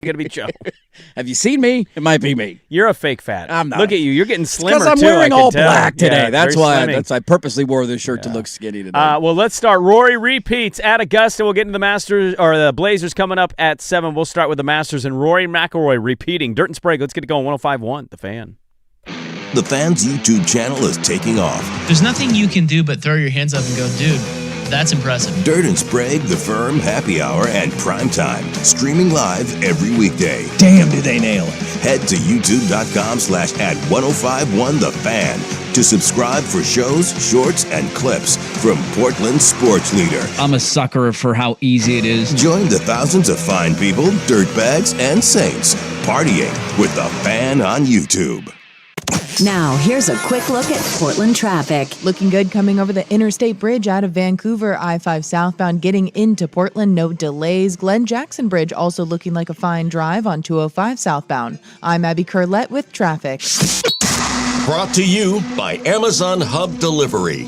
going to be Joe. Have you seen me? It might be me. You're a fake fat. I'm not. Look at you. You're getting slimmer, Because I'm too, wearing I can all tell. black today. Yeah, That's very why slimming. I purposely wore this shirt to look skinny today. Well, let's start. Rory repeats at Augusta. We'll get into the Masters or the Blazers coming up at 7. We'll start with the Masters and Rory McIlroy repeating. Dirt and Sprague. Let's get it going. 105.1, The Fan. The Fan's YouTube channel is taking off. There's nothing you can do but throw your hands up and go, dude, that's impressive. Dirt and Sprague, The Firm, Happy Hour, and Prime Time. Streaming live every weekday. Damn, do they nail it. Head to youtube.com/@1051 The Fan to subscribe for shows, shorts, and clips from Portland's sports leader. I'm a sucker for how easy it is. Join the thousands of fine people, dirtbags, and saints partying with The Fan on YouTube. Now, here's a quick look at Portland traffic. Looking good coming over the Interstate Bridge out of Vancouver. I-5 southbound getting into Portland. No delays. Glen Jackson Bridge also looking like a fine drive on 205 southbound. I'm Abby Curlette with traffic. Brought to you by Amazon Hub Delivery.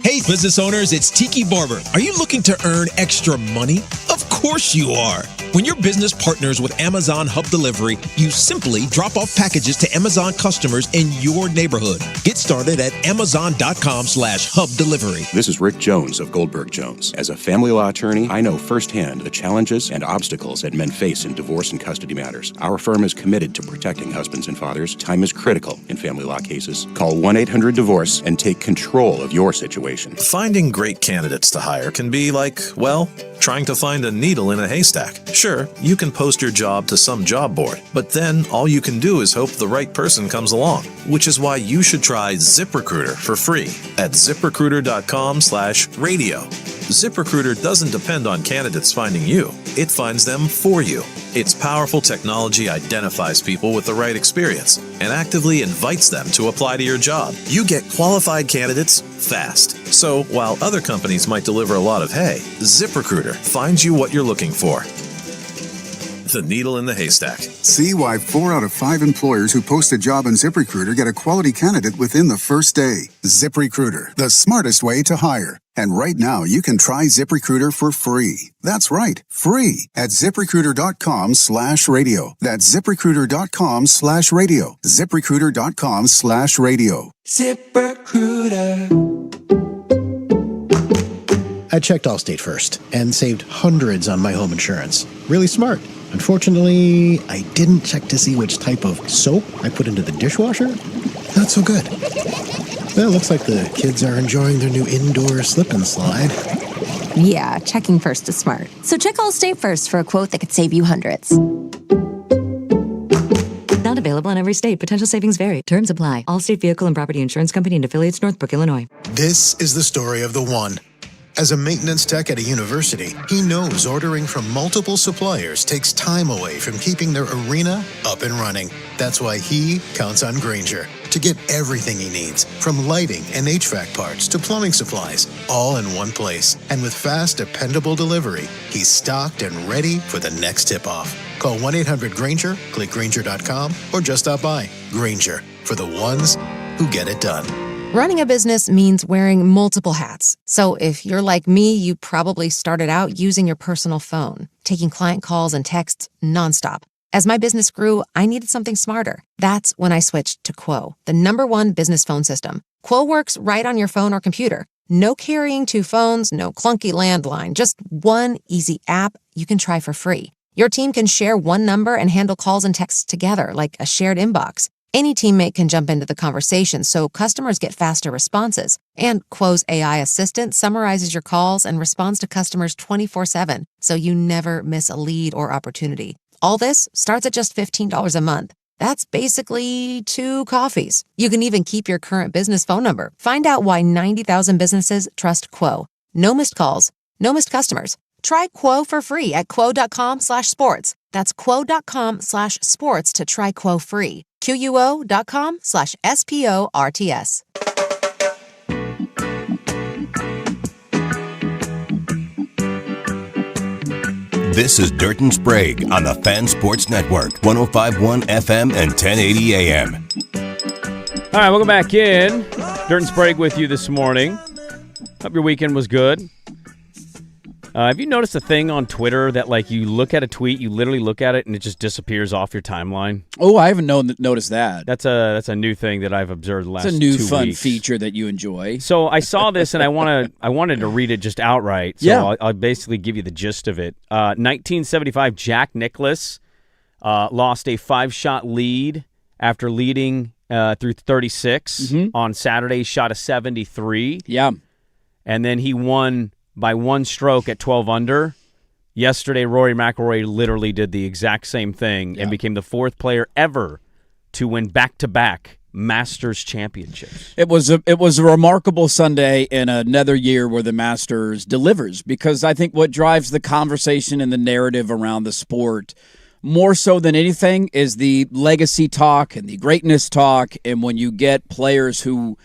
Hey, business owners, it's Tiki Barber. Are you looking to earn extra money? Of course you are. When your business partners with Amazon Hub Delivery, you simply drop off packages to Amazon customers in your neighborhood. Get started at Amazon.com/Hub Delivery. This is Rick Jones of Goldberg Jones. As a family law attorney, I know firsthand the challenges and obstacles that men face in divorce and custody matters. Our firm is committed to protecting husbands and fathers. Time is critical in family law cases. Call 1-800-DIVORCE and take control of your situation. Finding great candidates to hire can be like, well, trying to find a needle in a haystack. Sure, you can post your job to some job board, but then all you can do is hope the right person comes along, which is why you should try ZipRecruiter for free at ZipRecruiter.com/radio. ZipRecruiter doesn't depend on candidates finding you. It finds them for you. Its powerful technology identifies people with the right experience and actively invites them to apply to your job. You get qualified candidates fast. So while other companies might deliver a lot of hay, ZipRecruiter finds you what you're looking for. The needle in the haystack. See why 4 out of 5 employers who post a job on ZipRecruiter get a quality candidate within the first day. ZipRecruiter, the smartest way to hire. And right now, you can try ZipRecruiter for free. That's right, free at ZipRecruiter.com/radio. That's ZipRecruiter.com/radio. ZipRecruiter.com/radio. ZipRecruiter. I checked Allstate first and saved hundreds on my home insurance. Really smart. Unfortunately, I didn't check to see which type of soap I put into the dishwasher. Not so good. Well, it looks like the kids are enjoying their new indoor slip and slide. Yeah, checking first is smart. So check Allstate first for a quote that could save you hundreds. Not available in every state. Potential savings vary. Terms apply. Allstate Vehicle and Property Insurance Company and affiliates, Northbrook, Illinois. This is the story of the one. As a maintenance tech at a university, he knows ordering from multiple suppliers takes time away from keeping their arena up and running. That's why he counts on Grainger to get everything he needs, from lighting and HVAC parts to plumbing supplies, all in one place. And with fast, dependable delivery, he's stocked and ready for the next tip-off. Call 1-800-GRAINGER, click Grainger.com, or just stop by. Grainger, for the ones who get it done. Running a business means wearing multiple hats. So if you're like me, you probably started out using your personal phone, taking client calls and texts nonstop. As my business grew, I needed something smarter. That's when I switched to Quo, the #1 business phone system. Quo works right on your phone or computer. No carrying 2 phones, no clunky landline, just one easy app you can try for free. Your team can share one number and handle calls and texts together like a shared inbox. Any teammate can jump into the conversation, so customers get faster responses. And Quo's AI assistant summarizes your calls and responds to customers 24/7, so you never miss a lead or opportunity. All this starts at just $15 a month. That's basically 2 coffees. You can even keep your current business phone number. Find out why 90,000 businesses trust Quo. No missed calls, no missed customers. Try Quo for free at quo.com/sports. That's quo.com/sports to try Quo free. QUO.com/SPORTS. This is Dirt and Sprague on the Fan Sports Network, 105.1 FM and 1080 AM. All right, welcome back in. Dirt and Sprague with you this morning. Hope your weekend was good. Have you noticed a thing on Twitter that, like, you look at a tweet, you literally look at it, and it just disappears off your timeline? Oh, I haven't noticed that. That's a new thing that I've observed the last 2 It's a weeks. new fun feature that you enjoy. So I saw this, and I wanted to read it just outright. So Yeah. I'll basically give you the gist of it. 1975, Jack Nicklaus lost a 5-shot lead after leading through 36. On Saturday, he shot a 73. Yeah. And then he won by 1 stroke at 12 under. Yesterday, Rory McIlroy literally did the exact same thing and became the 4th player ever to win back-to-back Masters championships. It was a remarkable Sunday in another year where the Masters delivers, because I think what drives the conversation and the narrative around the sport more so than anything is the legacy talk and the greatness talk, and when you get players who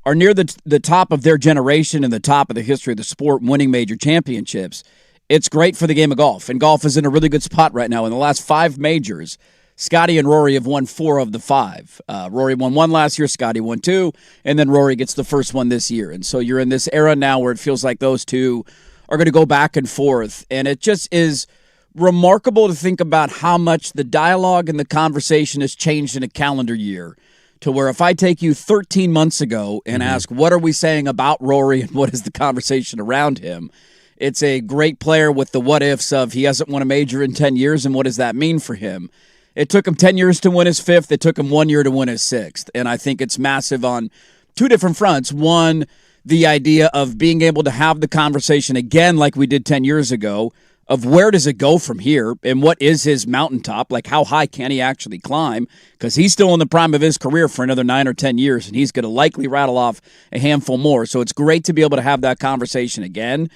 are near the top of their generation and the top of the history of the sport winning major championships, it's great for the game of golf. And golf is in a really good spot right now. In the last 5 majors, Scotty and Rory have won 4 of the 5. Rory won 1 last year, Scotty won 2, and then Rory gets the first one this year. And so you're in this era now where it feels like those two are going to go back and forth. And it just is remarkable to think about how much the dialogue and the conversation has changed in a calendar year, to where if I take you 13 months ago and ask, what are we saying about Rory and what is the conversation around him? It's a great player with the what-ifs of he hasn't won a major in 10 years, and what does that mean for him? It took him 10 years to win his 5th. It took him 1 year to win his 6th. And I think it's massive on 2 different fronts. One, the idea of being able to have the conversation again like we did 10 years ago of where does it go from here and what is his mountaintop? Like, how high can he actually climb? Because he's still in the prime of his career for another 9 or 10 years, and he's going to likely rattle off a handful more. So it's great to be able to have that conversation again.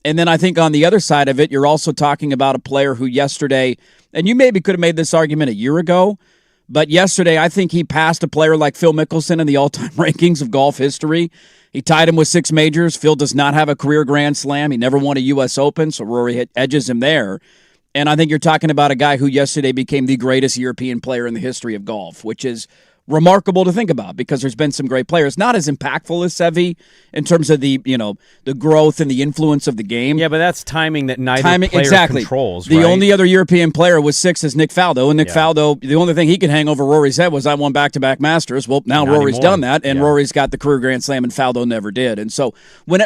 And then I think on the other side of it, you're also talking about a player who yesterday, and you maybe could have made this argument a year ago, but yesterday I think he passed a player like Phil Mickelson in the all-time rankings of golf history. He tied him with 6 majors. Phil does not have a career Grand Slam. He never won a U.S. Open, so Rory edges him there. And I think you're talking about a guy who yesterday became the greatest European player in the history of golf, which is remarkable to think about because there's been some great players, not as impactful as Seve in terms of the growth and the influence of the game. Yeah, but that's timing that neither player controls. The only other European player with 6 is Nick Faldo, and Nick Faldo, the only thing he could hang over Rory's head was I won back-to-back Masters. Well, now Not Rory's anymore. done that, and Rory's got the career Grand Slam, and Faldo never did. And so when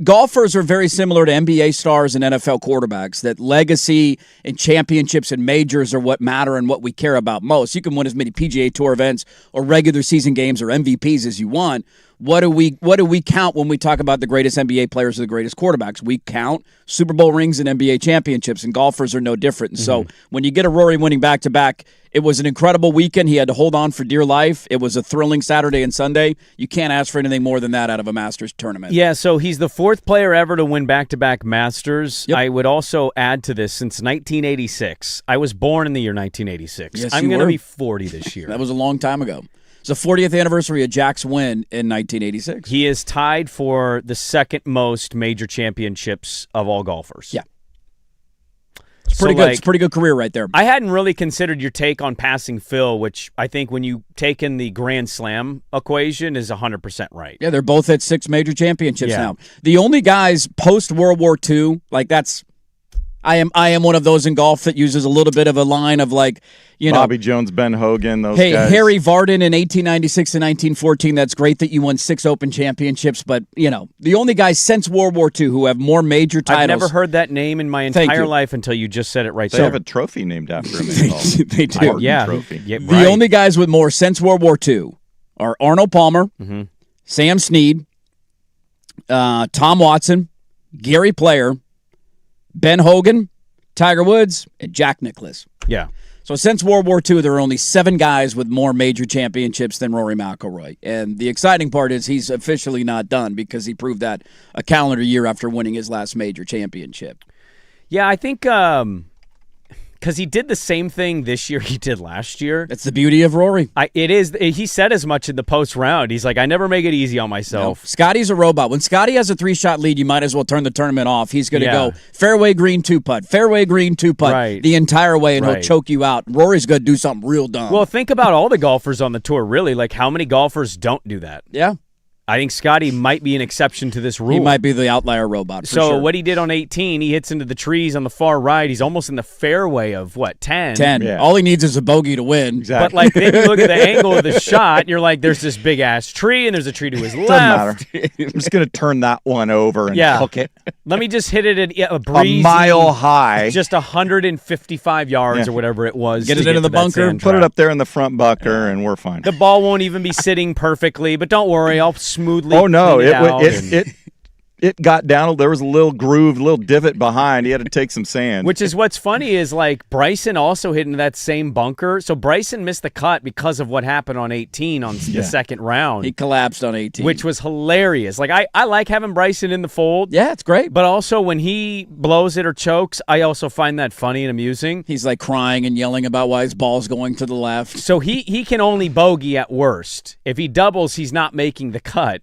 golfers are very similar to NBA stars and NFL quarterbacks, that legacy and championships and majors are what matter and what we care about most. You can win as many PGA Tour events or regular season games or MVPs as you want. What do we count when we talk about the greatest NBA players or the greatest quarterbacks? We count Super Bowl rings and NBA championships, and golfers are no different. And so when you get a Rory winning back-to-back, it was an incredible weekend. He had to hold on for dear life. It was a thrilling Saturday and Sunday. You can't ask for anything more than that out of a Masters tournament. Yeah, so he's the 4th player ever to win back-to-back Masters. Yep. I would also add to this, since 1986. I was born in the year 1986. Yes, I'm going to be 40 this year. That was a long time ago. It's the 40th anniversary of Jack's win in 1986. He is tied for the 2nd most major championships of all golfers. Yeah. It's pretty good. It's a pretty good career right there. I hadn't really considered your take on passing Phil, which I think when you take in the Grand Slam equation is 100% right. Yeah, they're both at 6 major championships now. The only guys post-World War II, I am one of those in golf that uses a little bit of a line of Bobby Jones, Ben Hogan, those guys. Harry Vardon in 1896 and 1914. That's great that you won 6 Open championships, but the only guys since World War II who have more major titles. I've never heard that name in my entire life until you just said it right they there. Have a trophy named after him in golf. They do. Trophy. Yeah, right. The only guys with more since World War II are Arnold Palmer, Sam Snead, Tom Watson, Gary Player, Ben Hogan, Tiger Woods, and Jack Nicklaus. Yeah. So since World War II, there are only 7 guys with more major championships than Rory McIlroy. And the exciting part is he's officially not done because he proved that a calendar year after winning his last major championship. Yeah, I think because he did the same thing this year he did last year. That's the beauty of Rory. It is. He said as much in the post round. He's like, I never make it easy on myself. No. Scotty's a robot. When Scotty has a 3-shot lead, you might as well turn the tournament off. He's going to go fairway green 2-putt, fairway green 2-putt the entire way, and he'll choke you out. Rory's going to do something real dumb. Well, think about all the golfers on the tour, really. Like, how many golfers don't do that? Yeah. I think Scotty might be an exception to this rule. He might be the outlier robot. So sure. what he did on 18, he hits into the trees on the far right. He's almost in the fairway of, 10? 10. Yeah. All he needs is a bogey to win. Exactly. But, then you look at the angle of the shot, and you're like, there's this big-ass tree, and there's a tree to his left. Doesn't matter. I'm just going to turn that one over and hook it. Let me just hit it at a breezy, a mile high. Just 155 yards or whatever it was. Get it into the bunker, put it up there in the front bunker, and we're fine. The ball won't even be sitting perfectly, but don't worry, I'll smoothly it got down. There was a little groove, a little divot behind. He had to take some sand. Which is what's funny is Bryson also hit into that same bunker. So Bryson missed the cut because of what happened on 18 on the second round. He collapsed on 18. Which was hilarious. I like having Bryson in the fold. Yeah, it's great. But also when he blows it or chokes, I also find that funny and amusing. He's crying and yelling about why his ball's going to the left. So he can only bogey at worst. If he doubles, he's not making the cut.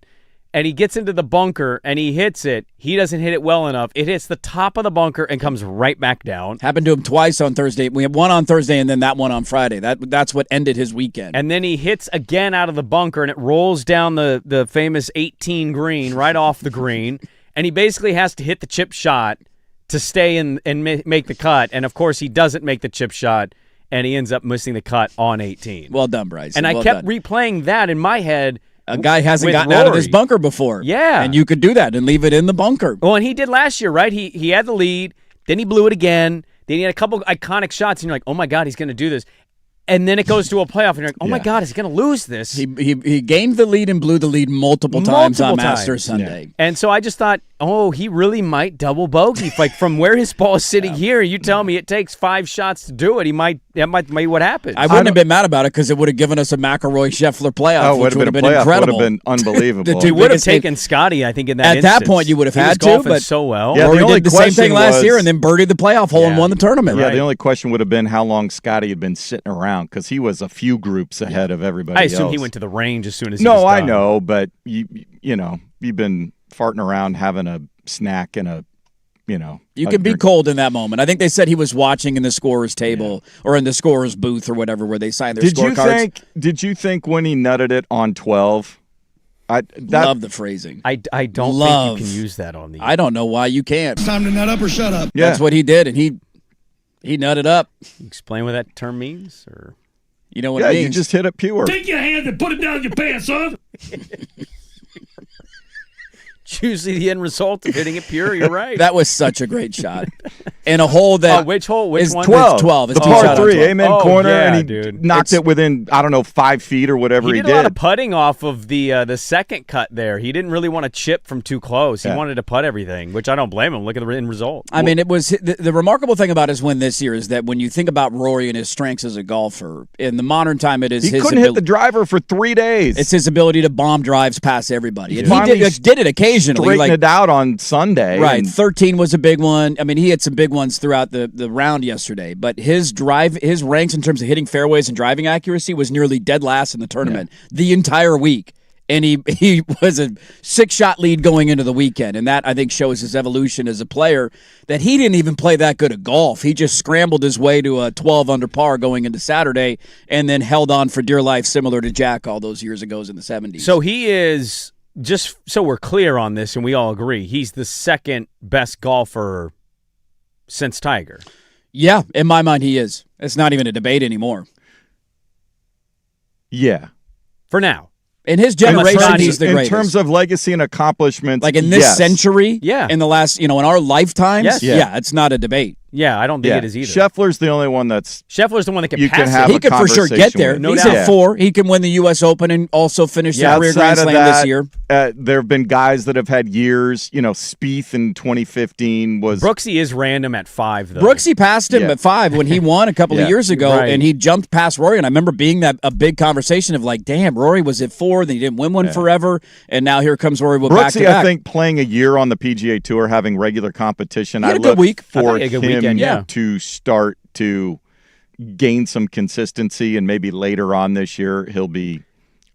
And he gets into the bunker, and he hits it. He doesn't hit it well enough. It hits the top of the bunker and comes right back down. Happened to him twice on Thursday. We had one on Thursday and then that one on Friday. That's what ended his weekend. And then he hits again out of the bunker, and it rolls down the famous 18 green, right off the green. And he basically has to hit the chip shot to stay in and make the cut. And, of course, he doesn't make the chip shot, and he ends up missing the cut on 18. Well done, Bryce. And I kept replaying that in my head. A guy hasn't gotten out of his bunker before. Yeah. And you could do that and leave it in the bunker. Well, and he did last year, right? He had the lead, then he blew it again, then he had a couple iconic shots, and you're like, oh, my God, he's going to do this. And then it goes to a playoff, and you're like, oh, my God, is he going to lose this? He gained the lead and blew the lead multiple times on Masters Sunday. Yeah. And so I just thought, he really might double bogey. From where his ball is sitting here, you tell me it takes 5 shots to do it. That might be what happens. I wouldn't have been mad about it because it would have given us a McIlroy-Scheffler playoff, which would have been incredible. Would have been unbelievable. You would have taken Scotty, I think, in that instance. At that point, you would have had to, but so well. Yeah, Rory did the same thing last year and then birdied the playoff hole and won the tournament. Yeah, the only question would have been how long Scotty had been sitting around because he was a few groups ahead of everybody else. I assume he went to the range as soon as he was done. No, I know, but you've been farting around having a snack and you can be cold in that moment. I think they said he was watching in the scorer's table or in the scorer's booth or whatever where they signed their scorecards. Did you think when he nutted it on 12? Love the phrasing. I don't think you can use that on the. I don't know why you can't. It's time to nut up or shut up. Yeah. That's what he did, and he nutted up. Explain what that term means, or you know what it means? You just hit it pure. Take your hand and put it down your pants, son. Usually the end result of hitting it pure. You're right. That was such a great shot. In a hole that which hole? Which is one? 12. 12. The par 3, amen corner, and he dude. knocked it within 5 feet or whatever he did. He did a lot of putting off of the second cut there. He didn't really want to chip from too close. He wanted to putt everything, which I don't blame him. Look at the end result. I mean, it was the remarkable thing about his win this year is that when you think about Rory and his strengths as a golfer, in the modern time, it is he couldn't hit the driver for 3 days. It's his ability to bomb drives past everybody, and he did it occasionally. Straighten it out on Sunday. Right, 13 was a big one. I mean, he had some big ones throughout the round yesterday, but his ranks in terms of hitting fairways and driving accuracy was nearly dead last in the tournament the entire week. And he was a 6-shot lead going into the weekend, and that, I think, shows his evolution as a player, that he didn't even play that good at golf. He just scrambled his way to a 12 under par going into Saturday and then held on for dear life, similar to Jack all those years ago in the 70s. So he is, just so we're clear on this and we all agree, he's the second best golfer since Tiger. Yeah, in my mind he is. It's not even a debate anymore. Yeah. For now. In his generation, he's the greatest. In terms of legacy and accomplishments, like in this century, yeah. In the last, in our lifetimes, yeah, it's not a debate. Yeah, I don't think it is either. Scheffler's the only one Scheffler's the one that can pass it. He could for sure get there. He's at 4. He can win the U.S. Open and also finish the career Grand Slam this year. There have been guys that have had years. Spieth in 2015 was. Brooksy is random at 5, though. Brooksy passed him at 5 when he won a couple of years ago, and he jumped past Rory. And I remember being a big conversation of like, damn, Rory was at 4, then he didn't win one forever, and now here comes Rory with back-to-back. Brooksy, I think, playing a year on the PGA Tour, having regular competition, he had a good week. For him to start to gain some consistency, and maybe later on this year he'll be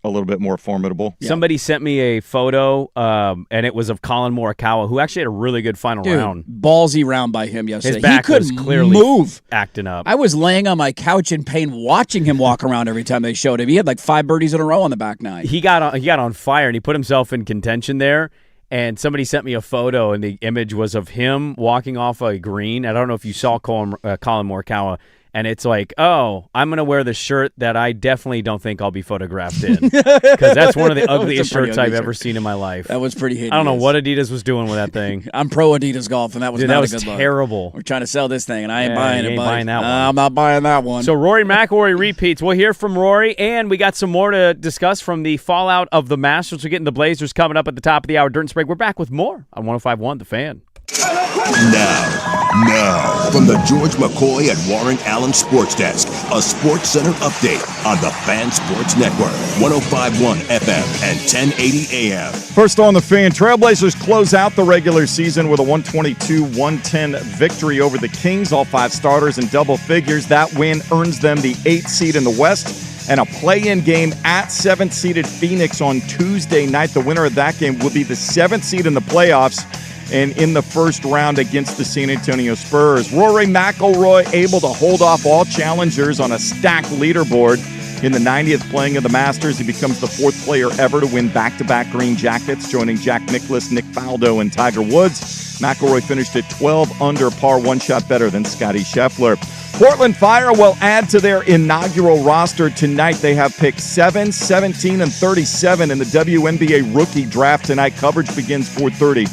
a little bit more formidable. Somebody sent me a photo, and it was of Colin Morikawa, who actually had a really good final round. Ballsy round by him yesterday. His back he was couldn't clearly move. Acting up. I was laying on my couch in pain watching him walk around every time they showed him. He had like 5 birdies in a row on the back nine. He got on fire, and he put himself in contention there. And somebody sent me a photo, and the image was of him walking off a green. I don't know if you saw Colin Morikawa. And it's like, oh, I'm going to wear the shirt that I definitely don't think I'll be photographed in. Because that's one of the ugliest shirts I've ever seen in my life. That was pretty hideous. I don't know what Adidas was doing with that thing. I'm pro Adidas golf, and that was not a good look. Terrible. We're trying to sell this thing, and I ain't buying it. Buying that one. I'm not buying that one. So Rory McIlroy repeats. We'll hear from Rory, and we got some more to discuss from the fallout of the Masters. We're getting the Blazers coming up at the top of the hour. Dirt and Sprague. We're back with more on 105.1 The Fan. Now, from the George McCoy and Warren Allen Sports Desk, a Sports Center update on the Fan Sports Network, 105.1 FM and 1080 AM. First on The Fan, Trailblazers close out the regular season with a 122-110 victory over the Kings. All 5 starters in double figures. That win earns them the 8th seed in the West and a play-in game at 7th-seeded Phoenix on Tuesday night. The winner of that game will be the 7th seed in the playoffs and in the first round against the San Antonio Spurs. Rory McIlroy able to hold off all challengers on a stacked leaderboard. In the 90th playing of the Masters, he becomes the 4th player ever to win back-to-back green jackets, joining Jack Nicklaus, Nick Faldo, and Tiger Woods. McIlroy finished at 12 under par, 1 shot better than Scottie Scheffler. Portland Fire will add to their inaugural roster tonight. They have picks 7, 17, and 37 in the WNBA rookie draft tonight. Coverage begins 4:30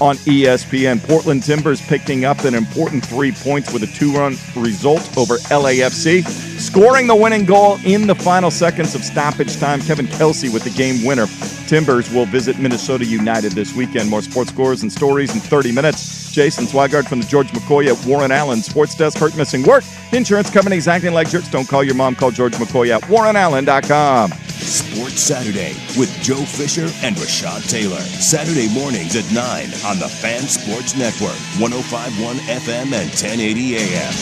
on ESPN. Portland Timbers picking up an important 3 points with a 2-run result over LAFC. Scoring the winning goal in the final seconds of stoppage time, Kevin Kelsey with the game winner. Timbers will visit Minnesota United this weekend. More sports scores and stories in 30 minutes. Jason Swigard from the George McCoy at Warren Allen Sports Desk. Hurt, missing work. Insurance companies acting like jerks. Don't call your mom. Call George McCoy at warrenallen.com. Sports Saturday with Joe Fisher and Rashad Taylor. Saturday mornings at 9 on the Fan Sports Network, 105.1 FM and 1080 AM.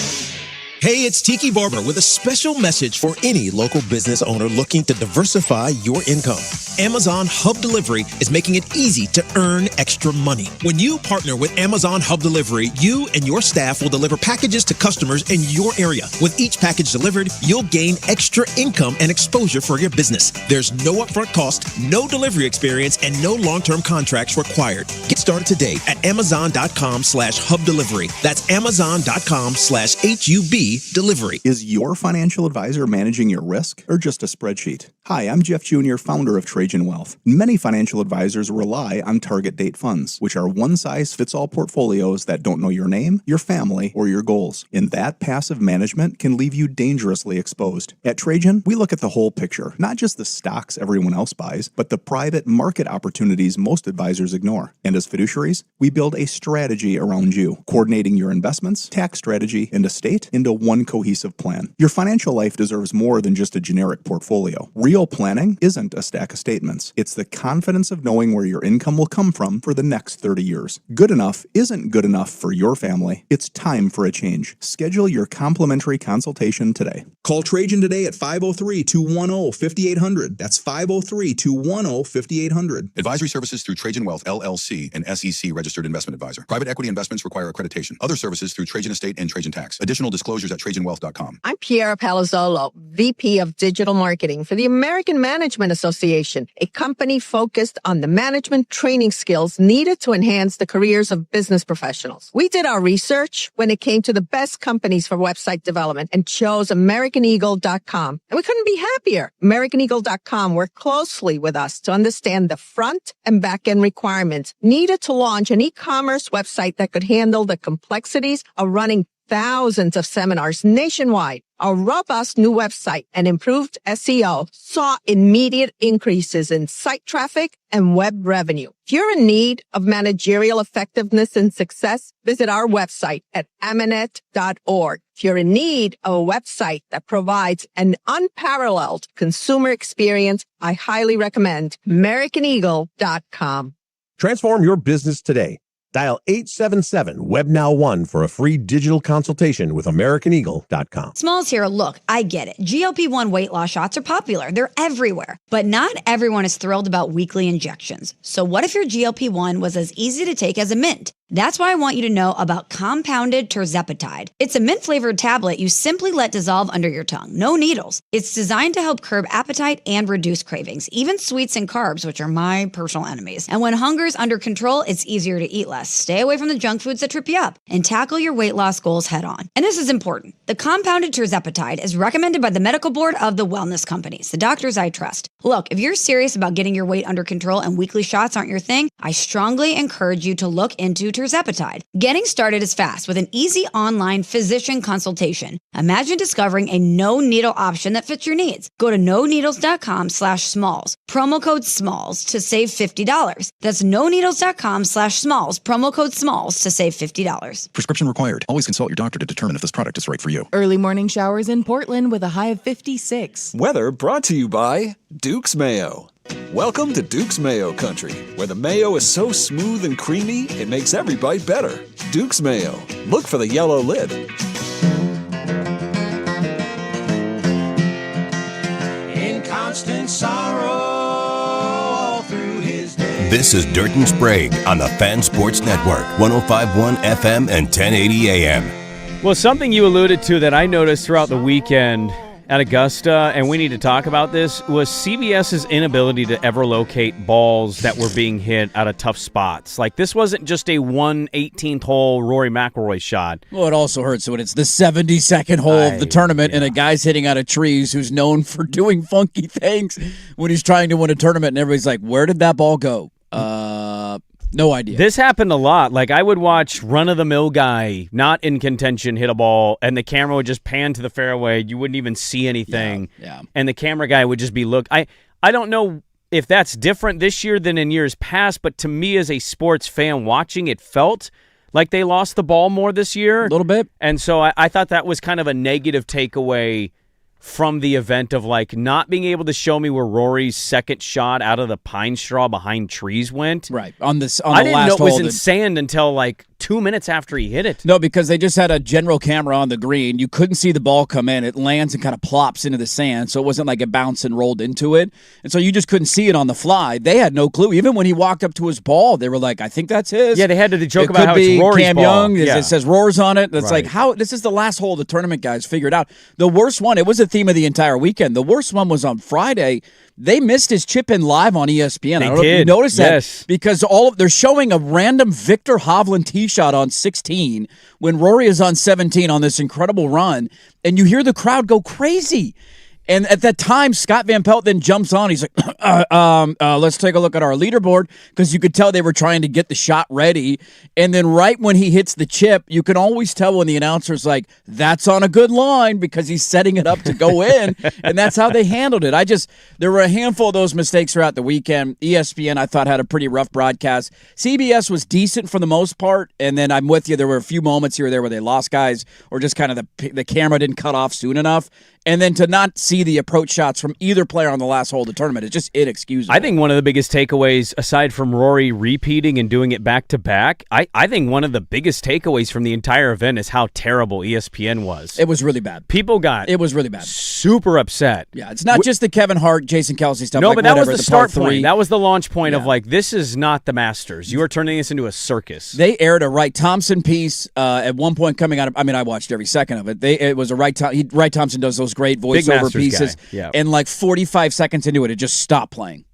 Hey, it's Tiki Barber with a special message for any local business owner looking to diversify your income. Amazon Hub Delivery is making it easy to earn extra money. When you partner with Amazon Hub Delivery, you and your staff will deliver packages to customers in your area. With each package delivered, you'll gain extra income and exposure for your business. There's no upfront cost, no delivery experience, and no long-term contracts required. Get started today at Amazon.com/Hub Delivery. That's Amazon.com/HUB Delivery. Is your financial advisor managing your risk or just a spreadsheet? Hi, I'm Jeff Jr., founder of Trajan Wealth. Many financial advisors rely on target date funds, which are one-size-fits-all portfolios that don't know your name, your family, or your goals. And that passive management can leave you dangerously exposed. At Trajan, we look at the whole picture, not just the stocks everyone else buys, but the private market opportunities most advisors ignore. And as fiduciaries, we build a strategy around you, coordinating your investments, tax strategy, and estate into one cohesive plan. Your financial life deserves more than just a generic portfolio. Real planning isn't a stack of statements. It's the confidence of knowing where your income will come from for the next 30 years. Good enough isn't good enough for your family. It's time for a change. Schedule your complimentary consultation today. Call Trajan today at 503-210-5800. That's 503-210-5800. Advisory services through Trajan Wealth, LLC, an SEC registered investment advisor. Private equity investments require accreditation. Other services through Trajan Estate and Trajan Tax. Additional disclosures at TrajanWealth.com. I'm Piera Palazzolo, VP of Digital Marketing for the American Management Association, a company focused on the management training skills needed to enhance the careers of business professionals. We did our research when it came to the best companies for website development and chose AmericanEagle.com. And we couldn't be happier. AmericanEagle.com worked closely with us to understand the front and back end requirements needed to launch an e-commerce website that could handle the complexities of running thousands of seminars nationwide. Our robust new website and improved SEO saw immediate increases in site traffic and web revenue. If you're in need of managerial effectiveness and success, visit our website at amanet.org. If you're in need of a website that provides an unparalleled consumer experience, I highly recommend AmericanEagle.com. Transform your business today. Dial 877-WebNow1 for a free digital consultation with AmericanEagle.com. Smalls here. Look, I get it. GLP-1 weight loss shots are popular. They're everywhere. But not everyone is thrilled about weekly injections. So what if your GLP-1 was as easy to take as a mint? That's why I want you to know about compounded tirzepatide. It's a mint-flavored tablet you simply let dissolve under your tongue. No needles. It's designed to help curb appetite and reduce cravings, even sweets and carbs, which are my personal enemies. And when hunger's under control, it's easier to eat less. Stay away from the junk foods that trip you up and tackle your weight loss goals head on. And this is important. The compounded tirzepatide is recommended by the medical board of the wellness companies, the doctors I trust. Look, if you're serious about getting your weight under control and weekly shots aren't your thing, I strongly encourage you to look into tirzepatide. Getting started is fast with an easy online physician consultation. Imagine discovering a no-needle option that fits your needs. Go to noneedles.com/smalls. Promo code SMALLS to save $50. That's noneedles.com/smalls. Promo code SMALLS to save $50. Prescription required. Always consult your doctor to determine if this product is right for you. Early morning showers in Portland with a high of 56. Weather brought to you by Duke's Mayo. Welcome to Duke's Mayo Country, where the mayo is so smooth and creamy, it makes every bite better. Duke's Mayo. Look for the yellow lid. In constant sorrow all through his day. This is Dirt and Sprague on the Fan Sports Network, 105.1 FM and 1080 AM. Well, something you alluded to that I noticed throughout the weekend at Augusta, and we need to talk about this, was CBS's inability to ever locate balls that were being hit out of tough spots. Like, this wasn't just a 1/18th hole Rory McIlroy shot. Well, it also hurts when it's the 72nd hole of the tournament and a guy's hitting out of trees who's known for doing funky things when he's trying to win a tournament, and everybody's like, where did that ball go? No idea. This happened a lot. Like, I would watch run-of-the-mill guy, not in contention, hit a ball, and the camera would just pan to the fairway. You wouldn't even see anything. Yeah. And the camera guy would just be I don't know if that's different this year than in years past, but to me as a sports fan watching, it felt like they lost the ball more this year. A little bit. And so I thought that was kind of a negative takeaway from the event of, like, not being able to show me where Rory's second shot out of the pine straw behind trees went. Right. On the last hole. I didn't know it was in sand until, like, 2 minutes after he hit it. No, because they just had a general camera on the green. You couldn't see the ball come in. It lands and kind of plops into the sand, so it wasn't like it bounced and rolled into it. And so you just couldn't see it on the fly. They had no clue. Even when he walked up to his ball, they were like, I think that's his. Yeah, they had to joke it about how it's Rory's Cam ball. Young. Yeah. It says Roars on it. It's Right. like, how? This is the last hole the tournament guys figured out. The worst one, it was a theme of the entire weekend. The worst one was on Friday. They missed his chip in live on ESPN. I don't know if you noticed that. Yes. Because they're showing a random Victor Hovland tee shot on 16 when Rory is on 17 on this incredible run, and you hear the crowd go crazy. And at that time, Scott Van Pelt then jumps on. He's like, let's take a look at our leaderboard, because you could tell they were trying to get the shot ready. And then right when he hits the chip, you can always tell when the announcer's like, that's on a good line, because he's setting it up to go in. And that's how they handled it. There were a handful of those mistakes throughout the weekend. ESPN, I thought, had a pretty rough broadcast. CBS was decent for the most part. And then I'm with you. There were a few moments here or there where they lost guys, or just kind of the camera didn't cut off soon enough. And then to not see the approach shots from either player on the last hole of the tournament is just inexcusable. I think one of the biggest takeaways, aside from Rory repeating and doing it back-to-back, I think one of the biggest takeaways from the entire event is how terrible ESPN was. It was really bad. It was really bad. Super upset. Yeah, it's not just the Kevin Hart, Jason Kelsey stuff. No, like but that whatever, was the start par three. point. That was the launch point of, like, this is not the Masters. You are turning this into a circus. They aired a Wright Thompson piece at one point coming out of, I watched every second of it. It was a Wright Thompson does those great voiceover pieces. Yeah. And like 45 seconds into it, it just stopped playing.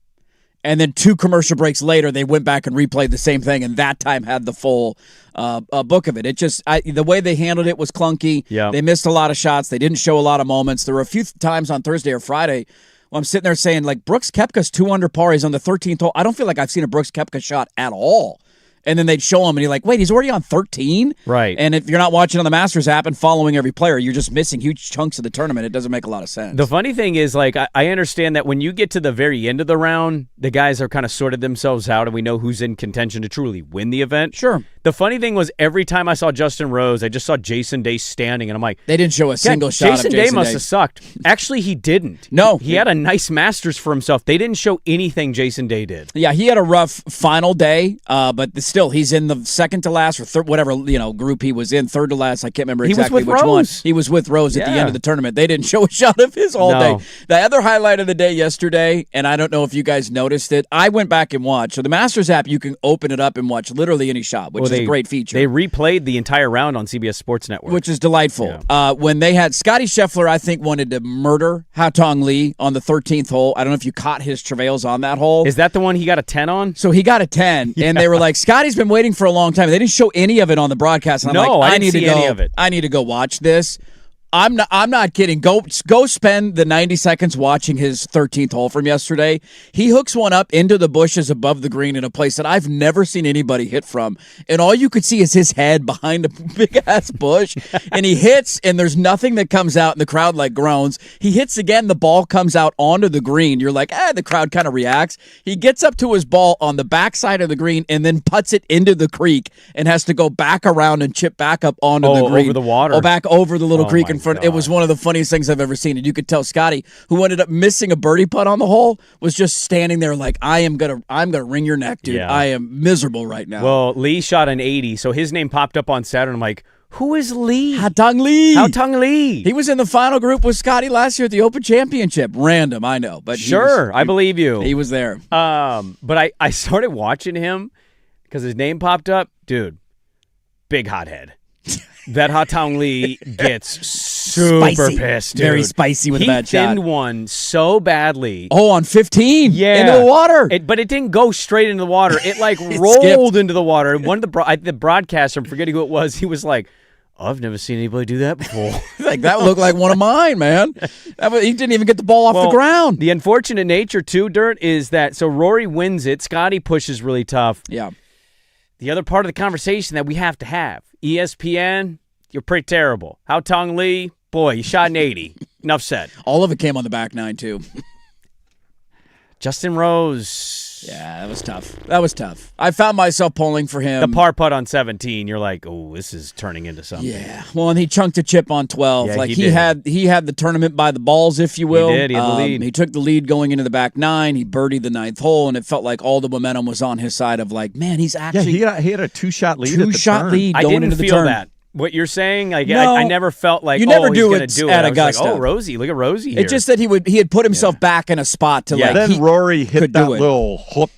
And then 2 commercial breaks later, they went back and replayed the same thing, and that time had the full book of it. It just the way they handled it was clunky. Yeah. They missed a lot of shots. They didn't show a lot of moments. There were a few times on Thursday or Friday when I'm sitting there saying, like, Brooks Koepka's 2 under par. He's on the 13th hole. I don't feel like I've seen a Brooks Koepka shot at all. And then they'd show him, and you're like, wait, he's already on 13? Right. And if you're not watching on the Masters app and following every player, you're just missing huge chunks of the tournament. It doesn't make a lot of sense. The funny thing is, like, I understand that when you get to the very end of the round, the guys are kind of sorted themselves out, and we know who's in contention to truly win the event. Sure. The funny thing was, every time I saw Justin Rose, I just saw Jason Day standing, and I'm like, they didn't show a single shot Jason of Day Jason must Day. have sucked. Actually, he didn't. No. He had a nice Masters for himself. They didn't show anything Jason Day did. Yeah, he had a rough final day, but still, he's in the second to last or third, whatever group he was in, third to last. I can't remember exactly which one. He was with Rose at the end of the tournament. They didn't show a shot of his all day. The other highlight of the day yesterday, and I don't know if you guys noticed it, I went back and watched. So the Masters app, you can open it up and watch literally any shot, which is a great feature. They replayed the entire round on CBS Sports Network. Which is delightful. Yeah. When they had Scotty Scheffler, I think, wanted to murder Haotong Li on the 13th hole. I don't know if you caught his travails on that hole. Is that the one he got a 10 on? So he got a 10, and they were like, Scotty's been waiting for a long time. They didn't show any of it on the broadcast. And I'm I didn't see any of it. I need to go watch this. I'm not kidding. Go spend the 90 seconds watching his 13th hole from yesterday. He hooks one up into the bushes above the green in a place that I've never seen anybody hit from. And all you could see is his head behind a big-ass bush. And he hits, and there's nothing that comes out, and the crowd, groans. He hits again. The ball comes out onto the green. You're like, the crowd kind of reacts. He gets up to his ball on the backside of the green and then putts it into the creek and has to go back around and chip back up onto the green. Over the water. Back over the little creek in front. It was one of the funniest things I've ever seen. And you could tell Scotty, who ended up missing a birdie putt on the hole, was just standing there like, I'm gonna wring your neck, dude. Yeah. I am miserable right now. Well, Lee shot an 80, so his name popped up on Saturday. I'm like, who is Lee? Haotong Li. Haotong Li. He was in the final group with Scotty last year at the Open Championship. Random, I know, but I believe you. He was there. But I started watching him because his name popped up, dude. Big hothead. That Haotong Li gets super pissed, dude. Very spicy with a bad shot. He thinned one so badly. Oh, on 15? Yeah. Into the water. But it didn't go straight into the water. It rolled into the water. And one of the broadcaster, I'm forgetting who it was, he was like, I've never seen anybody do that before. That would look like one of mine, man. He didn't even get the ball off the ground. The unfortunate nature, too, Dirt, is that so Rory wins it. Scotty pushes really tough. Yeah. The other part of the conversation that we have to have, ESPN, you're pretty terrible. Haotong Li, boy, you shot an 80. Enough said. All of it came on the back nine, too. Justin Rose. Yeah, that was tough. I found myself pulling for him. The par putt on 17, you're like, oh, this is turning into something. Yeah. Well, and he chunked a chip on 12. Yeah, he had the tournament by the balls, if you will. He did. He had the lead. He took the lead going into the back nine. He birdied the ninth hole, and it felt like all the momentum was on his side of man, he's actually... Yeah, he had a two-shot lead at the turn. Lead going into the turn. I didn't feel that. What you're saying, I never felt like, you never he's going to do it. At Augusta. Like, Rosie, look at Rosie here. It's just that he had put himself back in a spot to then Rory hit that little hook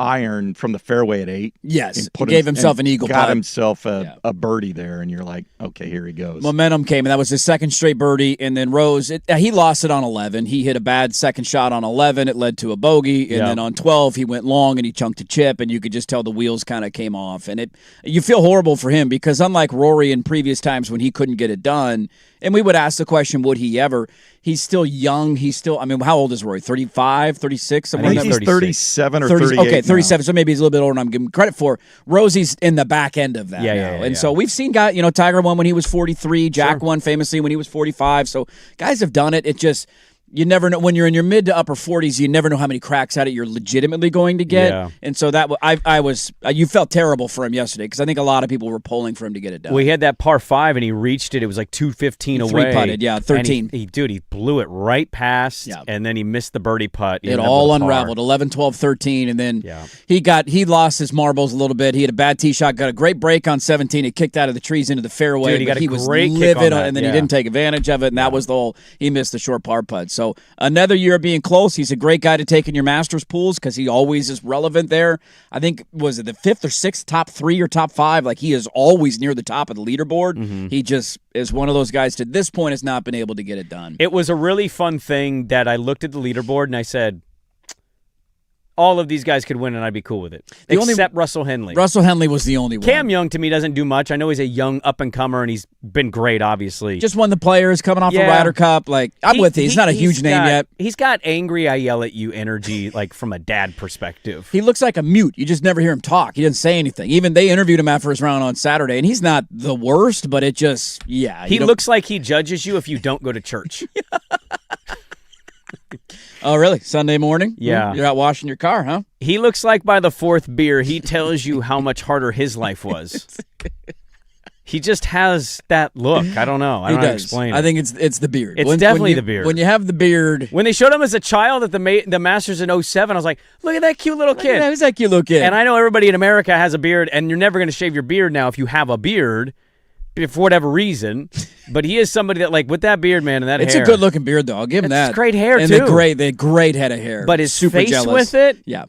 iron from the fairway at 8. Yes, he gave himself an eagle got putt. himself a birdie there, and you're like, okay, here he goes. Momentum came, and that was his second straight birdie. And then Rose, he lost it on 11. He hit a bad second shot on 11. It led to a bogey, and then on 12 he went long and he chunked a chip, and you could just tell the wheels kind of came off. And you feel horrible for him because unlike Rory in previous times when he couldn't get it done, and we would ask the question, would he ever? He's still young. How old is Rory? 35, 36? I think he's 37 or 38 Okay, 37, now. So maybe he's a little bit older than I'm giving him credit for. Rosie's in the back end of that now. And so we've seen guys, Tiger won when he was 43. Jack won famously when he was 45. So guys have done it. It just... You never know when you're in your mid to upper 40s. You never know how many cracks at it you're legitimately going to get. Yeah. And so that you felt terrible for him yesterday because I think a lot of people were pulling for him to get it done. Well, he had that par 5 and he reached it. It was like 215 away. 3-putted, 13. He blew it right past, and then he missed the birdie putt. It all unraveled. 11, 12, 13, and then he lost his marbles a little bit. He had a bad tee shot, got a great break on 17. It kicked out of the trees into the fairway. Dude, he was livid, and then he didn't take advantage of it, and that was the whole. He missed the short par putt. So another year of being close. He's a great guy to take in your Masters pools because he always is relevant there. I think, was it the 5th or 6th, top 3 or top 5? He is always near the top of the leaderboard. Mm-hmm. He just is one of those guys to this point has not been able to get it done. It was a really fun thing that I looked at the leaderboard and I said, all of these guys could win and I'd be cool with it. Except Russell Henley. Russell Henley was the only one. Cam Young, to me, doesn't do much. I know he's a young up-and-comer, and he's been great, obviously. Just won the Players, coming off a Ryder Cup. I'm with you. He's not a huge name yet. He's got angry, I yell at you energy, from a dad perspective. He looks like a mute. You just never hear him talk. He doesn't say anything. Even they interviewed him after his round on Saturday, and he's not the worst, but it just, He looks like he judges you if you don't go to church. Oh, really? Sunday morning? Yeah. You're out washing your car, huh? He looks like by the 4th beer, he tells you how much harder his life was. He just has that look. I don't know. I don't know how to explain it. I think it's the beard. It's definitely the beard. When you have the beard. When they showed him as a child at the Masters in 07, I was like, look at that cute little kid. Who's that cute little kid? And I know everybody in America has a beard, and you're never going to shave your beard now if you have a beard for whatever reason. But he is somebody that, like, with that beard, man, and that it's hair. It's a good-looking beard, though. I'll give him that. It's great hair, and too. The great head of hair. But his super face jealous. with it? Yeah.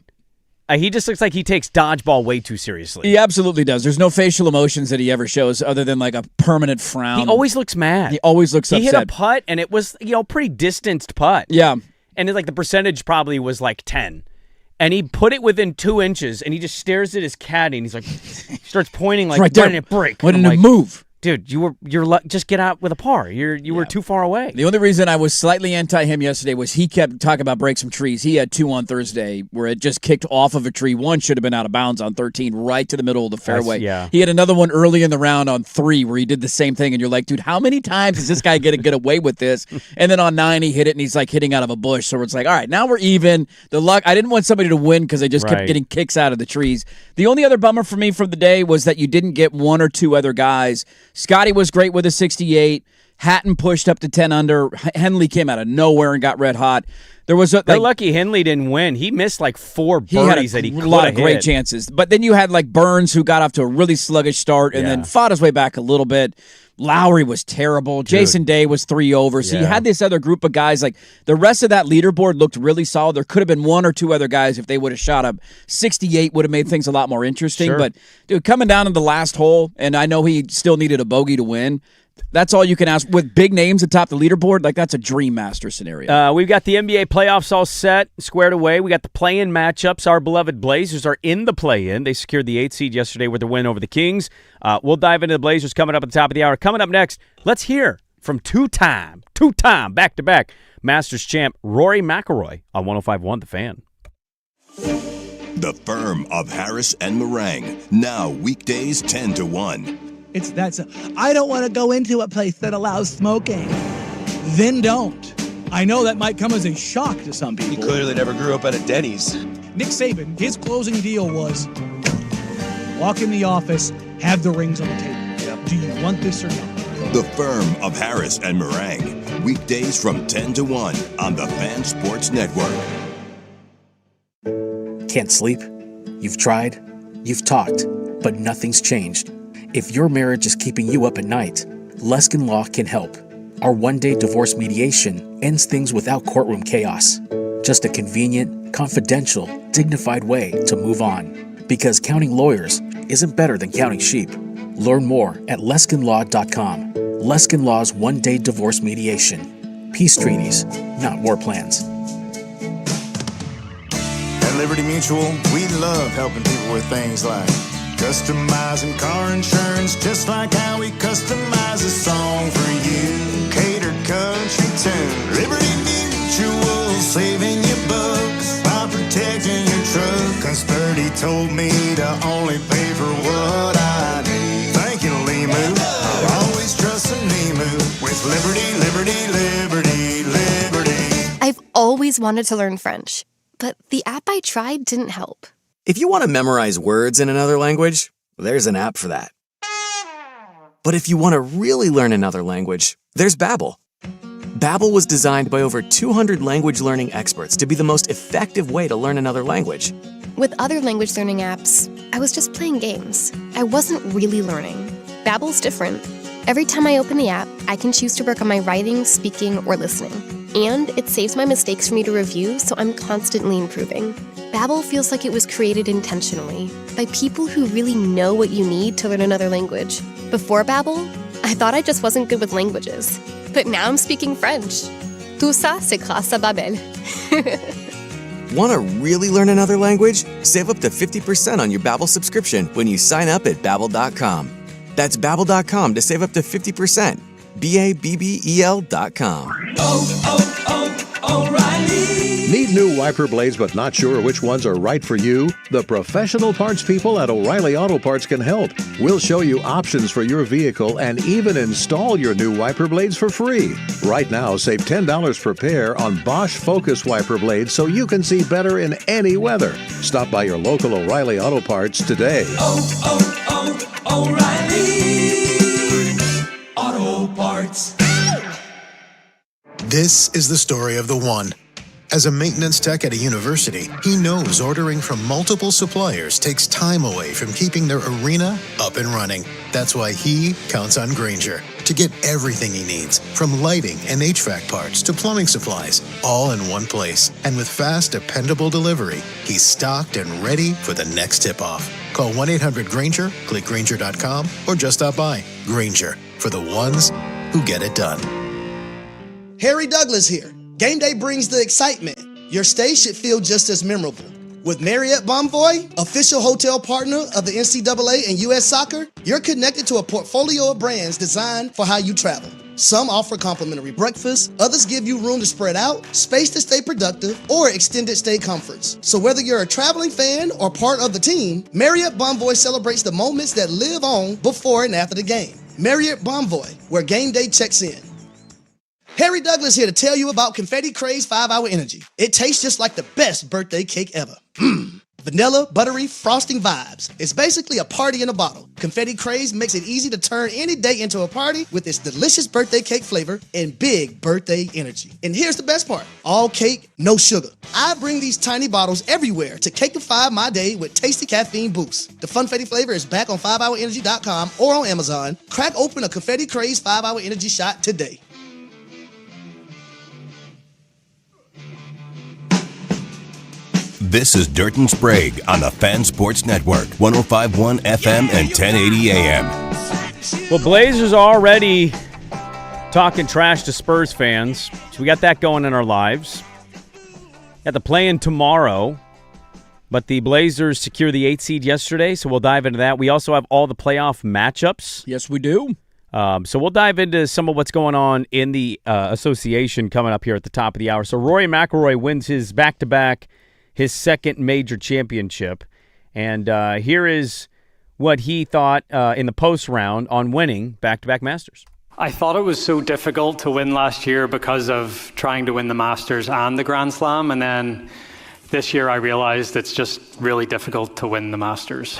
He just looks like he takes dodgeball way too seriously. He absolutely does. There's no facial emotions that he ever shows other than like a permanent frown. He always looks mad. He always looks upset. He hit a putt, and it was, pretty distanced putt. Yeah. And the percentage probably was like 10. And he put it within 2 inches, and he just stares at his caddy, and he's like, starts pointing like, right there. Why didn't it break? Why didn't it move? Dude, you're just get out with a par. You were too far away. The only reason I was slightly anti him yesterday was he kept talking about break some trees. He had 2 on Thursday where it just kicked off of a tree. One should have been out of bounds on 13, right to the middle of the fairway. He had another one early in the round on 3 where he did the same thing, and you're like, dude, how many times is this guy going to get away with this? And then on 9, he hit it, and he's like hitting out of a bush. So it's like, all right, now we're even. The luck. I didn't want somebody to win because they just kept getting kicks out of the trees. The only other bummer for me from the day was that you didn't get 1 or 2 other guys. Scotty was great with a 68. Hatton pushed up to 10 under. Henley came out of nowhere and got red hot. There was They're lucky Henley didn't win. He missed like 4 birdies that he could have hit. A lot of great chances. But then you had like Burns, who got off to a really sluggish start and then fought his way back a little bit. Lowry was terrible. Jason Day was 3 over. So you had this other group of guys. Like the rest of that leaderboard looked really solid. There could have been 1 or 2 other guys if they would have shot up 68 would have made things a lot more interesting. Sure. But dude, coming down in the last hole, and I know he still needed a bogey to win. That's all you can ask. With big names atop the leaderboard, like that's a dream master scenario. We've got the NBA playoffs all set, squared away. We got the play-in matchups. Our beloved Blazers are in the play-in. They secured the 8th seed yesterday with their win over the Kings. We'll dive into the Blazers coming up at the top of the hour. Coming up next, let's hear from two-time, back-to-back Masters champ Rory McIlroy on 105.1 The Fan. The Firm of Harris and Meringue, now weekdays 10 to 1. I don't want to go into a place that allows smoking. Then don't. I know that might come as a shock to some people. He clearly never grew up at a Denny's. Nick Saban, his closing deal was walk in the office, have the rings on the table. Yep. Do you want this or not? The Firm of Harris and Meringue, weekdays from 10 to 1 on the Fan Sports Network. Can't sleep? You've tried? You've talked, but nothing's changed. If your marriage is keeping you up at night, Luskin Law can help. Our one-day divorce mediation ends things without courtroom chaos. Just a convenient, confidential, dignified way to move on. Because counting lawyers isn't better than counting sheep. Learn more at LuskinLaw.com. Luskin Law's one-day divorce mediation. Peace treaties, not war plans. At Liberty Mutual, we love helping people with things like customizing car insurance, just like how we customize a song for you. Catered country tune. Liberty Mutual, saving you bucks by protecting your truck. 'Cause 30 told me to only pay for what I need. Thank you, Limu. I'll always trust in Limu with Liberty, Liberty, Liberty, Liberty. I've always wanted to learn French, but the app I tried didn't help. If you want to memorize words in another language, there's an app for that. But if you want to really learn another language, there's Babbel. Babbel was designed by over 200 language learning experts to be the most effective way to learn another language. With other language learning apps, I was just playing games. I wasn't really learning. Babbel's different. Every time I open the app, I can choose to work on my writing, speaking, or listening. And it saves my mistakes for me to review, so I'm constantly improving. Babbel feels like it was created intentionally by people who really know what you need to learn another language. Before Babbel, I thought I just wasn't good with languages. But now I'm speaking French. Tout ça, c'est grâce à Babbel. Want to really learn another language? Save up to 50% on your Babbel subscription when you sign up at Babbel.com. That's Babbel.com to save up to 50%. Babbel.com. O'Reilly. Need new wiper blades but not sure which ones are right for you? The professional parts people at O'Reilly Auto Parts can help. We'll show you options for your vehicle and even install your new wiper blades for free. Right now, save $10 per pair on Bosch Focus wiper blades so you can see better in any weather. Stop by your local O'Reilly Auto Parts today. O'Reilly. This is the story of the one. As a maintenance tech at a university, he knows ordering from multiple suppliers takes time away from keeping their arena up and running. That's why he counts on Grainger to get everything he needs, from lighting and HVAC parts to plumbing supplies, all in one place. And with fast, dependable delivery, he's stocked and ready for the next tip-off. Call 1-800-GRAINGER, click Grainger.com, or just stop by. Grainger, for the ones who get it done. Harry Douglas here. Game day brings the excitement. Your stay should feel just as memorable. With Marriott Bonvoy, official hotel partner of the NCAA and U.S. Soccer, you're connected to a portfolio of brands designed for how you travel. Some offer complimentary breakfast, others give you room to spread out, space to stay productive, or extended stay comforts. So whether you're a traveling fan or part of the team, Marriott Bonvoy celebrates the moments that live on before and after the game. Marriott Bonvoy, where game day checks in. Harry Douglas here to tell you about Confetti Craze 5-Hour Energy. It tastes just like the best birthday cake ever. Vanilla, buttery, frosting vibes. It's basically a party in a bottle. Confetti Craze makes it easy to turn any day into a party with its delicious birthday cake flavor and big birthday energy. And here's the best part. All cake, no sugar. I bring these tiny bottles everywhere to cakeify my day with tasty caffeine boosts. The Funfetti flavor is back on 5hourenergy.com or on Amazon. Crack open a Confetti Craze 5-Hour Energy shot today. This is Dirt and Sprague on the Fan Sports Network, 105.1 FM and 1080 AM. Well, Blazers are already talking trash to Spurs fans. So we got that going in our lives. Got the play-in tomorrow, but the Blazers secure the 8th seed yesterday, so we'll dive into that. We also have all the playoff matchups. Yes, we do. So we'll dive into some of what's going on in the association coming up here at the top of the hour. So Rory McIlroy wins his back-to-back, his second major championship. And here is what he thought in the post round on winning back-to-back Masters. I thought it was so difficult to win last year because of trying to win the Masters and the Grand Slam. And then this year I realized it's just really difficult to win the Masters.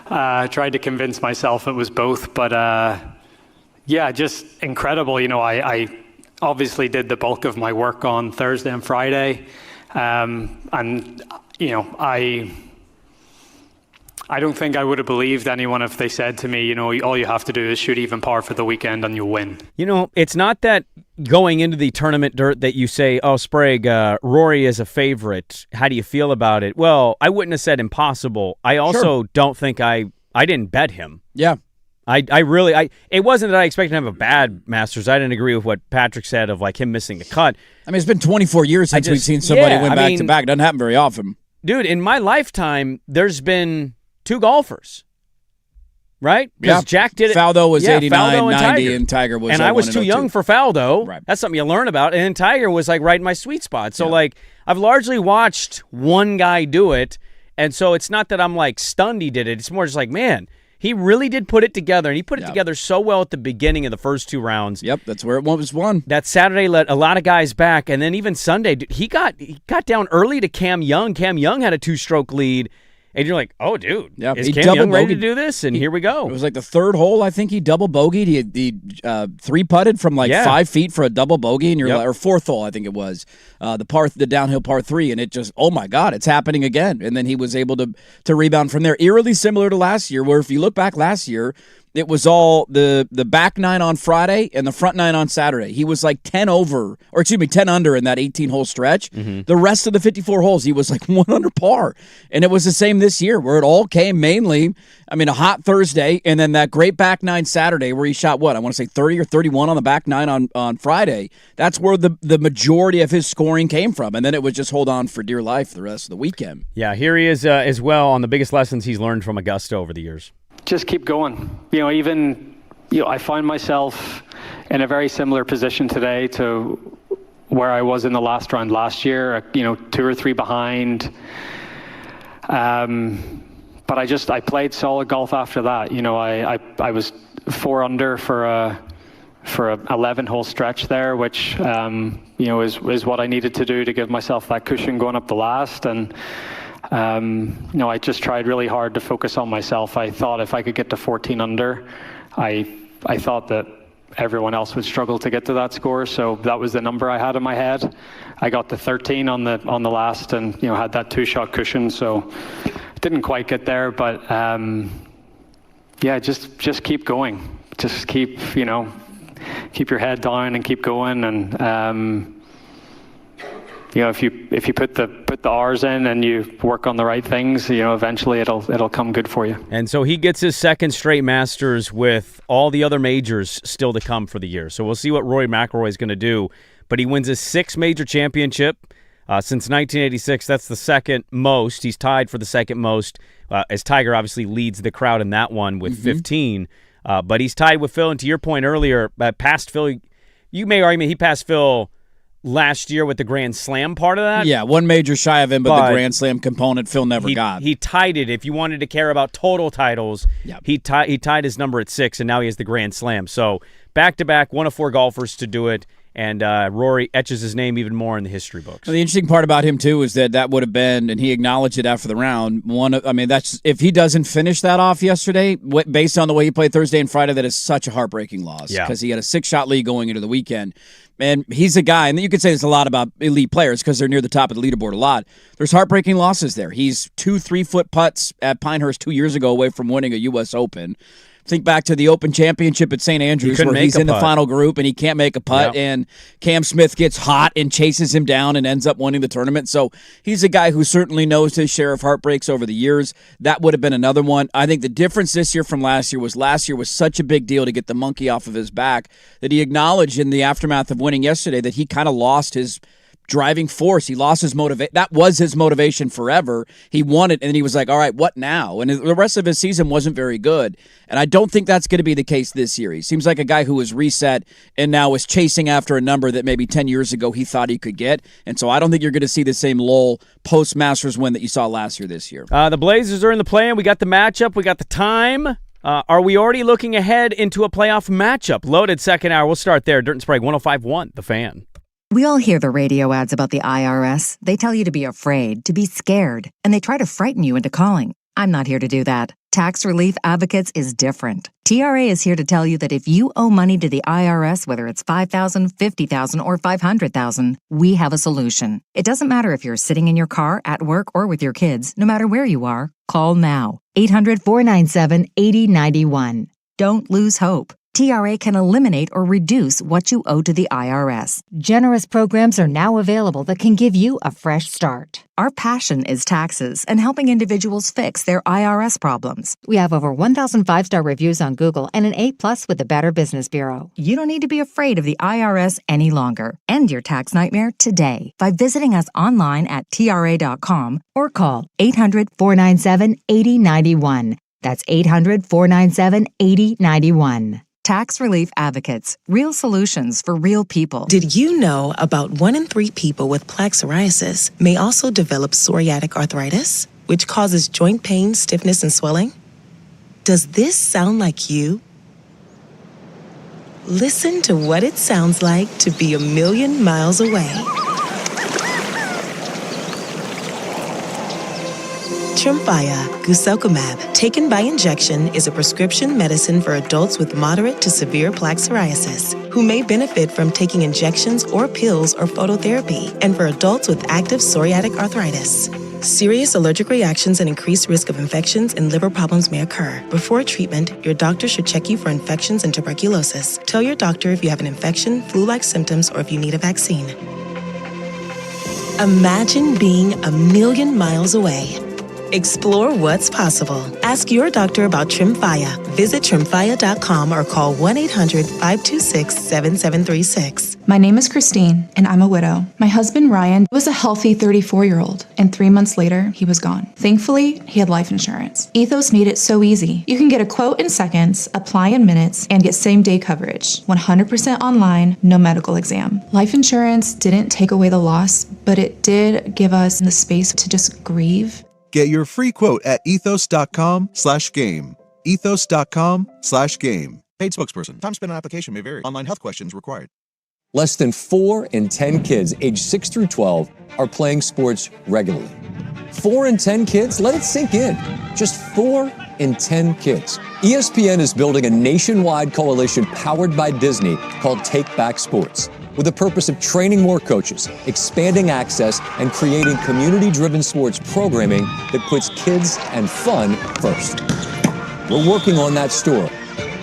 I tried to convince myself it was both. But yeah, just incredible. You know, I obviously did the bulk of my work on Thursday and Friday. And, you know, I don't think I would have believed anyone if they said to me, you know, all you have to do is shoot even par for the weekend and you'll win. You know, it's not that going into the tournament, Dirt, that you say, oh, Sprague, Rory is a favorite. How do you feel about it? Well, I wouldn't have said impossible. I also don't think I didn't bet him. Yeah. It wasn't that I expected him to have a bad Masters. I didn't agree with what Patrick said of like him missing the cut. I mean, it's been 24 years since we've seen somebody win back-to-back. Doesn't happen very often. Dude, in my lifetime, there's been 2 golfers, right? Because Jack did it. Faldo was 89, Faldo 90, and Tiger was And I was too 102. young for Faldo. Right. That's something you learn about. And then Tiger was like right in my sweet spot. So like I've largely watched one guy do it. And so it's not that I'm like stunned he did it. It's more just like, man, he really did put it together, and he put it together so well at the beginning of the first 2 rounds. Yep, that's where it was won. That Saturday let a lot of guys back, and then even Sunday, he got down early to Cam Young. Cam Young had a 2-stroke lead, and you're like, oh, dude, is Cam Young ready to do this? And here we go. It was like the 3rd hole, I think he double bogeyed. He 3-putted from 5 feet for a double bogey, and you're like, or 4th hole, I think it was, the downhill par 3, and it just, oh my God, it's happening again. And then he was able to rebound from there. Eerily similar to last year, where if you look back last year, it was all the back 9 on Friday and the front 9 on Saturday. He was like 10 under in that 18-hole stretch. Mm-hmm. The rest of the 54 holes, he was like 1 under par. And it was the same this year, where it all came mainly, a hot Thursday, and then that great back 9 Saturday where he shot, I want to say 30 or 31 on the back 9 on Friday. That's where the majority of his scoring came from. And then it was just hold on for dear life the rest of the weekend. Yeah, here he is as well on the biggest lessons he's learned from Augusta over the years. Just keep going. I find myself in a very similar position today to where I was in the last round last year, 2 or 3 behind. But I played solid golf after that. I was 4 under for a 11-hole stretch there, which is what I needed to do to give myself that cushion going up the last. And I just tried really hard to focus on myself. I thought if I could get to 14 under, I thought that everyone else would struggle to get to that score. So that was the number I had in my head. I got to 13 on the last, and had that 2-shot cushion. So didn't quite get there, but just keep going. Just keep keep your head down and keep going. And if you put the hours in and you work on the right things, eventually it'll come good for you. And so he gets his second straight Masters with all the other majors still to come for the year. So we'll see what Rory McIlroy is going to do. But he wins his 6th major championship since 1986. That's the second most. He's tied for the second most, as Tiger obviously leads the crowd in that one with 15. But he's tied with Phil. And to your point earlier, past Phil, you may argue he passed Phil last year with the Grand Slam part of that. Yeah, one major shy of him, but the Grand Slam component Phil never got. He tied it. If you wanted to care about total titles, he tied his number at 6, and now he has the Grand Slam. So back-to-back, one of 4 golfers to do it. And Rory etches his name even more in the history books. Well, the interesting part about him, too, is that would have been, and he acknowledged it after the round, that's if he doesn't finish that off yesterday, based on the way he played Thursday and Friday, that is such a heartbreaking loss. Because he had a 6-shot lead going into the weekend. And he's a guy, and you could say this a lot about elite players because they're near the top of the leaderboard a lot. There's heartbreaking losses there. He's 2 3-foot putts at Pinehurst 2 years ago away from winning a U.S. Open. Think back to the Open Championship at St. Andrews where he's in the final group and he can't make a putt, and Cam Smith gets hot and chases him down and ends up winning the tournament. So he's a guy who certainly knows his share of heartbreaks over the years. That would have been another one. I think the difference this year from last year was such a big deal to get the monkey off of his back that he acknowledged in the aftermath of winning yesterday that he kind of lost his driving force. He lost his motivation. That was his motivation forever. He won it, and then he was like, all right, what now? And the rest of his season wasn't very good. And I don't think that's going to be the case this year. He seems like a guy who was reset and now is chasing after a number that maybe 10 years ago he thought he could get. And so I don't think you're going to see the same lull post-Masters win that you saw last year this year. The Blazers are in the play-in. We got the matchup. We got the time. Are we already looking ahead into a playoff matchup? Loaded second hour. We'll start there. Dirt and Sprague, 105.1, The Fan. We all hear the radio ads about the IRS. They tell you to be afraid, to be scared, and they try to frighten you into calling. I'm not here to do that. Tax Relief Advocates is different. TRA is here to tell you that if you owe money to the IRS, whether it's $5,000, $50,000, or $500,000, we have a solution. It doesn't matter if you're sitting in your car, at work, or with your kids. No matter where you are, call now. 800-497-8091. Don't lose hope. TRA can eliminate or reduce what you owe to the IRS. Generous programs are now available that can give you a fresh start. Our passion is taxes and helping individuals fix their IRS problems. We have over 1,000 5-star reviews on Google and an A+ with the Better Business Bureau. You don't need to be afraid of the IRS any longer. End your tax nightmare today by visiting us online at TRA.com or call 800-497-8091. That's 800-497-8091. Tax Relief Advocates. Real solutions for real people. Did you know about 1 in 3 people with plaque psoriasis may also develop psoriatic arthritis, which causes joint pain, stiffness, and swelling? Does this sound like you? Listen to what it sounds like to be a million miles away. Tremfya guselkumab, taken by injection, is a prescription medicine for adults with moderate to severe plaque psoriasis who may benefit from taking injections or pills or phototherapy, and for adults with active psoriatic arthritis. Serious allergic reactions and increased risk of infections and liver problems may occur. Before treatment, your doctor should check you for infections and tuberculosis. Tell your doctor if you have an infection, flu-like symptoms, or if you need a vaccine. Imagine being a million miles away. Explore what's possible. Ask your doctor about Tremfya. Visit Tremfya.com or call 1-800-526-7736. My name is Christine, and I'm a widow. My husband, Ryan, was a healthy 34-year-old, and 3 months later, he was gone. Thankfully, he had life insurance. Ethos made it so easy. You can get a quote in seconds, apply in minutes, and get same-day coverage. 100% online, no medical exam. Life insurance didn't take away the loss, but it did give us the space to just grieve. Get your free quote at ethos.com/game. Ethos.com/game. Paid spokesperson. Time spent on application may vary. Online health questions required. Less than 4 in 10 kids aged 6 through 12 are playing sports regularly. 4 in 10 kids? Let it sink in. Just 4 in 10 kids. ESPN is building a nationwide coalition powered by Disney called Take Back Sports, with the purpose of training more coaches, expanding access, and creating community-driven sports programming that puts kids and fun first. We're working on that story.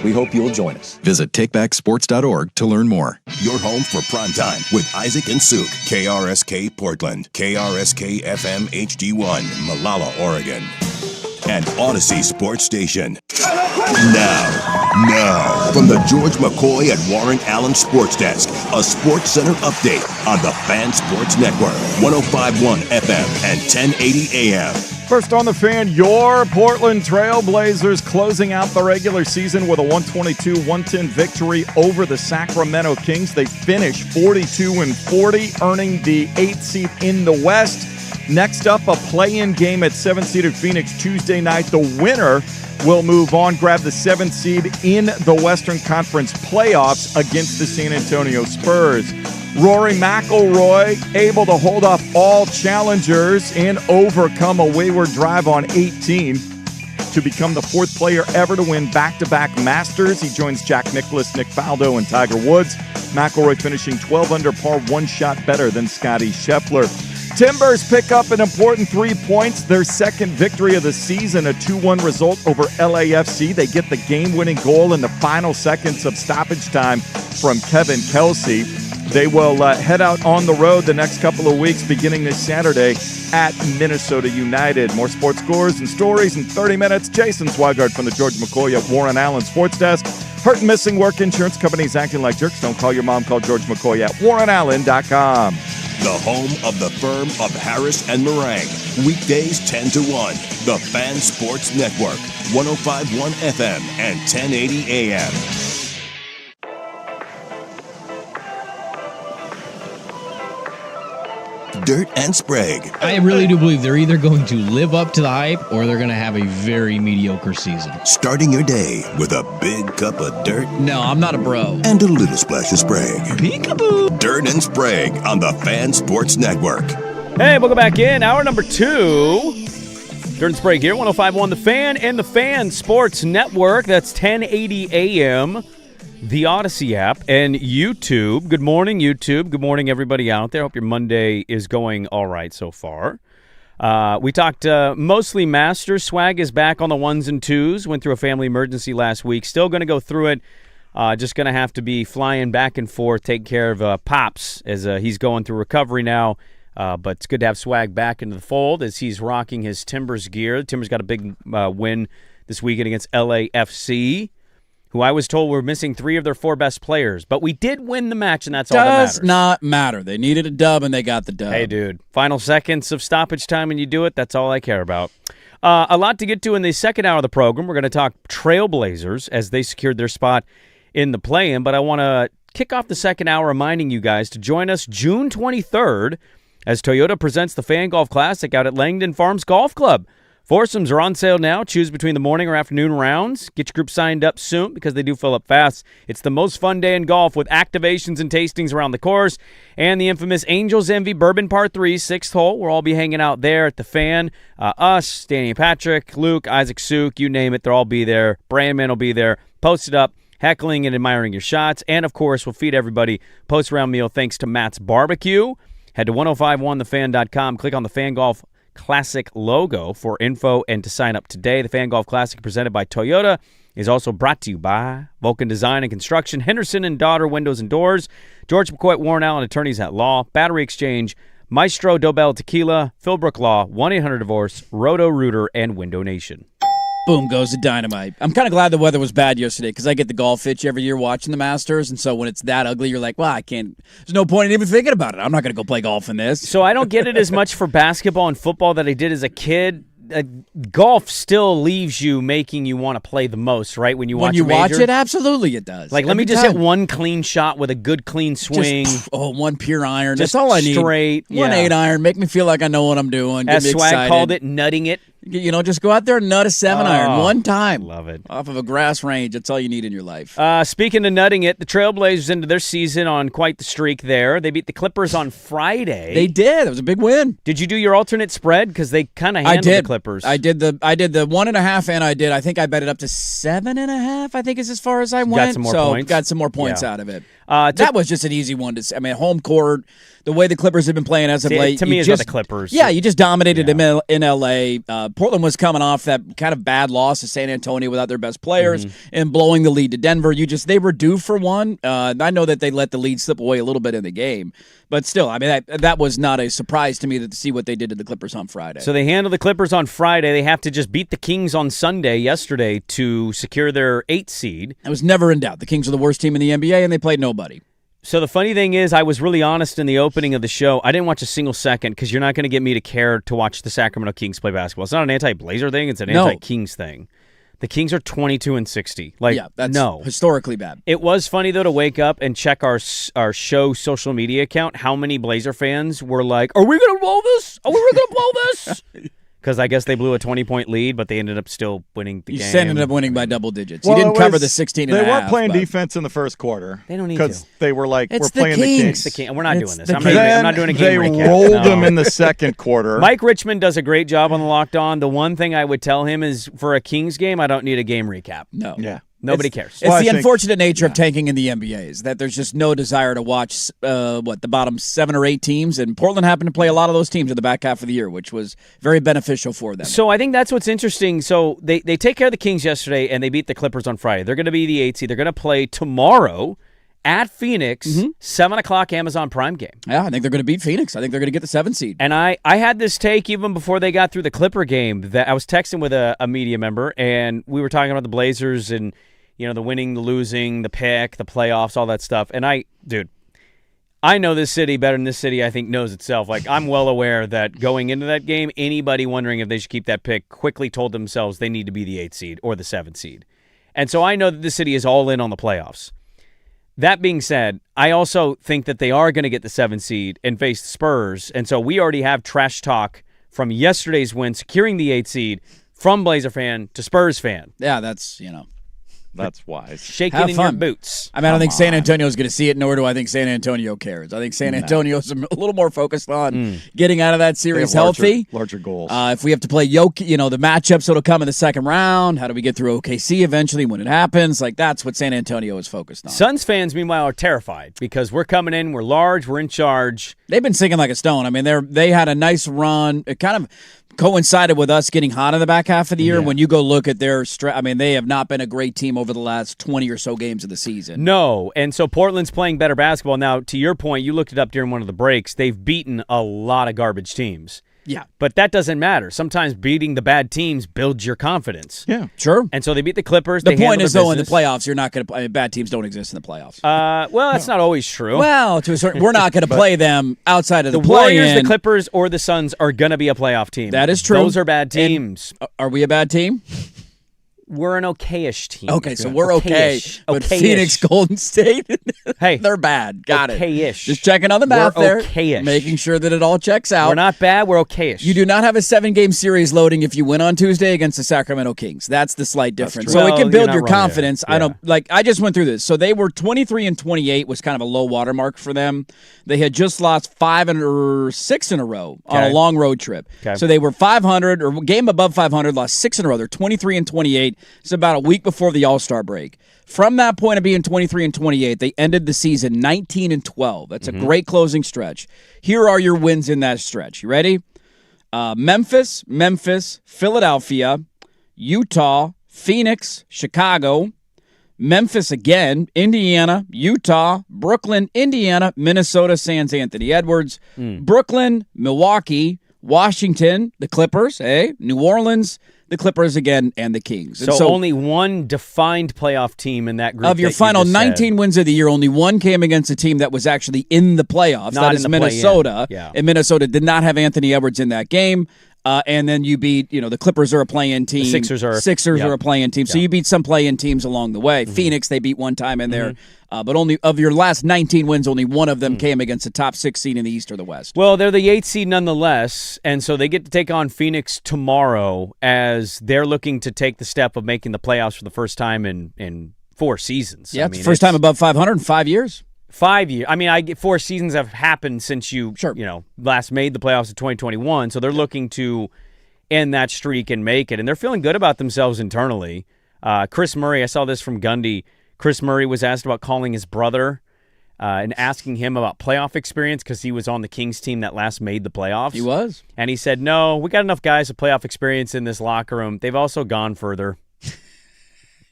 We hope you'll join us. Visit takebacksports.org to learn more. Your home for primetime with Isaac and Suk. KRSK Portland, KRSK FM HD1, Malala, Oregon, and Odyssey Sports Station. Now, from the George McCoy at Warren Allen Sports Desk, a Sports Center update on the Fan Sports Network, 105.1 FM and 1080 AM. First on the Fan, your Portland Trail Blazers closing out the regular season with a 122-110 victory over the Sacramento Kings. They finished 42-40, earning the 8th seed in the West. Next up, a play-in game at 7th-seeded Phoenix Tuesday night. The winner will move on, grab the 7th seed in the Western Conference playoffs against the San Antonio Spurs. Rory McIlroy able to hold off all challengers and overcome a wayward drive on 18 to become the 4th player ever to win back-to-back Masters. He joins Jack Nicklaus, Nick Faldo, and Tiger Woods. McIlroy finishing 12 under par, one shot better than Scottie Scheffler. Timbers pick up an important 3 points, their second victory of the season, a 2-1 result over LAFC. They get the game-winning goal in the final seconds of stoppage time from Kevin Kelsey. They will head out on the road the next couple of weeks, beginning this Saturday at Minnesota United. More sports scores and stories in 30 minutes. Jason Swigard from the George McCoy at Warren Allen Sports Desk. Hurt and missing work insurance companies acting like jerks. Don't call your mom. Call George McCoy at warrenallen.com. The home of the firm of Harris and Meringue. Weekdays 10 to 1. The Fan Sports Network. 105.1 FM and 1080 AM. Dirt and Sprague. I really do believe they're either going to live up to the hype or they're going to have a very mediocre season. Starting your day with a big cup of dirt. No, I'm not a bro. And a little splash of Sprague. Peekaboo. Dirt and Sprague on the Fan Sports Network. Hey, welcome back in. Hour number 2. Dirt and Sprague here, 105.1 The Fan and the Fan Sports Network. That's 1080 AM. The Odyssey app, and YouTube. Good morning, YouTube. Good morning, everybody out there. Hope your Monday is going all right so far. We talked mostly Masters. Swag is back on the 1s and 2s. Went through a family emergency last week. Still going to go through it. Just going to have to be flying back and forth, taking care of Pops as he's going through recovery now. But it's good to have Swag back into the fold as he's rocking his Timbers gear. Timbers got a big win this weekend against LAFC, who I was told were missing 3 of their 4 best players. But we did win the match, and that's all that matters. Does not matter. They needed a dub, and they got the dub. Hey, dude. Final seconds of stoppage time, and you do it. That's all I care about. A lot to get to in the second hour of the program. We're going to talk Trailblazers as they secured their spot in the play-in. But I want to kick off the second hour reminding you guys to join us June 23rd as Toyota presents the Fan Golf Classic out at Langdon Farms Golf Club. Foursomes are on sale now. Choose between the morning or afternoon rounds. Get your group signed up soon because they do fill up fast. It's the most fun day in golf with activations and tastings around the course and the infamous Angels Envy Bourbon Par 3, 6th hole. We'll all be hanging out there at the Fan. Us, Danny and Patrick, Luke, Isaac, Suk, you name it. They'll all be there. Brandman will be there. Posted up, heckling and admiring your shots. And, of course, we'll feed everybody post-round meal thanks to Matt's Barbecue. Head to 1051thefan.com. Click on the Fan Golf Classic logo for info and to sign up today. The Fan Golf Classic presented by Toyota is also brought to you by Vulcan Design and Construction, Henderson and Daughter Windows and Doors, George McCoy, Warren Allen Attorneys at Law, Battery Exchange, Maestro Dobel Tequila, Philbrook Law, 1-800-DIVORCE, Roto-Rooter, and Window Nation. Boom goes the dynamite. I'm kind of glad the weather was bad yesterday because I get the golf itch every year watching the Masters, and so when it's that ugly, you're like, well, I can't. There's no point in even thinking about it. I'm not going to go play golf in this. So I don't get it as much for basketball and football that I did as a kid. Golf still leaves you making you want to play the most, right? When you watch it, absolutely it does. Like, let me just hit one clean shot with a good clean swing. One pure iron. Just That's all I need. Straight. One 8-iron. Make me feel like I know what I'm doing. As Swag called it, nutting it. Just go out there and nut a 7-iron one time. Love it. Off of a grass range. That's all you need in your life. Speaking of nutting it, the Trailblazers into their season on quite the streak there. They beat the Clippers on Friday. They did. It was a big win. Did you do your alternate spread? Because they kind of handled the Clippers. I did the 1.5, and I think I bet it up to 7.5. I think is as far as I went. Got some more points. Got some more points out of it. That was just an easy one to. Home court. The way the Clippers have been playing as of late. To me, it's about the Clippers. Yeah, you just dominated them in L.A. Portland was coming off that kind of bad loss to San Antonio without their best players and blowing the lead to Denver. They were due for one. I know that they let the lead slip away a little bit in the game, but still, that was not a surprise to me to see what they did to the Clippers on Friday. So they handled the Clippers on Friday. They have to just beat the Kings on Sunday yesterday to secure their 8th seed. It was never in doubt. The Kings are the worst team in the NBA, and they played nobody. So the funny thing is, I was really honest in the opening of the show. I didn't watch a single second because you're not going to get me to care to watch the Sacramento Kings play basketball. It's not an anti-Blazer thing. It's an anti-Kings thing. The Kings are 22-60. That's historically bad. It was funny, though, to wake up and check our show social media account, how many Blazer fans were like, are we going to blow this? Are we going to blow this? Because I guess they blew a 20-point lead, but they ended up still winning the game. You ended up winning by double digits. You didn't cover the 16 and a half. They weren't playing defense in the first quarter. They don't need to. Because they were like, we're playing the Kings. We're not doing this. I'm not doing a game They recap. rolled them in the second quarter. Mike Richmond does a great job on the Locked On. The one thing I would tell him is for a Kings game, I don't need a game recap. No. Yeah. Nobody cares. It's the unfortunate nature of tanking in the NBA is that there's just no desire to watch the bottom 7 or 8 teams, and Portland happened to play a lot of those teams in the back half of the year, which was very beneficial for them. So I think that's what's interesting. So they take care of the Kings yesterday, and they beat the Clippers on Friday. They're going to be the 8th seed. They're going to play tomorrow at Phoenix, 7 o'clock Amazon Prime game. Yeah, I think they're going to beat Phoenix. I think they're going to get the 7th seed. And I had this take even before they got through the Clipper game that I was texting with a media member, and we were talking about the Blazers and the winning, the losing, the pick, the playoffs, all that stuff. And I know this city better than this city, I think, knows itself. Like, I'm well aware that going into that game, anybody wondering if they should keep that pick quickly told themselves they need to be the 8th seed or the 7th seed. And so I know that this city is all in on the playoffs. That being said, I also think that they are going to get the 7th seed and face the Spurs. And so we already have trash talk from yesterday's win, securing the 8th seed from Blazer fan to Spurs fan. Yeah, that's, That's wise. Shaking in your boots. I don't think San Antonio's going to see it, nor do I think San Antonio cares. I think San Antonio's a little more focused on getting out of that series healthy. Larger goals. If we have to play the matchups that'll come in the second round, how do we get through OKC eventually when it happens? That's what San Antonio is focused on. Suns fans, meanwhile, are terrified because we're coming in, we're large, we're in charge. They've been sinking like a stone. They had a nice run. It kind of coincided with us getting hot in the back half of the year. When you go look at their they have not been a great team over the last 20 or so games of the season. No, and so Portland's playing better basketball. Now, to your point, you looked it up during one of the breaks. They've beaten a lot of garbage teams. Yeah. But that doesn't matter. Sometimes beating the bad teams builds your confidence. Yeah, sure. And so they beat the Clippers. The point is, though, in the playoffs, you're not going to play. Bad teams don't exist in the playoffs. Well, that's not always true. Well, to a certain, we're not going to play them outside of the Warriors, the Clippers, or the Suns are going to be a playoff team. That is true. Those are bad teams. And are we a bad team? We're an okay-ish team. Okay, so we're okay. But Okay-ish. Phoenix, Golden State, hey, they're bad. Got okay-ish. Just checking on the math we're there. Okay-ish. Making sure that it all checks out. We're not bad. We're okay-ish. You do not have a 7-game series loading if you win on Tuesday against the Sacramento Kings. That's the slight difference. So it can build your confidence. Yeah. I just went through this. So they were 23-28 was kind of a low watermark for them. They had just lost 5 or 6 in a row on a long road trip. Okay. So they were 500 or game above 500, lost 6 in a row. They're 23-28. It's about a week before the All-Star break. From that point of being 23-28, they ended the season 19-12. That's a great closing stretch. Here are your wins in that stretch. You ready? Memphis, Philadelphia, Utah, Phoenix, Chicago, Memphis again, Indiana, Utah, Brooklyn, Indiana, Minnesota, Sans Anthony Edwards, Brooklyn, Milwaukee, Washington, the Clippers, New Orleans, the Clippers again, and the Kings. So only one defined playoff team in that group. Of your final 19 wins of the year, only one came against a team that was actually in the playoffs. Not that in is the Minnesota. play-in. Yeah. And Minnesota did not have Anthony Edwards in that game. And then you beat, the Clippers are a play-in team. The Sixers are a play-in team. So you beat some play-in teams along the way. Phoenix, they beat one time in there. But only of your last 19 wins, only one of them came against the top 6 seed in the East or the West. Well, they're the 8th seed nonetheless, and so they get to take on Phoenix tomorrow as they're looking to take the step of making the playoffs for the first time in 4 seasons. Yeah, first time above 500 in 5 years. 5 years. I mean, 4 seasons have happened since you last made the playoffs in 2021, so they're looking to end that streak and make it, and they're feeling good about themselves internally. Chris Murray, I saw this from Gundy. Chris Murray was asked about calling his brother and asking him about playoff experience because he was on the Kings team that last made the playoffs. He was. And he said, no, we got enough guys with playoff experience in this locker room. They've also gone further.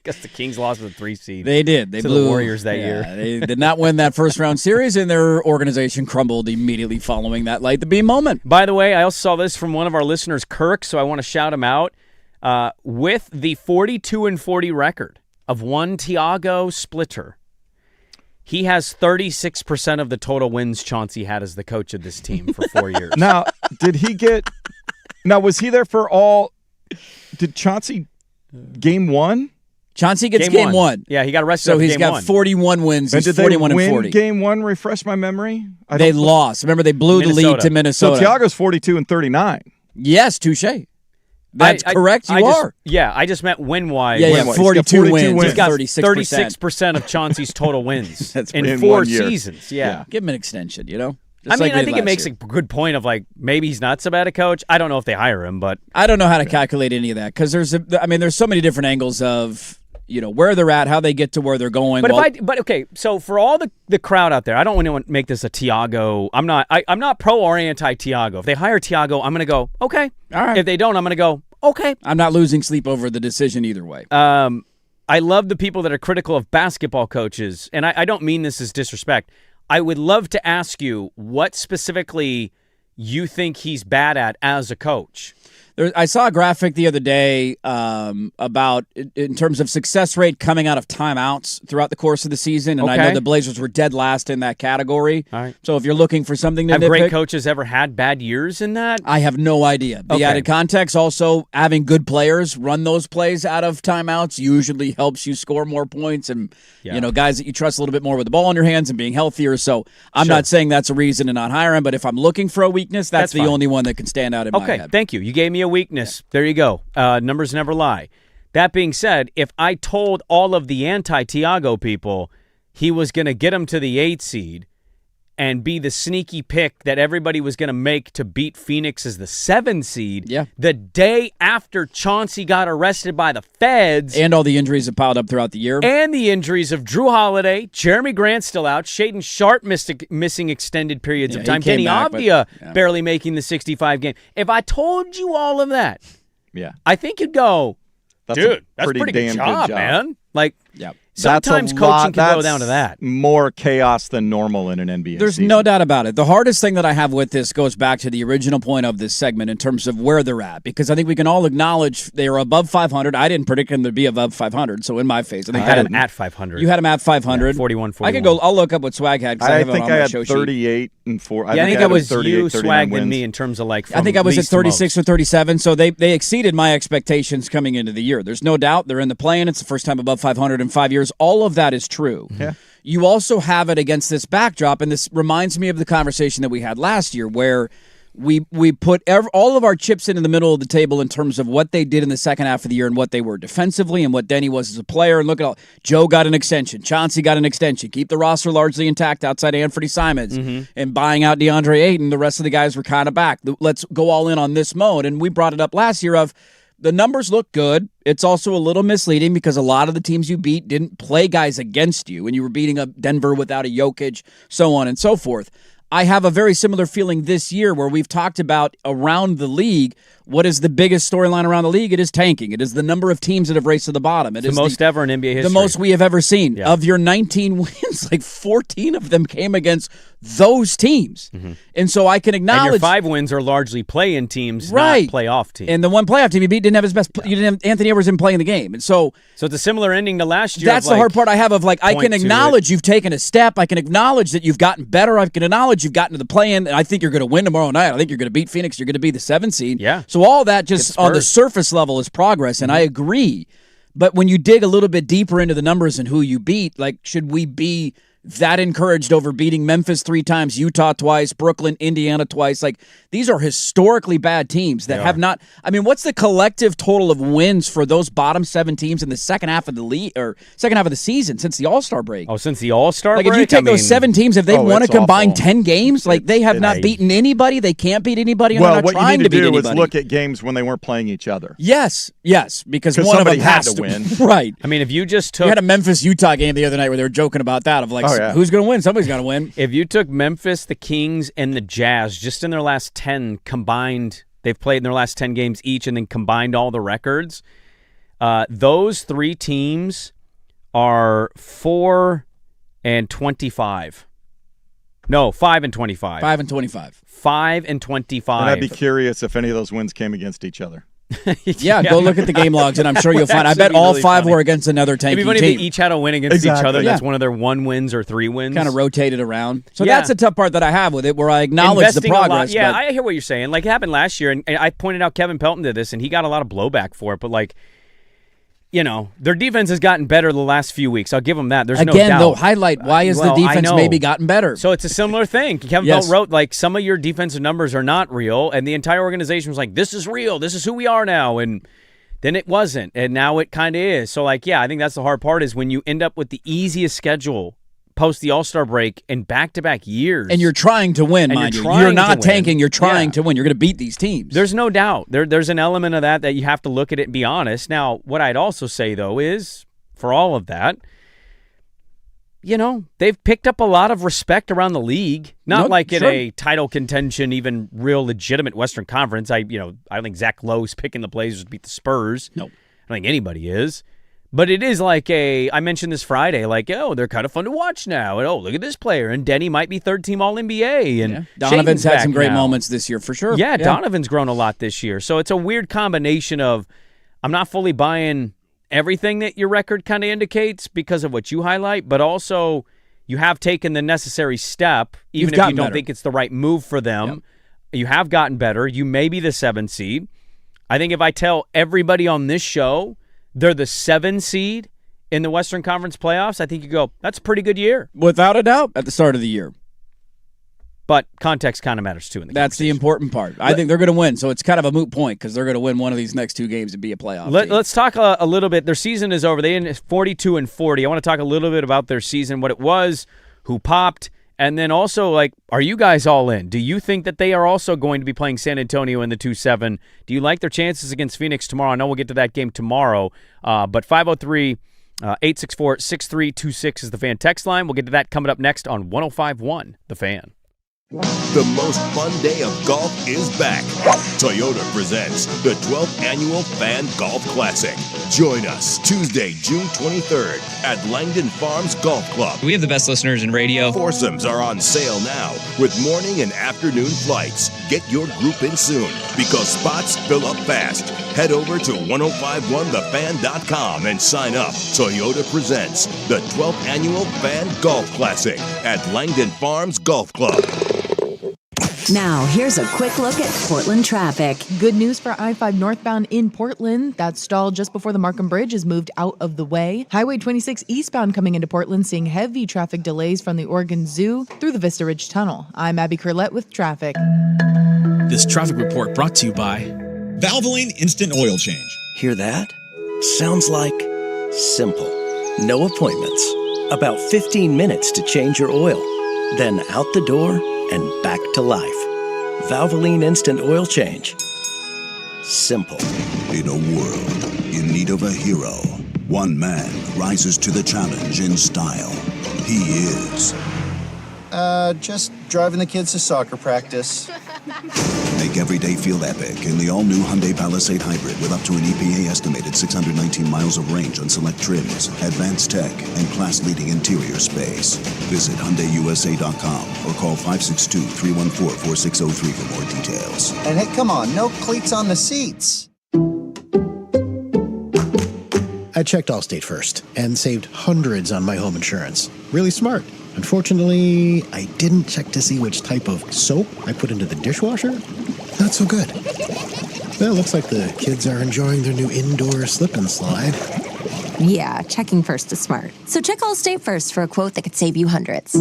Guess the Kings lost with a 3 seed. They did. They to blew the Warriors that year. They did not win that first-round series, and their organization crumbled immediately following that light the beam moment. By the way, I also saw this from one of our listeners, Kirk, so I want to shout him out. With the 42-40 record of one Thiago Splitter, he has 36% of the total wins Chauncey had as the coach of this team for 4 years. Now, was he there for all? Did Chauncey game 1? Chauncey gets game one. Yeah, he got arrested. So he's got 41 wins. He's 41 and 40. Game 1? Refresh my memory. They lost. Remember, they blew the lead to Minnesota. So Thiago's 42 and 39. Yes, touche. That's correct. You are. I just meant win-wise. Yeah, 42 wins. He's got 36% of Chauncey's total wins in 4 seasons. Yeah. Give him an extension, I think it makes a good point of maybe he's not so bad a coach. I don't know if they hire him, but I don't know how to calculate any of that because there's so many different angles of where they're at, how they get to where they're going. But okay, so for all the crowd out there, I don't want to make this a Thiago. I'm not pro or anti Thiago. If they hire Thiago, I'm going to go okay. All right. If they don't, I'm going to go okay. I'm not losing sleep over the decision either way. I love the people that are critical of basketball coaches, and I don't mean this as disrespect. I would love to ask you what specifically you think he's bad at as a coach. I saw a graphic the other day about in terms of success rate coming out of timeouts throughout the course of the season, and I know the Blazers were dead last in that category. All right. So if you're looking for something to have nitpick, great coaches ever had bad years in that? I have no idea. The added context, also having good players run those plays out of timeouts usually helps you score more points, and guys that you trust a little bit more with the ball in your hands and being healthier. So I'm not saying that's a reason to not hire him, but if I'm looking for a weakness, that's the only one that can stand out in my head. Okay, thank you. You gave me a weakness. There you go. Numbers never lie. That being said, if I told all of the anti-Thiago people he was going to get him to the 8 seed and be the sneaky pick that everybody was going to make to beat Phoenix as the 7 seed, the day after Chauncey got arrested by the feds. And all the injuries that piled up throughout the year. And the injuries of Drew Holiday, Jeremy Grant still out, Shaedon Sharp missing extended periods of time, Kenny Avdia barely making the 65 game. If I told you all of that, I think you'd go, dude, that's a pretty good job, man. Sometimes coaching can go down to that. More chaos than normal in an NBA There's season. no doubt about it. The hardest thing that I have with this goes back to the original point of this segment in terms of where they're at, because I think we can all acknowledge they are above 500. I didn't predict them to be above 500, so in my face. I had them at 500. You had them at 500. 41. I can go. I'll look up what Swag had. I think I had 38 and 4. I think it was you, Swag, and me in terms of I think I was at 36 or 37, so they exceeded my expectations coming into the year. There's no doubt they're in the play-in. It's the first time above 500 in 5 years. All of that is true. Yeah. You also have it against this backdrop, and this reminds me of the conversation that we had last year where we put all of our chips in the middle of the table in terms of what they did in the second half of the year and what they were defensively and what Denny was as a player. And look at all, Joe got an extension. Chauncey got an extension. Keep the roster largely intact outside Anthony Simons and buying out DeAndre Ayton. The rest of the guys were kind of back. Let's go all in on this mode. And we brought it up last year of the numbers look good. It's also a little misleading because a lot of the teams you beat didn't play guys against you, and you were beating up Denver without a Jokic, so on and so forth. I have a very similar feeling this year where we've talked about around the league, what is the biggest storyline around the league? It is tanking. It is the number of teams that have raced to the bottom. It is the most ever in NBA history. The most we have ever seen. Yeah. Of your 19 wins, 14 of them came against those teams. And so I can acknowledge... And your 5 wins are largely play-in teams, right, not playoff teams. And the one playoff team you beat didn't have his best... You didn't have Anthony Edwards didn't play in the game. And so it's a similar ending to last year. That's the hard part I have of I can acknowledge you've taken a step. I can acknowledge that you've gotten better. I can acknowledge you've gotten to the play-in. And I think you're going to win tomorrow night. I think you're going to beat Phoenix. You're going to be the 7 seed. Yeah. So So all that just on the surface level is progress, and I agree. But when you dig a little bit deeper into the numbers and who you beat, like, should we be that encouraged over beating Memphis 3 times, Utah twice, Brooklyn, Indiana twice? Like, these are historically bad teams that have not. I mean, what's the collective total of wins for those bottom 7 teams in the second half of the league or second half of the season since the All-Star break? Oh, since the All-Star break? Like, if you take those 7 teams, if they've won a combined 10 games, like, they have not Hey. beaten anybody. They can't beat anybody. And Well, they're not what you trying need to beat do anybody. is look at games when they weren't playing each other. Yes, because one of somebody them had has to win. Right. I mean, if you just took... We had a Memphis-Utah game the other night where they were joking about that, of like, who's going to win? Somebody's going to win. If you took Memphis, the Kings, and the Jazz, just in their last 10 combined, they've played in their last 10 games each, and then combined all the records, those 3 teams are 4-25. No, 5-25. 5-25. 5-25. And I'd be curious if any of those wins came against each other. Yeah, go look at the game logs, and I'm sure you'll find. I bet all 5 were against another It'd tanking be funny team. if they each had a win against each other. Yeah. That's one of their 1 wins or 3 wins. Kind of rotated around. So Yeah. that's the tough part that I have with it, where I acknowledge Investing the a lot. progress. Yeah, but I hear what you're saying. Like, it happened last year, and I pointed out Kevin Pelton did this, and he got a lot of blowback for it. But, like, you know, their defense has gotten better the last few weeks. I'll give them that. There's no doubt. Again, though, highlight, why is the defense maybe gotten better? So it's a similar thing. Kevin Pelton wrote, like, some of your defensive numbers are not real, and the entire organization was like, this is real. This is who we are now. And then it wasn't, and now it kind of is. So, like, yeah, I think that's the hard part is when you end up with the easiest schedule post the All-Star break in back-to-back years. And you're trying to win, mind you. You're not tanking. You're trying to win. You're going to beat these teams. There's no doubt. There's an element of that you have to look at it and be honest. Now, what I'd also say, though, is for all of that, you know, they've picked up a lot of respect around the league. Not like in a title contention, even real legitimate Western Conference. I think Zach Lowe's picking the Blazers to beat the Spurs. Nope. I don't think anybody is. But it is like I mentioned this Friday, like, oh, they're kind of fun to watch now. And, oh, look at this player. And Denny might be third-team All-NBA. And Donovan's had some great now. moments this year, for sure. Yeah, Donovan's grown a lot this year. So it's a weird combination of I'm not fully buying everything that your record kind of indicates because of what you highlight, but also you have taken the necessary step, even if you don't think it's the right move for them. Yep. You have gotten better. You may be the 7th seed. I think if I tell everybody on this show they're the 7 seed in the Western Conference playoffs, I think you go, that's a pretty good year. Without a doubt, at the start of the year. But context kind of matters, too. That's the important part. I think they're going to win, so it's kind of a moot point because they're going to win one of these next 2 games and be a playoff team. Let's talk a little bit. Their season is over. They ended 42-40. I want to talk a little bit about their season, what it was, who popped, and then also, like, are you guys all in? Do you think that they are also going to be playing San Antonio in the 2-7? Do you like their chances against Phoenix tomorrow? I know we'll get to that game tomorrow, but 503-864-6326 is the Fan text line. We'll get to that coming up next on 105.1 The Fan. The most fun day of golf is back. Toyota presents the 12th Annual Fan Golf Classic. Join us Tuesday, June 23rd at Langdon Farms Golf Club. We have the best listeners in radio. Foursomes are on sale now with morning and afternoon flights. Get your group in soon because spots fill up fast. Head over to 1051thefan.com and sign up. Toyota presents the 12th Annual Fan Golf Classic at Langdon Farms Golf Club. Now, here's a quick look at Portland traffic. Good news for I-5 northbound in Portland. That stall just before the Markham Bridge is moved out of the way. Highway 26 eastbound coming into Portland, seeing heavy traffic delays from the Oregon Zoo through the Vista Ridge Tunnel. I'm Abby Curlette with traffic. This traffic report brought to you by Valvoline Instant Oil Change. Hear that? Sounds like simple. No appointments. About 15 minutes to change your oil. Then out the door and back to life. Valvoline Instant Oil Change. Simple. In a world in need of a hero, one man rises to the challenge in style. He is... just driving the kids to soccer practice. Make every day feel epic in the all-new Hyundai Palisade Hybrid with up to an EPA-estimated 619 miles of range on select trims, advanced tech, and class-leading interior space. Visit HyundaiUSA.com or call 562-314-4603 for more details. And hey, come on, no cleats on the seats. I checked Allstate first and saved hundreds on my home insurance. Really smart. Unfortunately, I didn't check to see which type of soap I put into the dishwasher. Not so good. Well, looks like the kids are enjoying their new indoor slip and slide. Yeah, checking first is smart. So check Allstate first for a quote that could save you hundreds.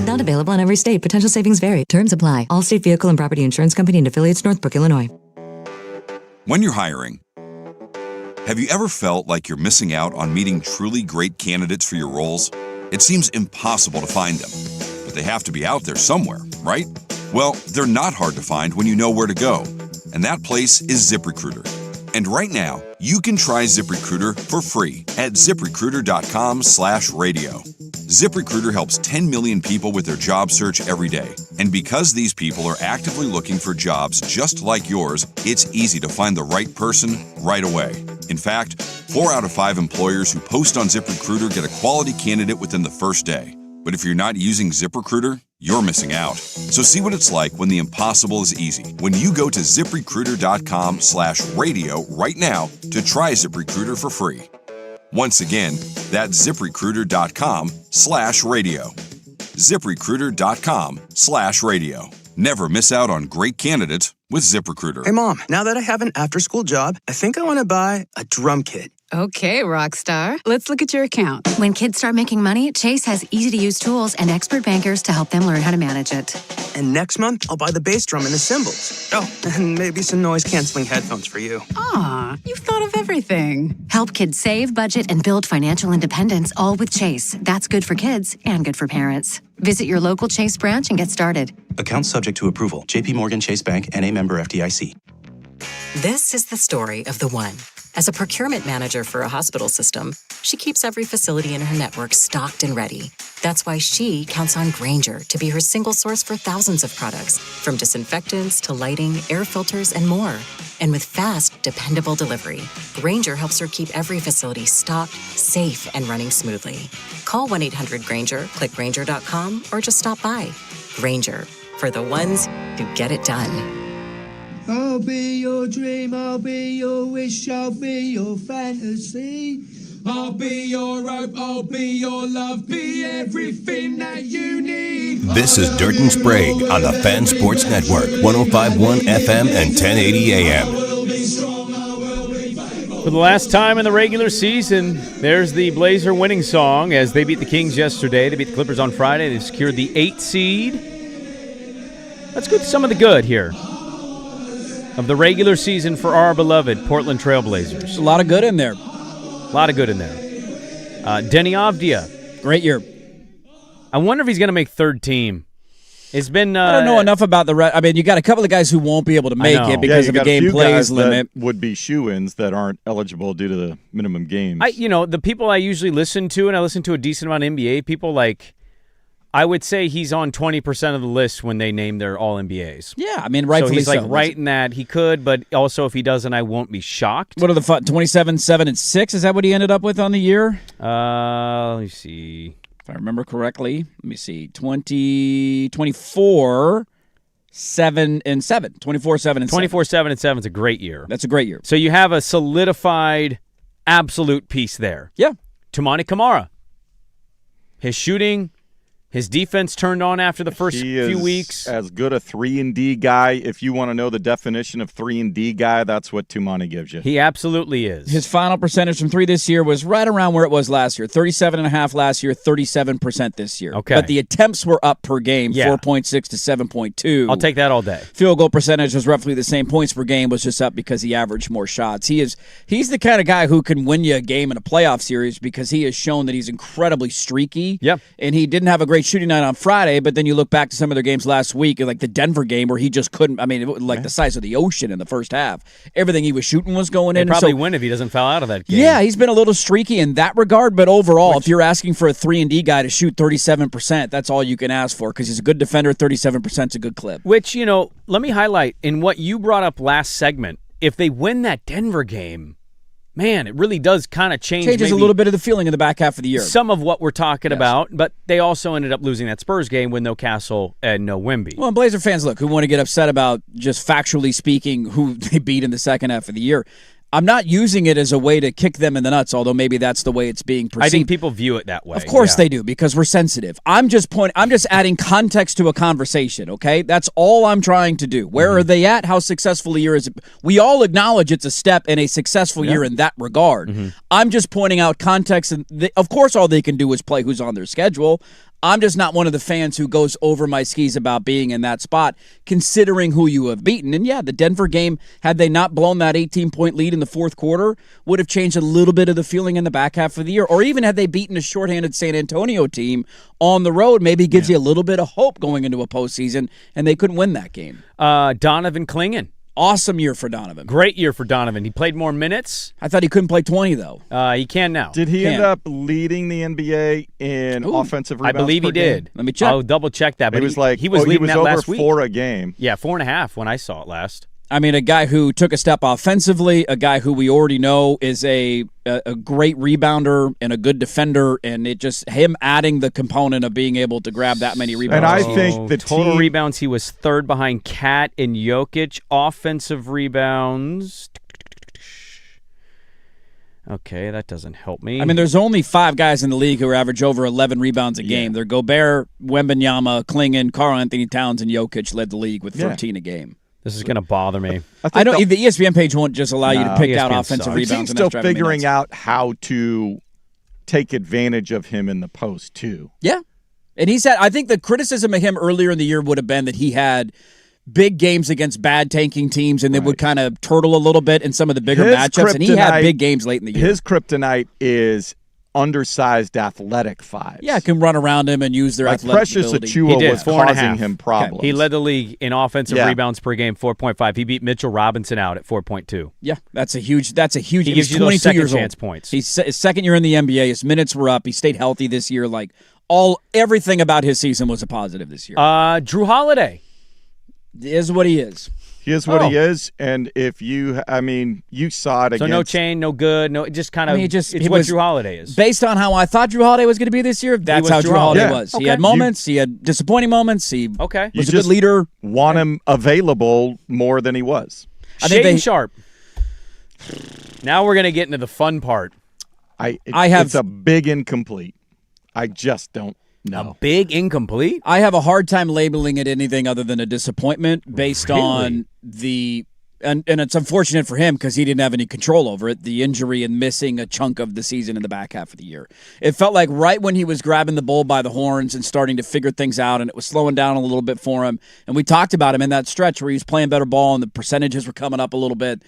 Not available in every state. Potential savings vary. Terms apply. Allstate Vehicle and Property Insurance Company and affiliates, Northbrook, Illinois. When you're hiring, have you ever felt like you're missing out on meeting truly great candidates for your roles? It seems impossible to find them, but they have to be out there somewhere, right? Well, they're not hard to find when you know where to go, and that place is ZipRecruiter. And right now, you can try ZipRecruiter for free at ZipRecruiter.com/radio. ZipRecruiter helps 10 million people with their job search every day. And because these people are actively looking for jobs just like yours, it's easy to find the right person right away. In fact, 4 out of 5 employers who post on ZipRecruiter get a quality candidate within the first day. But if you're not using ZipRecruiter, you're missing out. So see what it's like when the impossible is easy. When you go to ZipRecruiter.com/radio right now to try ZipRecruiter for free. Once again, that's ZipRecruiter.com/radio. ZipRecruiter.com/radio. Never miss out on great candidates with ZipRecruiter. Hey, Mom, now that I have an after-school job, I think I want to buy a drum kit. Okay, Rockstar. Let's look at your account. When kids start making money, Chase has easy-to-use tools and expert bankers to help them learn how to manage it. And next month, I'll buy the bass drum and the cymbals. Oh, and maybe some noise-canceling headphones for you. Aw, you've thought of everything. Help kids save, budget, and build financial independence, all with Chase. That's good for kids and good for parents. Visit your local Chase branch and get started. Account subject to approval. JP Morgan Chase Bank, N.A. member FDIC. This is the story of the one. As a procurement manager for a hospital system, she keeps every facility in her network stocked and ready. That's why she counts on Grainger to be her single source for thousands of products, from disinfectants to lighting, air filters, and more. And with fast, dependable delivery, Grainger helps her keep every facility stocked, safe, and running smoothly. Call 1-800-GRAINGER, click Grainger.com, or just stop by. Grainger, for the ones who get it done. I'll be your dream, I'll be your wish, I'll be your fantasy. I'll be your rope, I'll be your love, be everything that you need. This is Dirt and Sprague on the Fan Sports Network, 105.1 FM and 1080 AM. For the last time in the regular season, there's the Blazer winning song as they beat the Kings yesterday. They beat the Clippers on Friday. They secured the 8th seed. Let's go to some of the good here of the regular season for our beloved Portland Trailblazers. A lot of good in there. A lot of good in there. Denny Avdia. Great year. I wonder if he's going to make third team. It's been... I don't know enough about the rest. I mean, you got a couple of guys who won't be able to make it because of a game plays limit. Would be shoo-ins that aren't eligible due to the minimum games. The people I usually listen to, and I listen to a decent amount of NBA, people like... I would say he's on 20% of the list when they name their All-NBAs. Yeah, I mean, rightfully so. He's like right in that. He could, but also if he doesn't, I w't be shocked. What are the 27, 7, and 6? Is that what he ended up with on the year? Let me see. If I remember correctly. Let me see. 24, 7, and 7. 24, 7, and 7. 24, 7, and 7 is a great year. That's a great year. So you have a solidified absolute piece there. Yeah. Toumani Camara. His shooting... His defense turned on after the first few weeks. As good a 3-and-D guy. If you want to know the definition of 3-and-D guy, that's what Toumani gives you. He absolutely is. His final percentage from 3 this year was right around where it was last year. 37.5 last year, 37% this year. Okay. But the attempts were up per game, 4.6 to 7.2. I'll take that all day. Field goal percentage was roughly the same. Points per game was just up because he averaged more shots. He's the kind of guy who can win you a game in a playoff series because he has shown that he's incredibly streaky. Yep. And he didn't have a great shooting night on Friday, but then you look back to some of their games last week, like the Denver game where he just couldn't. I mean, it was like the size of the ocean in the first half. Everything he was shooting was going in. He'd probably win if he doesn't foul out of that game. Yeah, he's been a little streaky in that regard, but overall, if you're asking for a 3-and-D guy to shoot 37%, that's all you can ask for because he's a good defender. 37% is a good clip. Which, let me highlight in what you brought up last segment. If they win that Denver game, man, it really does kind of changes a little bit of the feeling in the back half of the year. Some of what we're talking about, but they also ended up losing that Spurs game with no Castle and no Wemby. Well, and Blazer fans, look, who want to get upset about just factually speaking who they beat in the second half of the year. I'm not using it as a way to kick them in the nuts, although maybe that's the way it's being perceived. I think people view it that way. Of course they do, because we're sensitive. I'm just adding context to a conversation, okay? That's all I'm trying to do. Where are they at? How successful a year is it? We all acknowledge it's a step in a successful year in that regard. I'm just pointing out context, and of course all they can do is play who's on their schedule. I'm just not one of the fans who goes over my skis about being in that spot, considering who you have beaten. And yeah, the Denver game, had they not blown that 18-point lead in the fourth quarter, would have changed a little bit of the feeling in the back half of the year. Or even had they beaten a shorthanded San Antonio team on the road, maybe gives you a little bit of hope going into a postseason, and they couldn't win that game. Donovan Clingan. Awesome year for Donovan. Great year for Donovan. He played more minutes. I thought he couldn't play 20, though. He can now. Did he end up leading the NBA in offensive rebounds? I believe he did. Let me check. I'll double check that. But he was like he was leading that over last week. 4 a game. Yeah, 4.5 when I saw it last. I mean, a guy who took a step offensively, a guy who we already know is a great rebounder and a good defender, and it just him adding the component of being able to grab that many rebounds. And I think the total rebounds, he was third behind Kat and Jokic. Offensive rebounds. Okay, that doesn't help me. I mean, there's only 5 guys in the league who average over 11 rebounds a game. They're Gobert, Wembanyama, Clingan, Karl-Anthony Towns, and Jokic led the league with 13 a game. This is going to bother me. I don't. The ESPN page won't just allow you to pick out offensive rebounds. He's still figuring out how to take advantage of him in the post too. Yeah, and he said, I think the criticism of him earlier in the year would have been that he had big games against bad tanking teams, and they would kind of turtle a little bit in some of the bigger matchups. And he had big games late in the year. His kryptonite is undersized athletic 5s. Yeah, can run around him and use their athletic Precious ability. Achua was causing him problems. He led the league in offensive rebounds per game, 4.5. He beat Mitchell Robinson out at 4.2. Yeah, that's a huge. He gives you those second chance points. He's his second year in the NBA. His minutes were up. He stayed healthy this year. Like everything about his season was a positive this year. Drew Holiday is what he is. He is what he is, and if you saw it against... So no chain, no good, no, just kind of, it's what Drew Holiday is. Based on how I thought Drew Holiday was going to be this year, that's how Drew Holiday was. Okay. He had moments, he had disappointing moments, he was a good leader. Want him available more than he was. Shaden Sharp. Now we're going to get into the fun part. It's a big incomplete. I just don't know. A big incomplete? I have a hard time labeling it anything other than a disappointment based on the and it's unfortunate for him because he didn't have any control over it, the injury and missing a chunk of the season in the back half of the year. It felt like right when he was grabbing the bull by the horns and starting to figure things out, and it was slowing down a little bit for him. And we talked about him in that stretch where he was playing better ball and the percentages were coming up a little bit.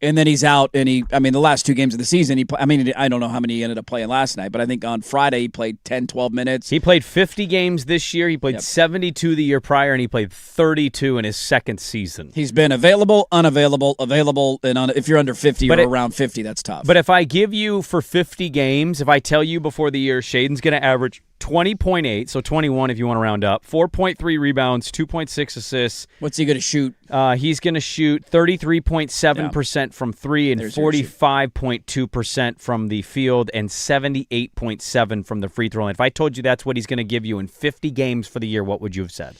And then he's out, and the last 2 games of the season, I don't know how many he ended up playing last night, but I think on Friday he played 10, 12 minutes. He played 50 games this year. He played 72 the year prior, and he played 32 in his second season. He's been available, unavailable, available, and if you're under 50 or around 50, that's tough. But if I give you for 50 games, if I tell you before the year, Shaden's going to average 20.8, so 21 if you want to round up, 4.3 rebounds, 2.6 assists. What's he going to shoot? He's going to shoot 33.7% from 3 and 45.2% from the field and 78.7% from the free throw line. If I told you that's what he's going to give you in 50 games for the year, what would you have said?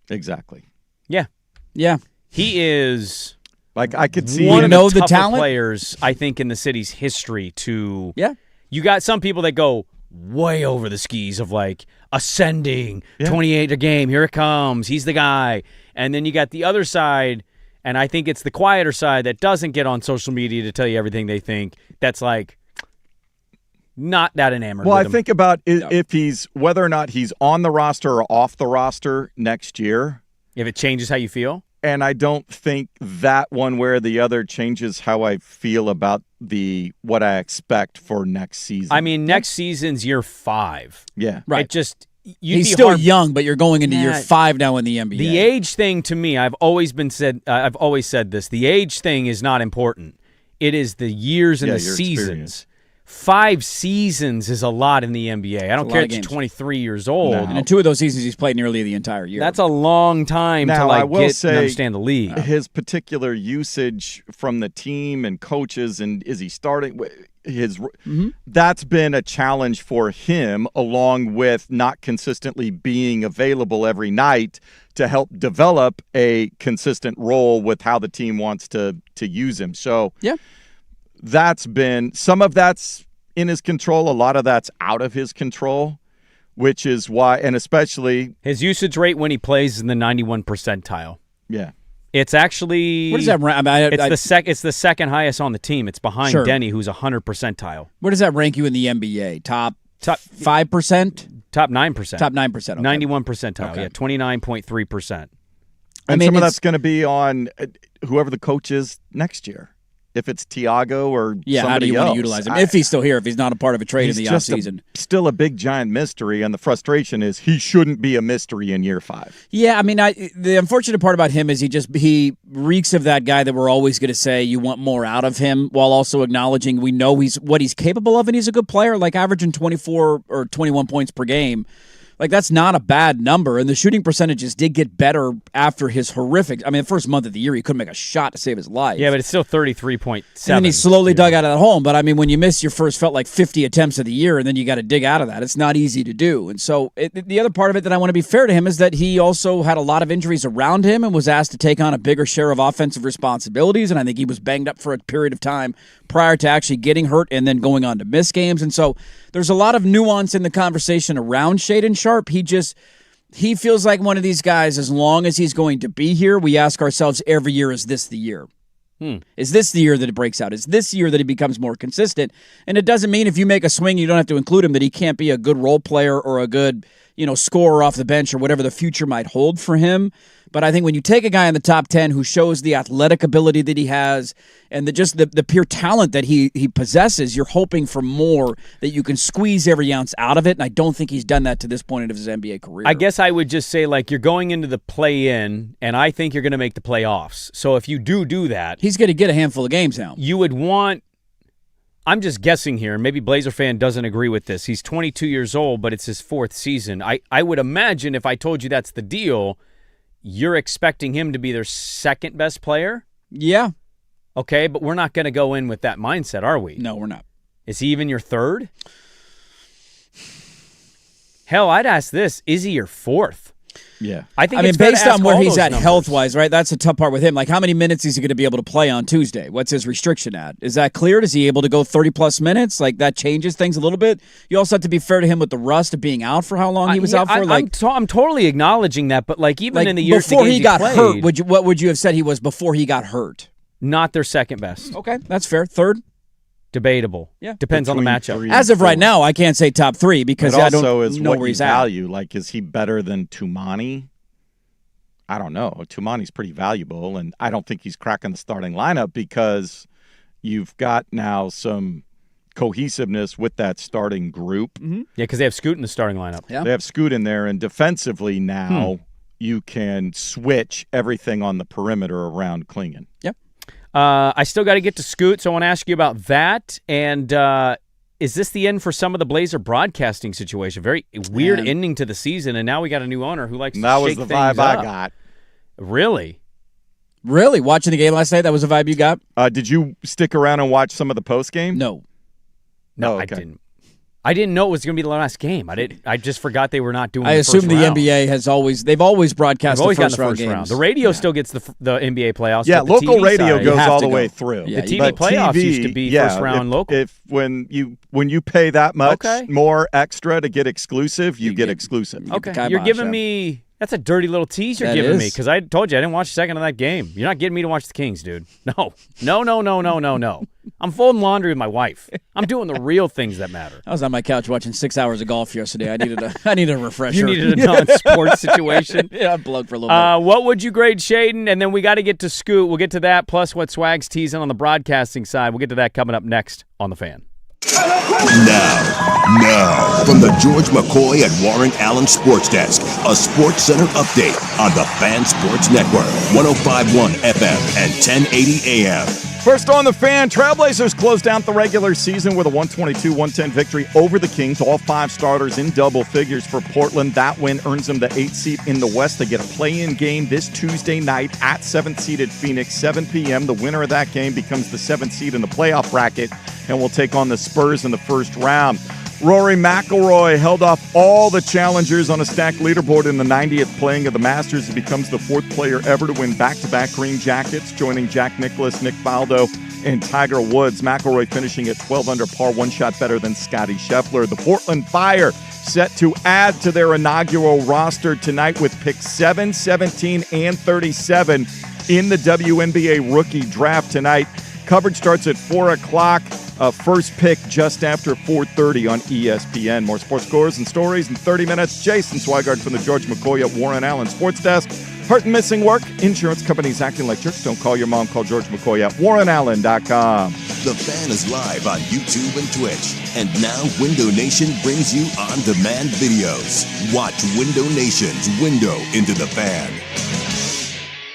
Exactly. Yeah. Yeah. He is like I could see one of the tougher players, I think, in the city's history to You got some people that go way over the skis of like ascending, 28 a game, here it comes, he's the guy. And then you got the other side, and I think it's the quieter side that doesn't get on social media to tell you everything they think. That's like not that enamored with him. Well, I think about if he's whether or not he's on the roster or off the roster next year. If it changes how you feel? And I don't think that one way or the other changes how I feel about what I expect for next season. I mean, next seas's year 5. Yeah. Right. It just he's still young, but you're going into year 5 now in the NBA. The age thing to me, I've always said this. The age thing is not important. It is the years and the seasons. Experience. 5 seasons is a lot in the NBA. I don't care if you're 23 years old. And in 2 of those seasons, he's played nearly the entire year. That's a long time to I will get say and understand the league. His particular usage from the team and coaches, and is he starting? that's been a challenge for him, along with not consistently being available every night to help develop a consistent role with how the team wants to use him. So that's been, some of that's in his control, a lot of that's out of his control, which is why, and especially his usage rate when he plays is in the 91 percentile. Yeah. It's actually, what does that rank? It's the second highest on the team. It's behind Denny, who's 100 percentile. Where does that rank you in the NBA? Top 5%? Top 9%. Top 9%. Okay. 91 percentile. Okay. Yeah, 29.3%. And some of that's going to be on whoever the coach is next year. If it's Tiago or somebody else. How do you want to utilize him? If he's still here, if he's not a part of a trade in the offseason. Still a big, giant mystery, and the frustration is he shouldn't be a mystery in year 5. Yeah, I mean, the unfortunate part about him is he reeks of that guy that we're always going to say you want more out of him, while also acknowledging we know what he's capable of, and he's a good player, like averaging 24 or 21 points per game. Like, that's not a bad number, and the shooting percentages did get better after his horrific. I mean, the first month of the year, he couldn't make a shot to save his life. Yeah, but it's still 33.7. And then he slowly dug out of that hole. But, I mean, when you miss your first, felt like 50 attempts of the year, and then you got to dig out of that, it's not easy to do. And so the other part of it that I want to be fair to him is that he also had a lot of injuries around him and was asked to take on a bigger share of offensive responsibilities, and I think he was banged up for a period of time prior to actually getting hurt and then going on to miss games. And so there's a lot of nuance in the conversation around Shaedon Sharpe. He feels like one of these guys, as long as he's going to be here, we ask ourselves every year, is this the year? Is this the year that it breaks out? Is this the year that he becomes more consistent? And it doesn't mean if you make a swing, you don't have to include him, that he can't be a good role player or a good, scorer off the bench or whatever the future might hold for him. But I think when you take a guy in the top 10 who shows the athletic ability that he has and the pure talent that he possesses, you're hoping for more, that you can squeeze every ounce out of it. And I don't think he's done that to this point of his NBA career. I guess I would just say, like, you're going into the play-in, and I think you're going to make the playoffs. So if you do that, he's going to get a handful of games now. You would want, I'm just guessing here, maybe Blazer fan doesn't agree with this. He's 22 years old, but it's his 4th season. I would imagine if I told you that's the deal, you're expecting him to be their second best player? Yeah. Okay, but we're not going to go in with that mindset, are we? No, we're not. Is he even your 3rd? Hell, I'd ask this. Is he your 4th? Yeah. I mean, based on where he's at health-wise, right? That's a tough part with him. Like, how many minutes is he going to be able to play on Tuesday? What's his restriction at? Is that cleared? Is he able to go 30-plus minutes? Like, that changes things a little bit. You also have to be fair to him with the rust of being out for how long he was out for. I'm totally acknowledging that, but, like, even in the years before he got played, hurt, what would you have said he was before he got hurt? Not their second best. Okay, that's fair. 3rd? Debatable. Yeah. Depends on the matchup. As of right now, I can't say top 3 because I don't know where he's at. Value. Like, is he better than Toumani? I don't know. Toumani's pretty valuable, and I don't think he's cracking the starting lineup because you've got now some cohesiveness with that starting group. Mm-hmm. Yeah, because they have Scoot in the starting lineup. Yeah. They have Scoot in there, and defensively now you can switch everything on the perimeter around Klingon. Yep. I still got to get to Scoot, so I want to ask you about that. And is this the end for some of the Blazer broadcasting situation? Very weird ending to the season, and now we got a new owner who likes to shake things up. That was the vibe I got. Really? Really? Watching the game last night, that was the vibe you got? Did you stick around and watch some of the post game? No. No, okay. I didn't. I didn't know it was going to be the last game. I just forgot they were not doing. I assume the NBA has they've always broadcast the first round games. The radio still gets the NBA playoffs. Yeah, but the local TV radio side, goes all the way through. Yeah, the TV playoffs used to be first round local. When you pay that much more extra to get exclusive, you get exclusive. Okay, you're giving me. That's a dirty little tease you're giving me because I told you I didn't watch a second of that game. You're not getting me to watch the Kings, dude. No. I'm folding laundry with my wife. I'm doing the real things that matter. I was on my couch watching 6 hours of golf yesterday. I needed a refresher. You needed a non-sports situation. Yeah, I'm plugged for a little bit. What would you grade Shaedon? And then we got to get to Scoot. We'll get to that, plus what Swag's teasing on the broadcasting side. We'll get to that coming up next on The Fan. Now, from the George McCoy and Warren Allen Sports Desk, a Sports Center update on the Fan Sports Network, 105.1 FM and 1080 AM. First on The Fan, Trailblazers closed out the regular season with a 122-110 victory over the Kings. All 5 starters in double figures for Portland. That win earns them the 8th seed in the West. They get a play-in game this Tuesday night at 7th-seeded Phoenix, 7 p.m. The winner of that game becomes the 7th seed in the playoff bracket and will take on the Spurs in the first round. Rory McIlroy held off all the challengers on a stacked leaderboard in the 90th playing of the Masters. He becomes the 4th player ever to win back-to-back green jackets, joining Jack Nicklaus, Nick Faldo, and Tiger Woods. McIlroy finishing at 12 under par, one shot better than Scottie Scheffler. The Portland Fire set to add to their inaugural roster tonight with picks 7, 17, and 37 in the WNBA rookie draft tonight. Coverage starts at 4 o'clock. First pick just after 4:30 on ESPN. More sports scores and stories in 30 minutes. Jason Swigart from the George McCoy at Warren Allen Sports Desk. Hurt and missing work? Insurance companies acting like jerks. Don't call your mom. Call George McCoy at warrenallen.com. The Fan is live on YouTube and Twitch. And now Window Nation brings you on-demand videos. Watch Window Nation's Window into the Fan.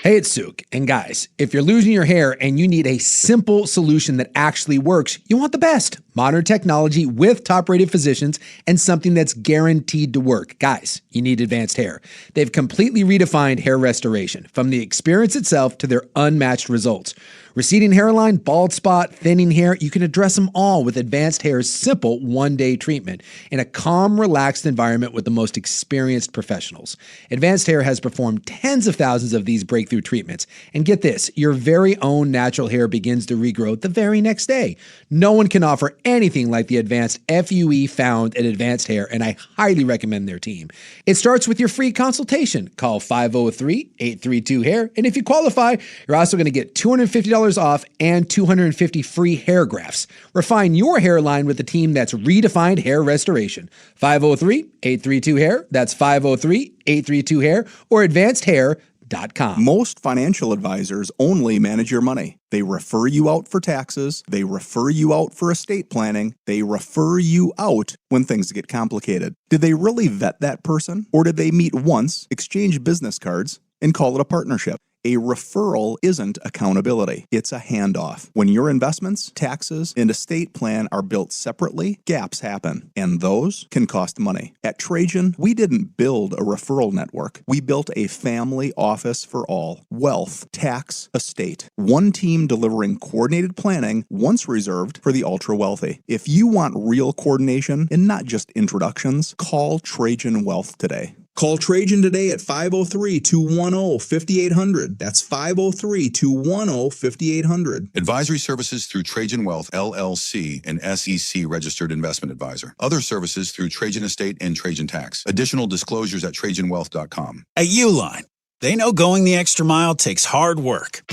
Hey, it's Suk. And guys, if you're losing your hair and you need a simple solution that actually works, you want the best. Modern technology with top-rated physicians and something that's guaranteed to work. Guys, you need Advanced Hair. They've completely redefined hair restoration, from the experience itself to their unmatched results. Receding hairline, bald spot, thinning hair, you can address them all with Advanced Hair's simple one-day treatment in a calm, relaxed environment with the most experienced professionals. Advanced Hair has performed tens of thousands of these breakthrough treatments. And get this, your very own natural hair begins to regrow the very next day. No one can offer anything like the advanced FUE found at Advanced Hair, and I highly recommend their team. It starts with your free consultation. Call 503-832-HAIR, and if you qualify, you're also going to get $250 off and 250 free hair grafts. Refine your hairline with a team that's redefined hair restoration. 503-832-HAIR. That's 503-832-HAIR or advancedhair.com. Most financial advisors only manage your money. They refer you out for taxes. They refer you out for estate planning. They refer you out when things get complicated. Did they really vet that person? Or did they meet once, exchange business cards, and call it a partnership? A referral isn't accountability. It's a handoff. When your investments, taxes, and estate plan are built separately, gaps happen, and those can cost money. At Trajan, we didn't build a referral network. We built a family office for all. Wealth, tax, estate. One team delivering coordinated planning, once reserved for the ultra-wealthy. If you want real coordination and not just introductions, call Trajan Wealth today. Call Trajan today at 503-210-5800. That's 503-210-5800. Advisory services through Trajan Wealth, LLC, an SEC-registered investment advisor. Other services through Trajan Estate and Trajan Tax. Additional disclosures at TrajanWealth.com. At Uline, they know going the extra mile takes hard work.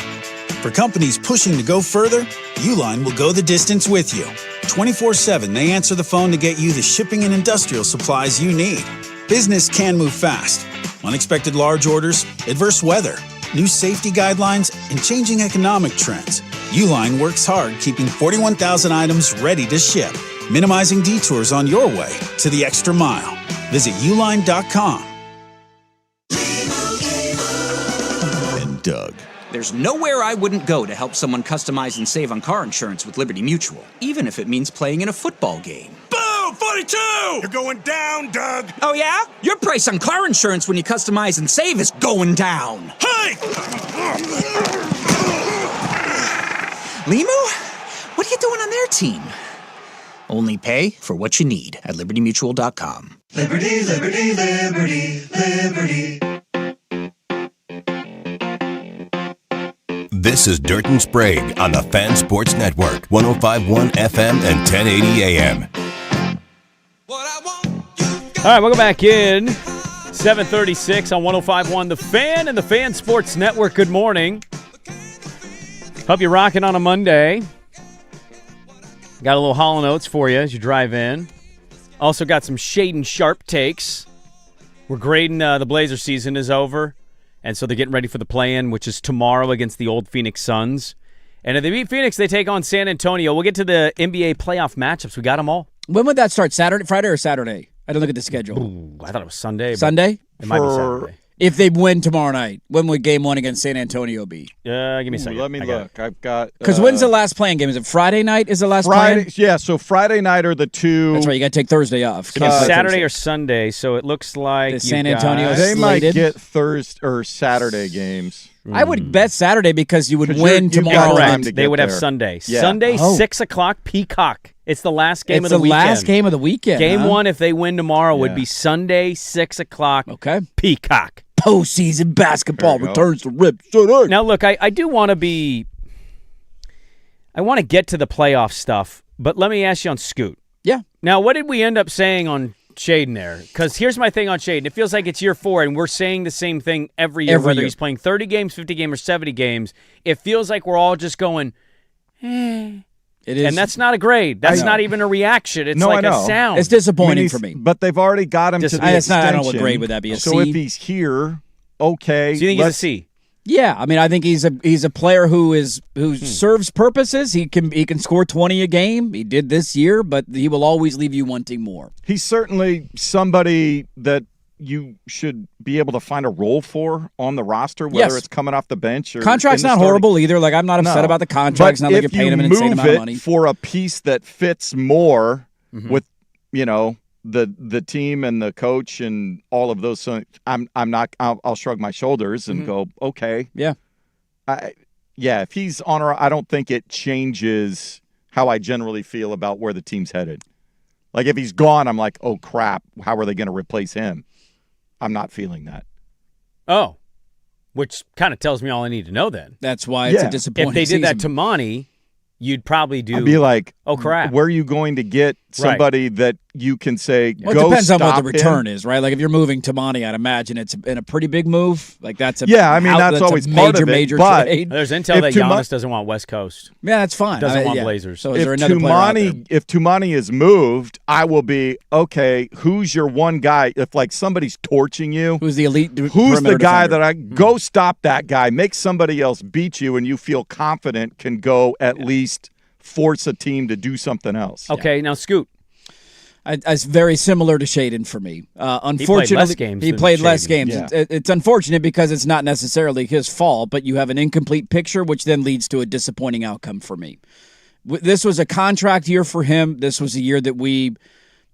For companies pushing to go further, Uline will go the distance with you. 24/7, they answer the phone to get you the shipping and industrial supplies you need. Business can move fast. Unexpected large orders, adverse weather, new safety guidelines, and changing economic trends. Uline works hard keeping 41,000 items ready to ship, minimizing detours on your way to the extra mile. Visit uline.com. And Doug. There's nowhere I wouldn't go to help someone customize and save on car insurance with Liberty Mutual, even if it means playing in a football game. Boom! 42! You're going down, Doug. Oh, yeah? Your price on car insurance when you customize and save is going down. Hey! Limu? What are you doing on their team? Only pay for what you need at libertymutual.com. Liberty, liberty, liberty, liberty. This is Dirt and Sprague on the Fan Sports Network, 105.1 FM and 1080 AM. All right, welcome back in. 7:36 on 105.1 The Fan and the Fan Sports Network. Good morning. Hope you're rocking on a Monday. Got a little Hall & Oates for you as you drive in. Also got some Shaden Sharp takes. We're grading the Blazer season is over, and so they're getting ready for the play-in, which is tomorrow against the old Phoenix Suns. And if they beat Phoenix, they take on San Antonio. We'll get to the NBA playoff matchups. We got them all. When would that start? Friday or Saturday? I don't look at the schedule. Ooh, I thought it was Sunday. Sunday? It might be Saturday. If they win tomorrow night, when would game one against San Antonio be? Give me a second. Let me look. I've got... Because when's the last playing game? Is it Friday night is the last Friday? playing? Yeah, so Friday night are the two... That's right, you got to take Thursday off. Saturday or Sunday, so it looks like the San Antonio They slated. might get Thursday or Saturday games. I would bet Saturday because you would win tomorrow. They would have Sunday. Yeah. Sunday, Oh. 6 o'clock, Peacock. It's the last game It's of the the weekend. last game of the weekend. Game huh? 1, if they win tomorrow, would be Sunday, 6 o'clock, Peacock. Postseason basketball returns to Rip City. Now, look, I do want to be – I want to get to the playoff stuff, but let me ask you on Scoot. Yeah. Now, what did we end up saying on Shaden there? Because here's my thing on Shaden. It feels like it's year 4, and we're saying the same thing every year, whether he's playing 30 games, 50 games, or 70 games. It feels like we're all just going, It is, and that's not a grade. That's not even a reaction. It's like a sound. It's disappointing for me. But they've already got him to the extension. I don't know what grade would that be. A so C? if he's here, okay. So you think he's a C? Yeah, I mean, I think he's a player who serves purposes. He can score 20 a game. He did this year, but he will always leave you wanting more. He's certainly somebody that you should be able to find a role for on the roster, whether it's coming off the bench or contract's not horrible either. Like I'm not upset about the contract. It's not like you're paying him an insane amount of money for a piece that fits more with the team and the coach and all of those. So I'll shrug my shoulders and go, okay, if he's on I don't think it changes how I generally feel about where the team's headed. Like if he's gone, I'm like, oh crap, how are they going to replace him? I'm not feeling that. Oh, which kind of tells me all I need to know then. That's why it's a disappointing If they did that season. to Monty, you'd probably do. I'd be like, oh crap, where are you going to get somebody that you can say, Well, go it depends on what the stop return him? is, right? Like if you're moving Tamani, I'd imagine it's in a pretty big move. Like that's a that's always a part major, of it, major but trade. There's intel that Giannis doesn't want West Coast. Yeah, that's fine. Doesn't want Blazers. So is there another player out there? If Tumani is moved, I will be, okay, who's your one guy? If like somebody's torching you, who's the elite who's the guy defender? that I go stop that guy, make somebody else beat you and you feel confident can go at least force a team to do something else. Okay, now Scoot. It's very similar to Shaden for me. Unfortunately, he played less games. games. It's unfortunate because it's not necessarily his fault, but you have an incomplete picture, which then leads to a disappointing outcome for me. This was a contract year for him. This was a year that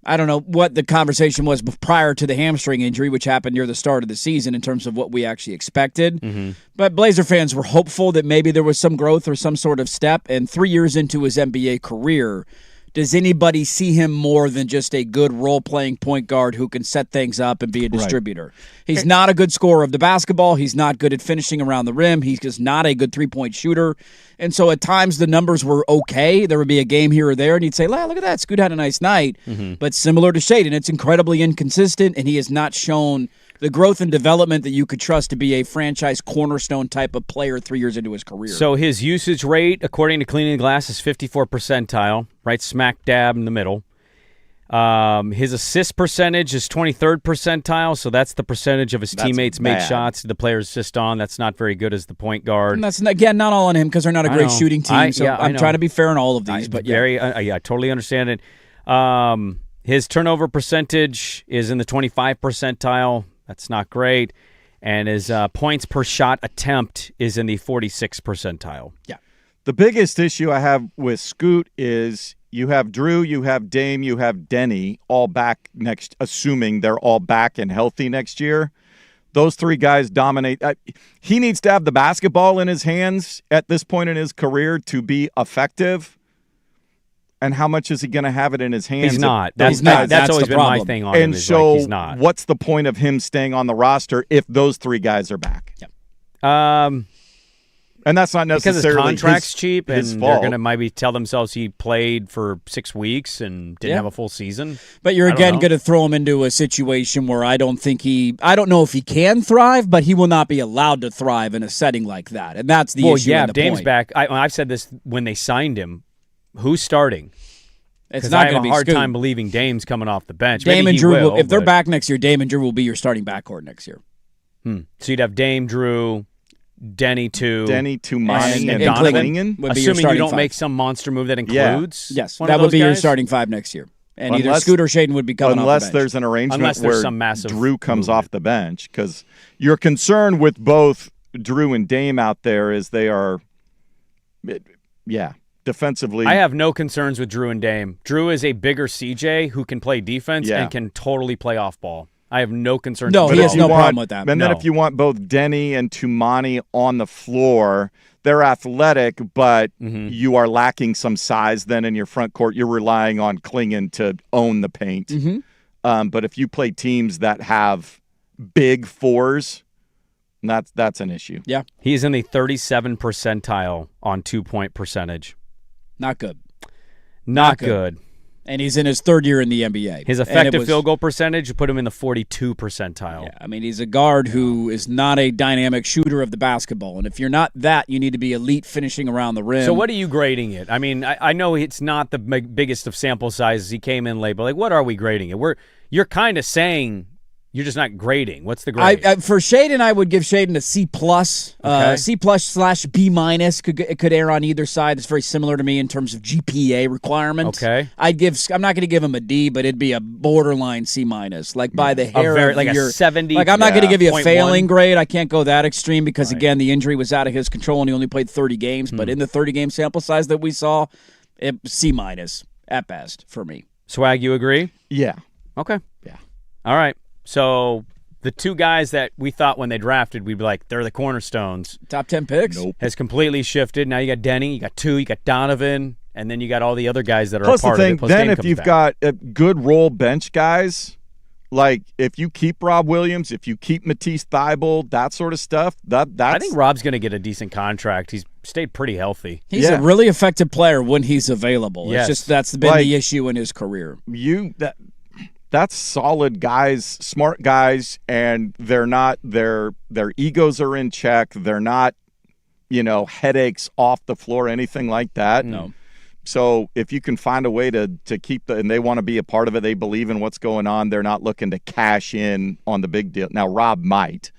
I don't know what the conversation was prior to the hamstring injury, which happened near the start of the season in terms of what we actually expected. But Blazer fans were hopeful that maybe there was some growth or some sort of step. And 3 years into his NBA career, does anybody see him more than just a good role-playing point guard who can set things up and be a distributor? He's not a good scorer of the basketball. He's not good at finishing around the rim. He's just not a good three-point shooter. And so at times the numbers were okay. There would be a game here or there, and you'd say, look at that, Scoot had a nice night. But similar to Shaden, it's incredibly inconsistent, and he has not shown the growth and development that you could trust to be a franchise cornerstone type of player 3 years into his career. So his usage rate, according to Cleaning the Glass, is 54 percentile, right smack dab in the middle. His assist percentage is 23rd percentile, so that's the percentage of his teammates make shots the players assist on. That's not very good as the point guard. And that's, again, not all on him because they're not a great shooting team, I'm trying to be fair on all of these. I totally understand it. His turnover percentage is in the 25 percentile. That's not great. And his points per shot attempt is in the 46th percentile. Yeah. The biggest issue I have with Scoot is you have Drew, you have Dame, you have Denny all back assuming they're all back and healthy next year. Those three guys dominate. He needs to have the basketball in his hands at this point in his career to be effective. And how much is he going to have it in his hands? He's not. That's always been my thing on him. And so like he's not. What's the point of him staying on the roster if those three guys are back? Yep. And that's not necessarily because his contract's cheap, and his they're fault. going to maybe tell themselves he played for 6 weeks and didn't have a full season. But you're again going to throw him into a situation where I don't know if he can thrive, but he will not be allowed to thrive in a setting like that, and that's the issue. Yeah, and the Dame's point. back. I've said this when they signed him. Who's starting? It's not I going have to be a hard Scoot. time believing Dame's coming off the bench. Dame Maybe and he Drew, will, if they're but- back next year, Dame and Drew will be your starting backcourt next year. So you'd have Dame, Drew, Denny, Tumani, and Donovan. would be your Assuming you starting don't five. make some monster move that includes Yes, one that of would those be your guys? starting five next year. And either Unless- Scoot or Shaden would be coming off the Unless bench. there's an arrangement Unless there's where some massive Drew comes off the bench, because your concern with both Drew and Dame out there is they are, defensively. I have no concerns with Drew and Dame. Drew is a bigger CJ who can play defense and can totally play off ball. I have no concerns. No, at he all. has no problem with that. And then if you want both Denny and Tumani on the floor, they're athletic, but you are lacking some size then in your front court. You're relying on Klingon to own the paint. But if you play teams that have big fours, that's an issue. Yeah. He's in the 37th percentile on 2-point percentage. Not good. Not good. And he's in his third year in the NBA. His effective field goal percentage put him in the 42 percentile. Yeah, I mean, he's a guard who is not a dynamic shooter of the basketball. And if you're not that, you need to be elite finishing around the rim. So what are you grading it? I mean, I know it's not the biggest of sample sizes. He came in late, but like, what are we grading it? You're kind of saying you're just not grading. What's the grade? For Shaden, I would give Shaden a C+. Okay. C+/B-. It could err on either side. It's very similar to me in terms of GPA requirement. Okay. I'm not going to give him a D, but it'd be a borderline C-, like by the hair of a 70. Like I'm not going to give you a 0.1. failing grade. I can't go that extreme because again, the injury was out of his control and he only played 30 games. But in the 30-game sample size that we saw, C- at best for me. Swag, you agree? Yeah. Okay. Yeah. All right. So the two guys that we thought when they drafted, we'd be like, they're the cornerstones. Top 10 picks. Has completely shifted. Now you got Denny, you got two, you got Donovan, and then you got all the other guys that are Plus a part the thing, of it. Plus then Dame if comes you've back. got good role bench guys, like if you keep Rob Williams, if you keep Matisse Thybulle, that sort of stuff, that's I think Rob's going to get a decent contract. He's stayed pretty healthy. He's a really effective player when he's available. Yes. It's just that's been the issue in his career. That's solid guys, smart guys, and they're not their egos are in check. They're not, headaches off the floor, anything like that. No. So if you can find a way to keep and they want to be a part of it, they believe in what's going on. They're not looking to cash in on the big deal. Now Rob might.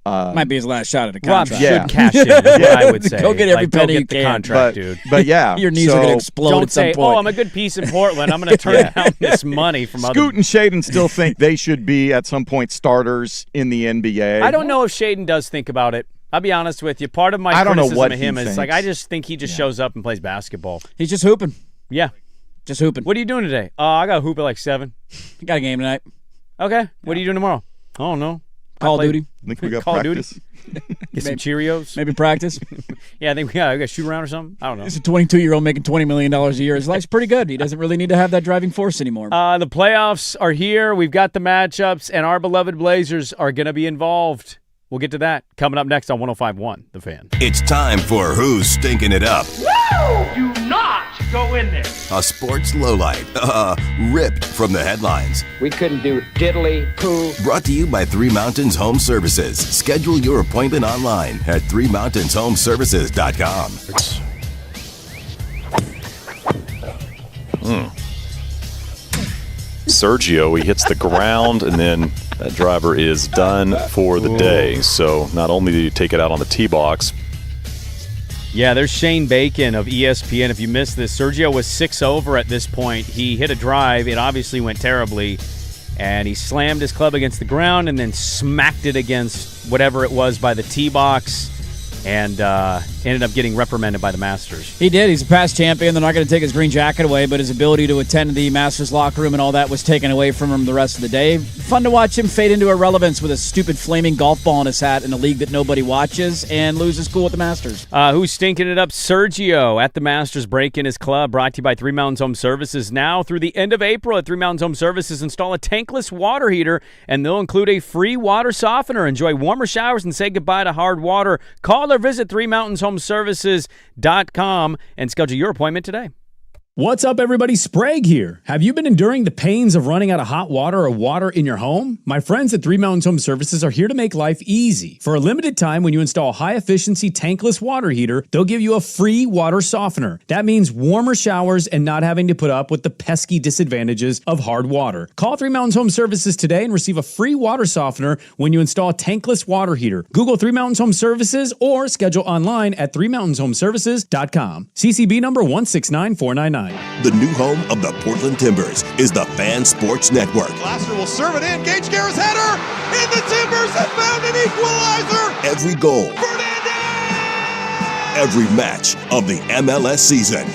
Might be his last shot at a Rob contract. should cash in, is what I would say. Go get every penny go you get the can. contract, dude. But yeah. Your knees are going to explode Don't at some say, point. I'm a good piece in Portland. I'm going to turn down this money from other. Scoot and Shaden still think they should be at some point starters in the NBA. I don't know if Shaden does think about it. I'll be honest with you. Part of my criticism of him is I just think he just shows up and plays basketball. He's just hooping. Yeah. Just hooping. What are you doing today? I got to hoop at like 7. Got a game tonight. Okay. What are you doing tomorrow? I don't know. Call of Duty. I think we got Call of practice. Duty. Get some Cheerios. Maybe practice. Yeah, I think we got to shoot around or something. I don't know. He's a 22-year-old making $20 million a year. His life's pretty good. He doesn't really need to have that driving force anymore. The playoffs are here. We've got the matchups, and our beloved Blazers are going to be involved. We'll get to that coming up next on 105.1 The Fan. It's time for Who's Stinking It Up? Woo! Do not go in there. A sports lowlight, ripped from the headlines. We couldn't do diddly poo. Brought to you by Three Mountains Home Services. Schedule your appointment online at threemountainshomservices.com. Sergio, he hits the ground, and then that driver is done for the day. So not only did he take it out on the tee box. Yeah, there's Shane Bacon of ESPN. If you missed this, Sergio was 6 over at this point. He hit a drive. It obviously went terribly, and he slammed his club against the ground and then smacked it against whatever it was by the tee box, and ended up getting reprimanded by the Masters. He did. He's a past champion. They're not going to take his green jacket away, but his ability to attend the Masters locker room and all that was taken away from him the rest of the day. Fun to watch him fade into irrelevance with a stupid flaming golf ball in his hat in a league that nobody watches and lose his cool at the Masters. Who's stinking it up? Sergio at the Masters break-in his club, brought to you by Three Mountains Home Services. Now through the end of April at Three Mountains Home Services, install a tankless water heater, and they'll include a free water softener. Enjoy warmer showers and say goodbye to hard water. Call or visit threemountainshomservices.com and schedule your appointment today. What's up, everybody? Sprague here. Have you been enduring the pains of running out of hot water or water in your home? My friends at Three Mountains Home Services are here to make life easy. For a limited time, when you install a high-efficiency tankless water heater, they'll give you a free water softener. That means warmer showers and not having to put up with the pesky disadvantages of hard water. Call Three Mountains Home Services today and receive a free water softener when you install a tankless water heater. Google Three Mountains Home Services or schedule online at threemountainshomservices.com. CCB number 169499. The new home of the Portland Timbers is the Fan Sports Network. Glasser will serve it in. Gage Garrett's header. And the Timbers have found an equalizer. Every goal. Every match of the MLS season.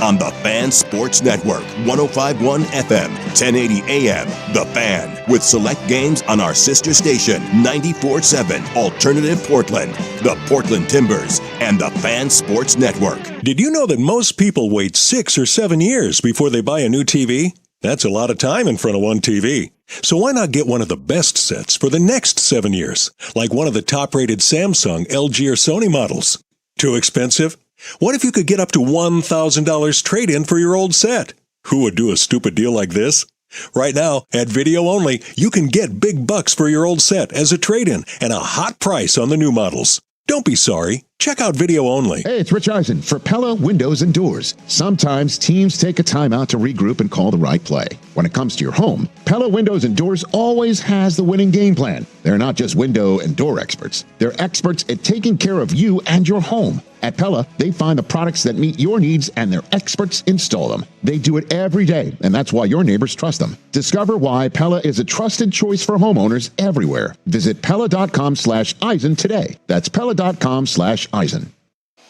on the Fan Sports Network, 105.1 FM, 1080 AM. The Fan, with select games on our sister station, 94.7 Alternative Portland, the Portland Timbers, and the Fan Sports Network. Did you know that most people wait 6 or 7 years before they buy a new TV? That's a lot of time in front of one TV. So why not get one of the best sets for the next 7 years, like one of the top-rated Samsung, LG, or Sony models? Too expensive? What if you could get up to $1,000 trade-in for your old set? Who would do a stupid deal like this? Right now, at Video Only, you can get big bucks for your old set as a trade-in and a hot price on the new models. Don't be sorry. Check out Video Only. Hey, it's Rich Eisen for Pella Windows and Doors. Sometimes teams take a timeout to regroup and call the right play. When it comes to your home, Pella Windows and Doors always has the winning game plan. They're not just window and door experts. They're experts at taking care of you and your home. At Pella, they find the products that meet your needs and their experts install them. They do it every day, and that's why your neighbors trust them. Discover why Pella is a trusted choice for homeowners everywhere. Visit Pella.com/Eisen today. That's Pella.com/Eisen.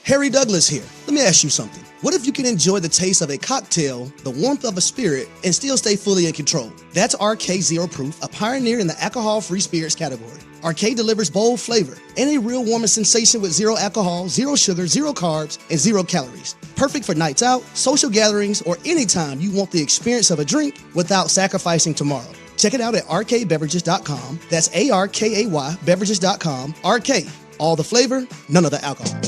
Harry Douglas here. Let me ask you something. What if you can enjoy the taste of a cocktail, the warmth of a spirit, and still stay fully in control? That's RK Zero Proof, a pioneer in the alcohol-free spirits category. RK delivers bold flavor and a real warming sensation with zero alcohol, zero sugar, zero carbs, and 0 calories. Perfect for nights out, social gatherings, or anytime you want the experience of a drink without sacrificing tomorrow. Check it out at rkbeverages.com. That's ARKAY beverages.com. RK, all the flavor, none of the alcohol.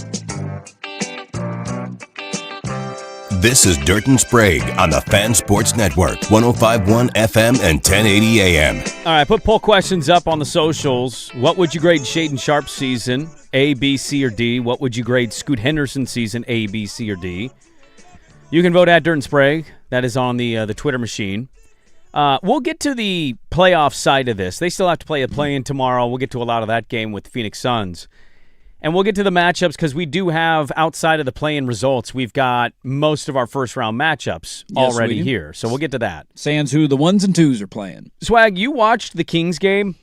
This is Dirt and Sprague on the Fan Sports Network, 105.1 FM and 1080 AM. All right, put poll questions up on the socials. What would you grade Shaden Sharp's season, A, B, C, or D? What would you grade Scoot Henderson's season, A, B, C, or D? You can vote at Dirt and Sprague. That is on the Twitter machine. We'll get to the playoff side of this. They still have to play a play-in tomorrow. We'll get to a lot of that game with the Phoenix Suns. And we'll get to the matchups because we do have, outside of the play-in results, we've got most of our first-round matchups already here. So we'll get to that. Sans who the 1s and 2s are playing. Swag, you watched the Kings game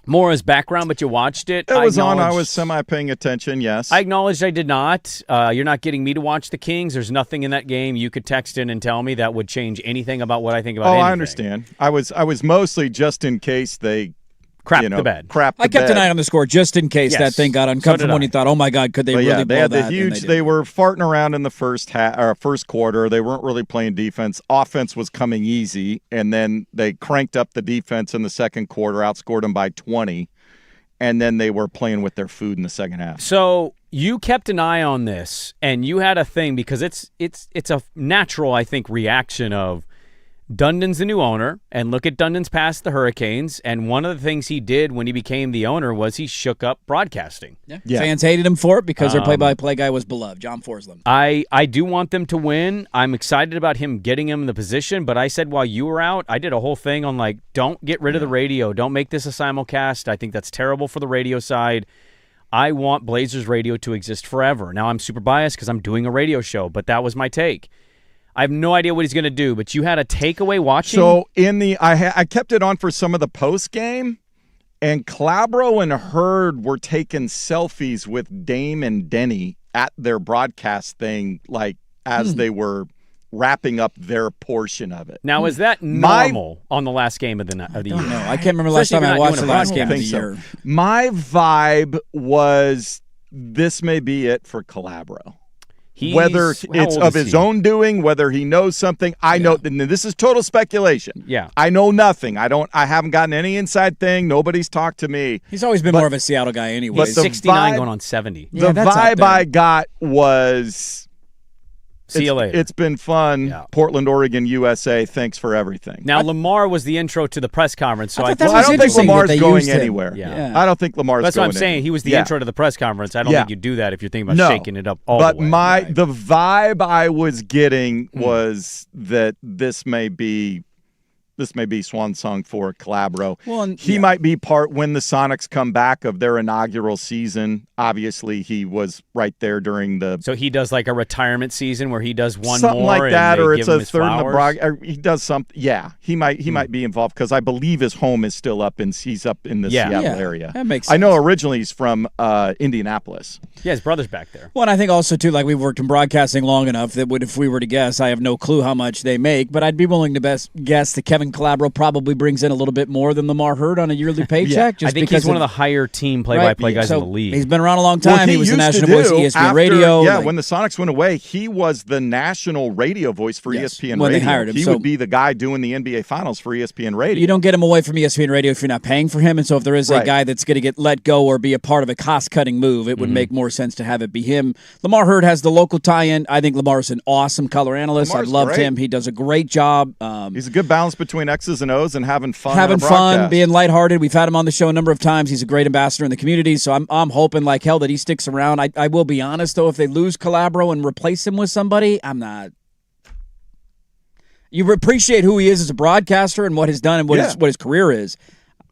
more as background, but you watched it. It was on. I was semi-paying attention, yes. I acknowledged I did not. You're not getting me to watch the Kings. There's nothing in that game you could text in and tell me that would change anything about what I think about anything. I understand. I was mostly just in case they crap the bed. I kept an eye on the score just in case that thing got uncomfortable and you thought, oh my God, could they really blow that? They had the huge. They were farting around in the first quarter. They weren't really playing defense. Offense was coming easy, and then they cranked up the defense in the second quarter, outscored them by 20, and then they were playing with their food in the second half. So you kept an eye on this, and you had a thing because it's a natural, I think, reaction of Dundon's the new owner, and look at Dundon's past the Hurricanes, and one of the things he did when he became the owner was he shook up broadcasting. Yeah. Fans hated him for it because their play-by-play guy was beloved, John Forsland. I do want them to win. I'm excited about him getting him in the position, but I said while you were out, I did a whole thing on don't get rid of the radio. Don't make this a simulcast. I think that's terrible for the radio side. I want Blazers radio to exist forever. Now I'm super biased because I'm doing a radio show, but that was my take. I have no idea what he's going to do, but you had a takeaway watching? So I kept it on for some of the post game, and Calabro and Hurd were taking selfies with Dame and Denny at their broadcast thing, as they were wrapping up their portion of it. Now, is that normal on the last game of the year? No, I can't remember last time I watched the last game of the year. My vibe was this may be it for Calabro. Whether it's of his own doing, whether he knows something, I know. This is total speculation. Yeah, I know nothing. I haven't gotten any inside thing. Nobody's talked to me. He's always been more of a Seattle guy, anyway. But 69 going on 70. The vibe I got was, see you later. It's been fun. Yeah. Portland, Oregon, USA. Thanks for everything. Now, Lamar was the intro to the press conference, so I don't think Lamar's going anywhere. Yeah. I don't think Lamar's That's going what I'm saying. anywhere. He was the intro to the press conference. I don't think you do that if you're thinking about shaking it up all the way. But the vibe I was getting was that this may be this may be swan song for Calabro. Well, and, he might be part when the Sonics come back of their inaugural season. Obviously, he was right there during the. So he does like a retirement season where he does one something more like that, and or they it's give him a his third in the flowers? broad. He does something. Yeah, he might be involved because I believe his home is still up in. He's up in the Seattle area. That makes I know sense. originally he's from Indianapolis. Yeah, his brother's back there. Well, and I think also, too, like we've worked in broadcasting long enough that if we were to guess, I have no clue how much they make, but I'd be willing to guess that Kevin Calabro probably brings in a little bit more than Lamar Hurd on a yearly paycheck. Just I think because he's one of the higher team play-by-play guys in the league. He's been around a long time. Well, he was the used to national voice of do ESPN after- Radio. Yeah, like- when the Sonics went away, he was the national radio voice for Yes, ESPN when they Radio. hired him. He So- would be the guy doing the NBA Finals for ESPN Radio. You don't get him away from ESPN Radio if you're not paying for him. And so if there is a Right. guy that's going to get let go or be a part of a cost-cutting move, it would make more sense to have it be him. Lamar Hurd has the local tie-in. I think Lamar's an awesome color analyst. Lamar's I've loved great. him. He does a great job. He's a good balance between X's and O's and having fun. Having on a fun, broadcast. being lighthearted. We've had him on the show a number of times. He's a great ambassador in the community, so I'm hoping like hell that he sticks around. I will be honest, though, if they lose Calabro and replace him with somebody, I'm not. You appreciate who he is as a broadcaster and what he's done and what his career is.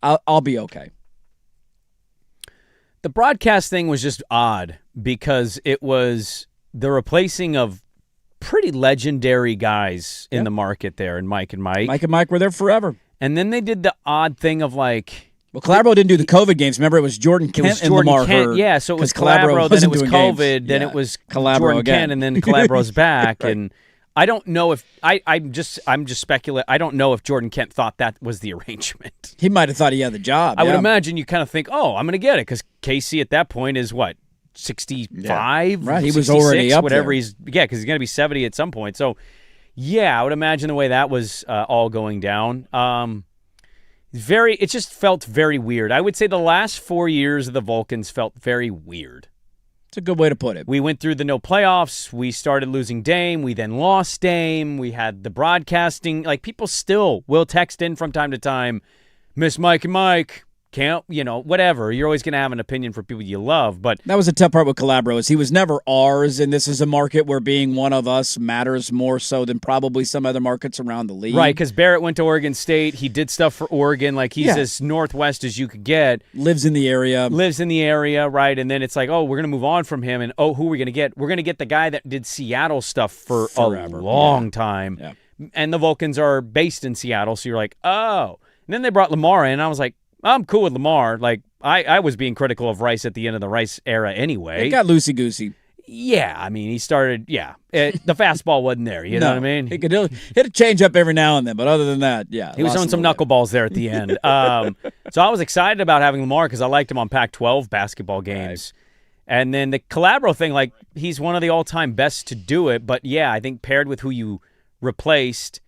I'll be okay. The broadcast thing was just odd because it was the replacing of pretty legendary guys in the market there, and Mike and Mike. Mike and Mike were there forever. And then they did the odd thing of like... Well, Calabro didn't do the COVID games. Remember, it was Jordan Kent and Lamar Hurd. Yeah, so it was 'cause Calabro Calabro, then it wasn't was doing COVID, games. then Yeah. it was Calabro Jordan again. Kent, and then Calabro's back. Right. And I don't know if I'm just speculating. I don't know if Jordan Kent thought that was the arrangement. He might have thought he had the job. I would yeah. imagine you kind of think, oh, I'm going to get it because Casey at that point is what, 65? Right, he was 66, already up whatever there. he's because he's going to be 70 at some point. So, yeah, I would imagine the way that was all going down. It just felt very weird. I would say the last 4 years of the Vulcans felt very weird. It's a good way to put it. We went through the no playoffs. We started losing Dame. We then lost Dame. We had the broadcasting. Like, people still will text in from time to time, Miss Mike and Mike. Can't, whatever. You're always going to have an opinion for people you love, but That was the tough part with Calabro is he was never ours, and this is a market where being one of us matters more so than probably some other markets around the league. right, because Barrett went to Oregon State. He did stuff for Oregon. Like, he's as northwest as you could get. Lives in the area, right? And then it's like, oh, we're going to move on from him, and oh, who are we going to get? We're going to get the guy that did Seattle stuff for Forever. a long time. Yeah. And the Vulcans are based in Seattle, so you're like, oh. And then they brought Lamar in, and I was like, I'm cool with Lamar. Like, I was being critical of Rice at the end of the Rice era anyway. It got loosey-goosey. Yeah, I mean, he started, the fastball wasn't there, you know what I mean? He could hit a change-up every now and then, but other than that, yeah. He was throwing some knuckleballs there at the end. So I was excited about having Lamar because I liked him on Pac-12 basketball games. Right. And then the Calabro thing, like, he's one of the all-time best to do it, but yeah, I think paired with who you replaced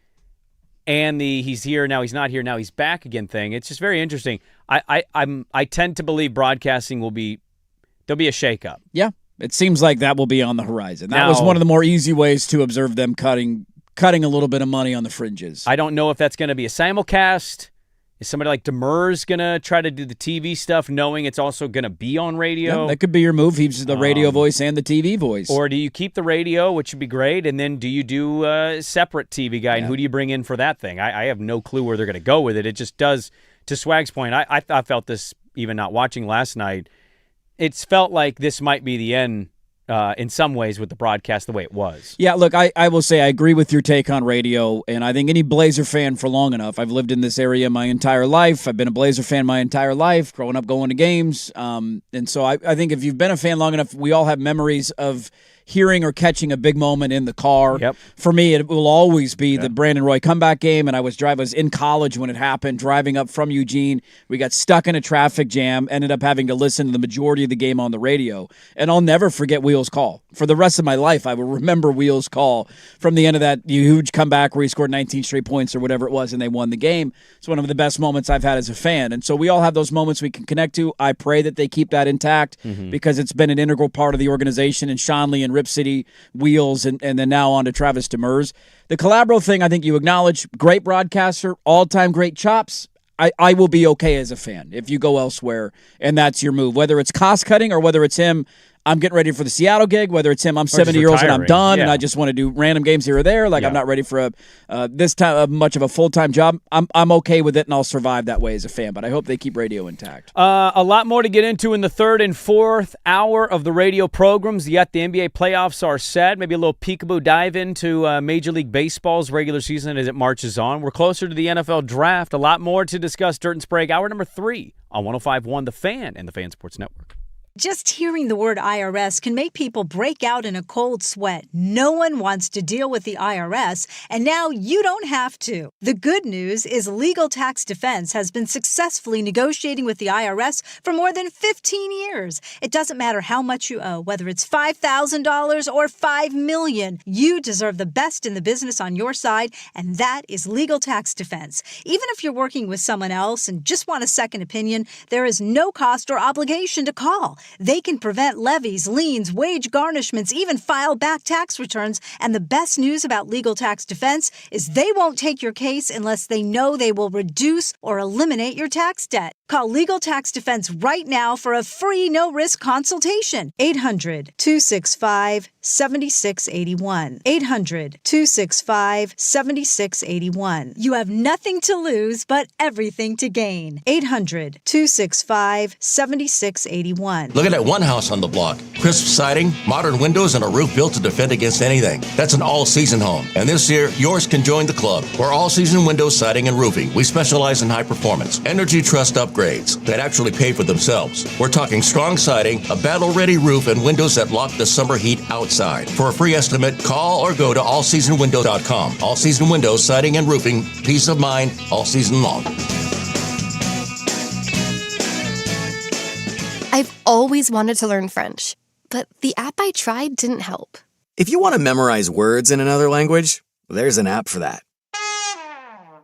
and the he's here, now he's not here, now he's back again thing, it's just very interesting. I tend to believe broadcasting there'll be a shakeup. Yeah, it seems like that will be on the horizon. That was one of the more easy ways to observe them cutting a little bit of money on the fringes. I don't know if that's going to be a simulcast. Is somebody like Demers going to try to do the TV stuff knowing it's also going to be on radio? Yeah, that could be your move. He's the radio voice and the TV voice. Or do you keep the radio, which would be great, and then do you do a separate TV guy, and who do you bring in for that thing? I have no clue where they're going to go with it. It just does, to Swag's point, I felt this even not watching last night. It's felt like this might be the end in some ways with the broadcast the way it was. Yeah, look, I will say I agree with your take on radio, and I think any Blazer fan for long enough, I've lived in this area my entire life. I've been a Blazer fan my entire life, growing up going to games. And so I think if you've been a fan long enough, we all have memories of hearing or catching a big moment in the car. Yep. For me, it will always be the Brandon Roy comeback game, and I was in college when it happened, driving up from Eugene. We got stuck in a traffic jam, ended up having to listen to the majority of the game on the radio, and I'll never forget Wheels' call. For the rest of my life, I will remember Wheels' call from the end of that huge comeback where he scored 19 straight points or whatever it was, and they won the game. It's one of the best moments I've had as a fan, and so we all have those moments we can connect to. I pray that they keep that intact because it's been an integral part of the organization, and Shanley and Rip City, Wheels, and then now on to Travis Demers. The Calabro thing, I think you acknowledge, great broadcaster, all-time great chops. I will be okay as a fan if you go elsewhere and that's your move. Whether it's cost-cutting or whether it's him, I'm getting ready for the Seattle gig, whether it's him, I'm 70 years old and I'm done, and I just want to do random games here or there. I'm not ready for this time much of a full-time job. I'm okay with it, and I'll survive that way as a fan, but I hope they keep radio intact. A lot more to get into in the third and fourth hour of the radio programs, yet the NBA playoffs are set. Maybe a little peekaboo dive into Major League Baseball's regular season as it marches on. We're closer to the NFL draft. A lot more to discuss. Dirt and Sprague, hour number 3 on 105.1 The Fan and the Fan Sports Network. Just hearing the word IRS can make people break out in a cold sweat. No one wants to deal with the IRS, and now you don't have to. The good news is Legal Tax Defense has been successfully negotiating with the IRS for more than 15 years. It doesn't matter how much you owe, whether it's $5,000 or $5 million. You deserve the best in the business on your side, and that is Legal Tax Defense. Even if you're working with someone else and just want a second opinion, there is no cost or obligation to call. They can prevent levies, liens, wage garnishments, even file back tax returns. And the best news about Legal Tax Defense is they won't take your case unless they know they will reduce or eliminate your tax debt. Call Legal Tax Defense right now for a free no-risk consultation. 800-265-7681. 800-265-7681. You have nothing to lose but everything to gain. 800-265-7681. Look at that one house on the block. Crisp siding, modern windows, and a roof built to defend against anything. That's an all-season home. And this year, yours can join the club. We're all-season windows, siding, and roofing. We specialize in high performance, Energy Trust upgrades that actually pay for themselves. We're talking strong siding, a battle-ready roof, and windows that lock the summer heat outside. For a free estimate, call or go to allseasonwindows.com. All-season windows, siding, and roofing. Peace of mind all season long. I've always wanted to learn French, but the app I tried didn't help. If you want to memorize words in another language, there's an app for that.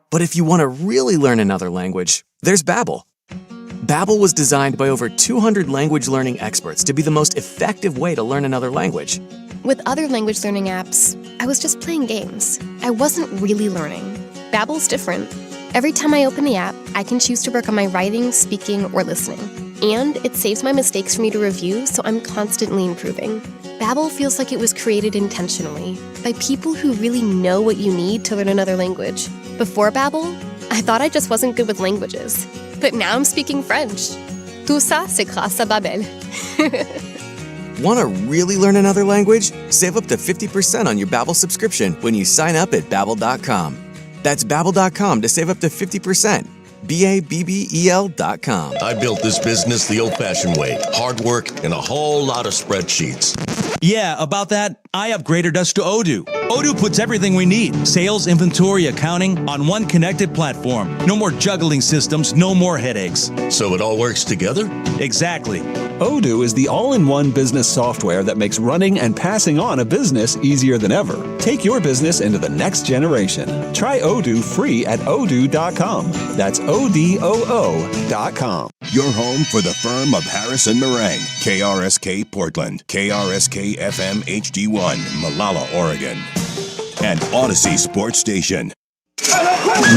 But if you want to really learn another language, there's Babbel. Babbel was designed by over 200 language learning experts to be the most effective way to learn another language. With other language learning apps, I was just playing games. I wasn't really learning. Babbel's different. Every time I open the app, I can choose to work on my writing, speaking, or listening. And it saves my mistakes for me to review, so I'm constantly improving. Babbel feels like it was created intentionally by people who really know what you need to learn another language. Before Babbel, I thought I just wasn't good with languages. But now I'm speaking French. Tout ça, c'est grâce à Babbel. Want to really learn another language? Save up to 50% on your Babbel subscription when you sign up at Babbel.com. That's Babbel.com to save up to 50%. Babbel.com. I built this business the old-fashioned way. Hard work and a whole lot of spreadsheets. Yeah, about that, I upgraded us to Odoo. Odoo puts everything we need, sales, inventory, accounting, on one connected platform. No more juggling systems, no more headaches. So it all works together? Exactly. Odoo is the all-in-one business software that makes running and passing on a business easier than ever. Take your business into the next generation. Try Odoo free at odoo.com. That's ODOO.com. Your home for the firm of Harris and Meringue. KRSK Portland, KRSK FM HD1, Malala, Oregon, and Odyssey Sports Station.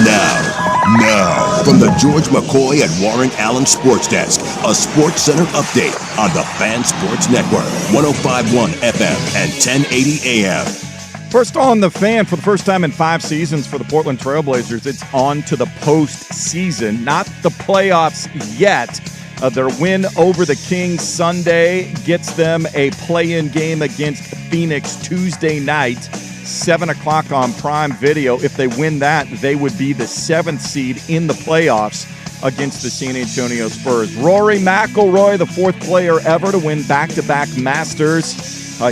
Now, from the George McCoy and Warren Allen Sports Desk, a Sports Center update on the Fan Sports Network, 105.1 FM and 1080 AM. First on the Fan, for the first time in 5 seasons for the Portland Trailblazers, it's on to the postseason. Not the playoffs yet. Their win over the Kings Sunday gets them a play-in game against Phoenix Tuesday night, 7 o'clock on Prime Video. If they win that, they would be the 7th seed in the playoffs against the San Antonio Spurs. Rory McIlroy, the 4th player ever to win back-to-back Masters.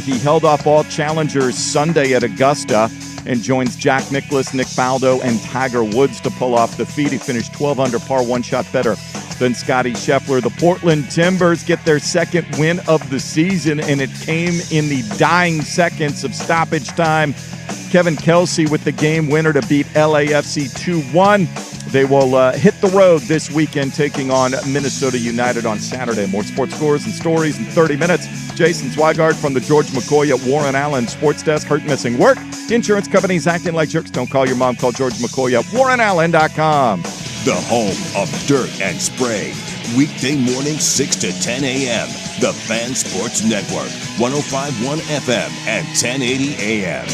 He held off all challengers Sunday at Augusta and joins Jack Nicklaus, Nick Faldo, and Tiger Woods to pull off the feat. He finished 12 under par, 1 shot better than Scottie Scheffler. The Portland Timbers get their 2nd win of the season, and it came in the dying seconds of stoppage time. Kevin Kelsey with the game winner to beat LAFC 2-1. They will hit the road this weekend, taking on Minnesota United on Saturday. More sports scores and stories in 30 minutes. Jason Swigard from the George McCoy at Warren Allen Sports Desk. Hurt, missing work. Insurance companies acting like jerks. Don't call your mom. Call George McCoy at warrenallen.com. The home of Dirt and Sprague. Weekday morning 6 to 10 a.m. The Fan Sports Network, 105.1 FM and 1080 a.m.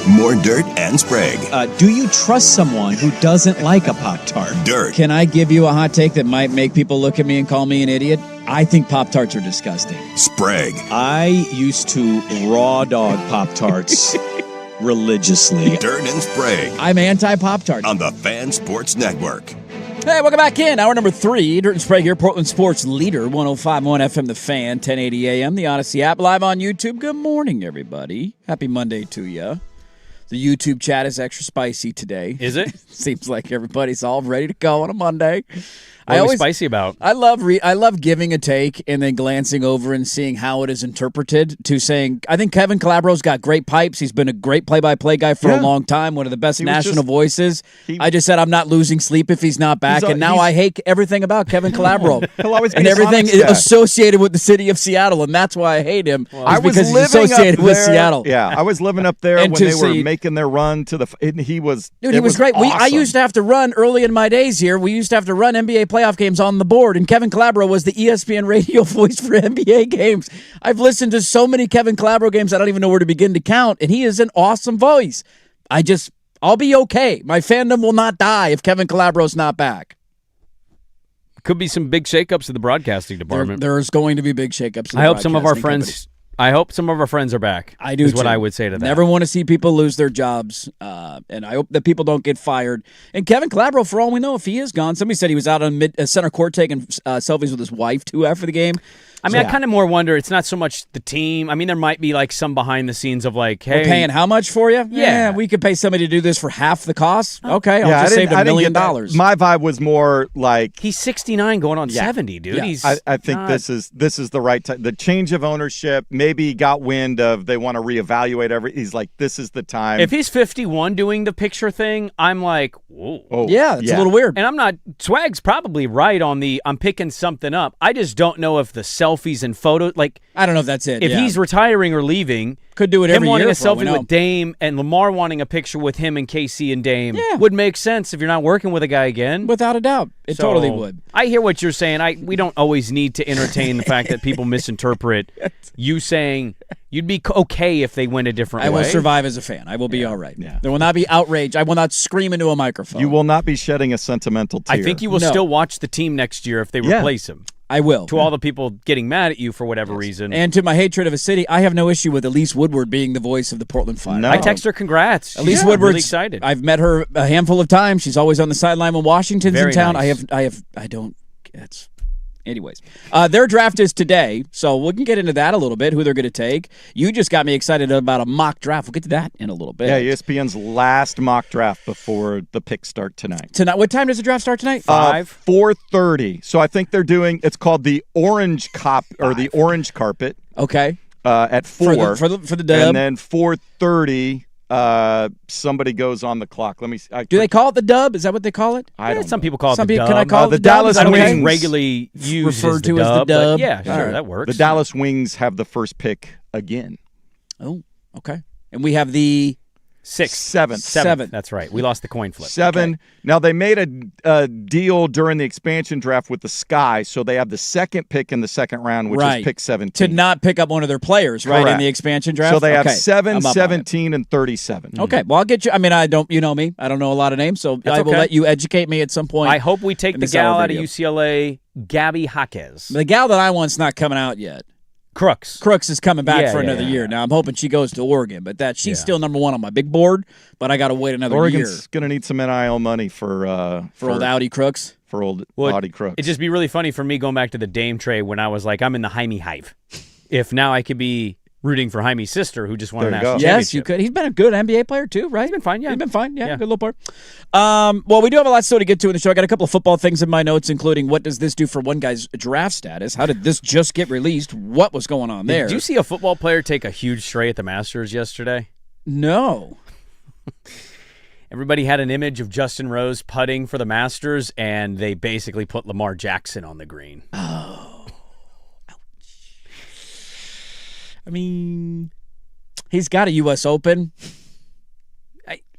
More Dirt and Sprague. Do you trust someone who doesn't like a Pop-Tart? Dirt. Can I give you a hot take that might make people look at me and call me an idiot? I think Pop-Tarts are disgusting. Sprague. I used to raw dog Pop-Tarts religiously. Dirt and Sprague. I'm anti-Pop-Tart. On the Fan Sports Network. Hey, welcome back in. Hour number 3. Dirt and Sprague here, Portland Sports Leader, 105.1 FM, The Fan, 1080 AM, the Odyssey app, live on YouTube. Good morning, everybody. Happy Monday to you. The YouTube chat is extra spicy today. Is it? Seems like everybody's all ready to go on a Monday. What are we spicy about? I love giving a take and then glancing over and seeing how it is interpreted to saying, I think Kevin Calabro's got great pipes. He's been a great play-by-play guy for a long time, one of the best national voices. I just said I'm not losing sleep if he's not back, and now I hate everything about Kevin Calabro. He'll always be and everything Sonics guy. associated with the city of Seattle, and that's why I hate him. I was because he's living associated up with there. Seattle. Yeah, I was living up there And when to they were see- making their run to the. And he was. Dude, it he was great. I awesome. used to have to run early in my days here. We used to have to run NBA playoff games on the board, and Kevin Calabro was the ESPN radio voice for NBA games. I've listened to so many Kevin Calabro games I don't even know where to begin to count, and he is an awesome voice. I'll be okay. My fandom will not die if Kevin Calabro's not back. Could be some big shakeups in the broadcasting department. There's going to be big shakeups. I hope some of our friends. I hope some of our friends are back. I do. Is what too. I would say to that. Never want to see people lose their jobs, and I hope that people don't get fired. And Kevin Calabro, for all we know, if he is gone, somebody said he was out on center court taking selfies with his wife too after the game. I mean, I kind of more wonder. It's not so much the team. I mean, there might be like some behind the scenes of like, hey, we're paying how much for you? Yeah. We could pay somebody to do this for half the cost. Okay, Yeah, I'll I just didn't- save I $1 didn't million. get that. My vibe was more like he's 69 going on 70, dude. Yeah. He's I think not- this is the right time. The change of ownership, maybe he got wind of they want to reevaluate he's like, this is the time. If he's 51 doing the picture thing, I'm like, whoa. Oh, yeah, it's a little weird. And I'm not, Swag's probably right on I'm picking something up. I just don't know if the selfies and photos, like. I don't know if that's it. If yeah. he's retiring or leaving. Could do it him every wanting year a for all we selfie know. with Dame and Lamar wanting a picture with him and KC and Dame would make sense if you're not working with a guy again. Without a doubt. It totally would. I hear what you're saying. We don't always need to entertain the fact that people misinterpret you saying you'd be okay if they went a different I way. will survive as a fan. I will be all right. Yeah. There will not be outrage. I will not scream into a microphone. You will not be shedding a sentimental tear. I think you will still watch the team next year if they replace him. I will. To all the people getting mad at you for whatever reason. And to my hatred of a city, I have no issue with Elise Woodward being the voice of the Portland Fire. I text her congrats. Elise She's Woodward's really excited. I've met her a handful of times. She's always on the sideline when Washington's Very in town. nice. Anyways, their draft is today, so we can get into that a little bit, who they're going to take. You just got me excited about a mock draft. We'll get to that in a little bit. Yeah, ESPN's last mock draft before the picks start tonight. Tonight, what time does the draft start tonight? 4:30. So I think they're doing. It's called the Orange the Orange Carpet. Okay. At 4 for the dub. and then 4:30. Somebody goes on the clock. Let me. Do they call it the dub? Is that what they call it? I don't. Some people call it the dub. Can I call it the the dub? Dallas I don't think Wings it's regularly used referred as to the as the dub, but dub. yeah, All sure, right. that works. The Dallas Wings have the first pick again. Oh, okay. And we have the Seventh. Seventh. That's right. We lost the coin flip. 7. Okay. Now, they made a deal during the expansion draft with the Sky, so they have the second pick in the second round, which is pick 17. To not pick up one of their players, right, in Correct. the expansion draft? So they have Okay. 7, I'm up on it. 17, and 37. Okay, well, I'll get you. I mean, you know me. I don't know a lot of names, so That's I will okay. let you educate me at some point. I hope we take in the this hour gal out of video. UCLA, Gabby Jaquez. The gal that I want's not coming out yet. Crooks is coming back for another year. Now, I'm hoping she goes to Oregon, but she's still number one on my big board, but I got to wait another year. Oregon's going to need some NIL money for old Audi Crooks. For old Well, Audi Crooks. It'd just be really funny for me going back to the Dame trade when I was like, I'm in the Jaime hive. If now I could be rooting for Jaime's sister who just won a national championship. Yes, you could. He's been a good NBA player too, right? He's been fine, yeah. He's been fine, yeah. Good little player. Well, we do have a lot still to get to in the show. I got a couple of football things in my notes, including what does this do for one guy's draft status? How did this just get released? What was going on there? Did you see a football player take a huge stray at the Masters yesterday? No. Everybody had an image of Justin Rose putting for the Masters, and they basically put Lamar Jackson on the green. Oh. I mean, he's got a U.S. Open.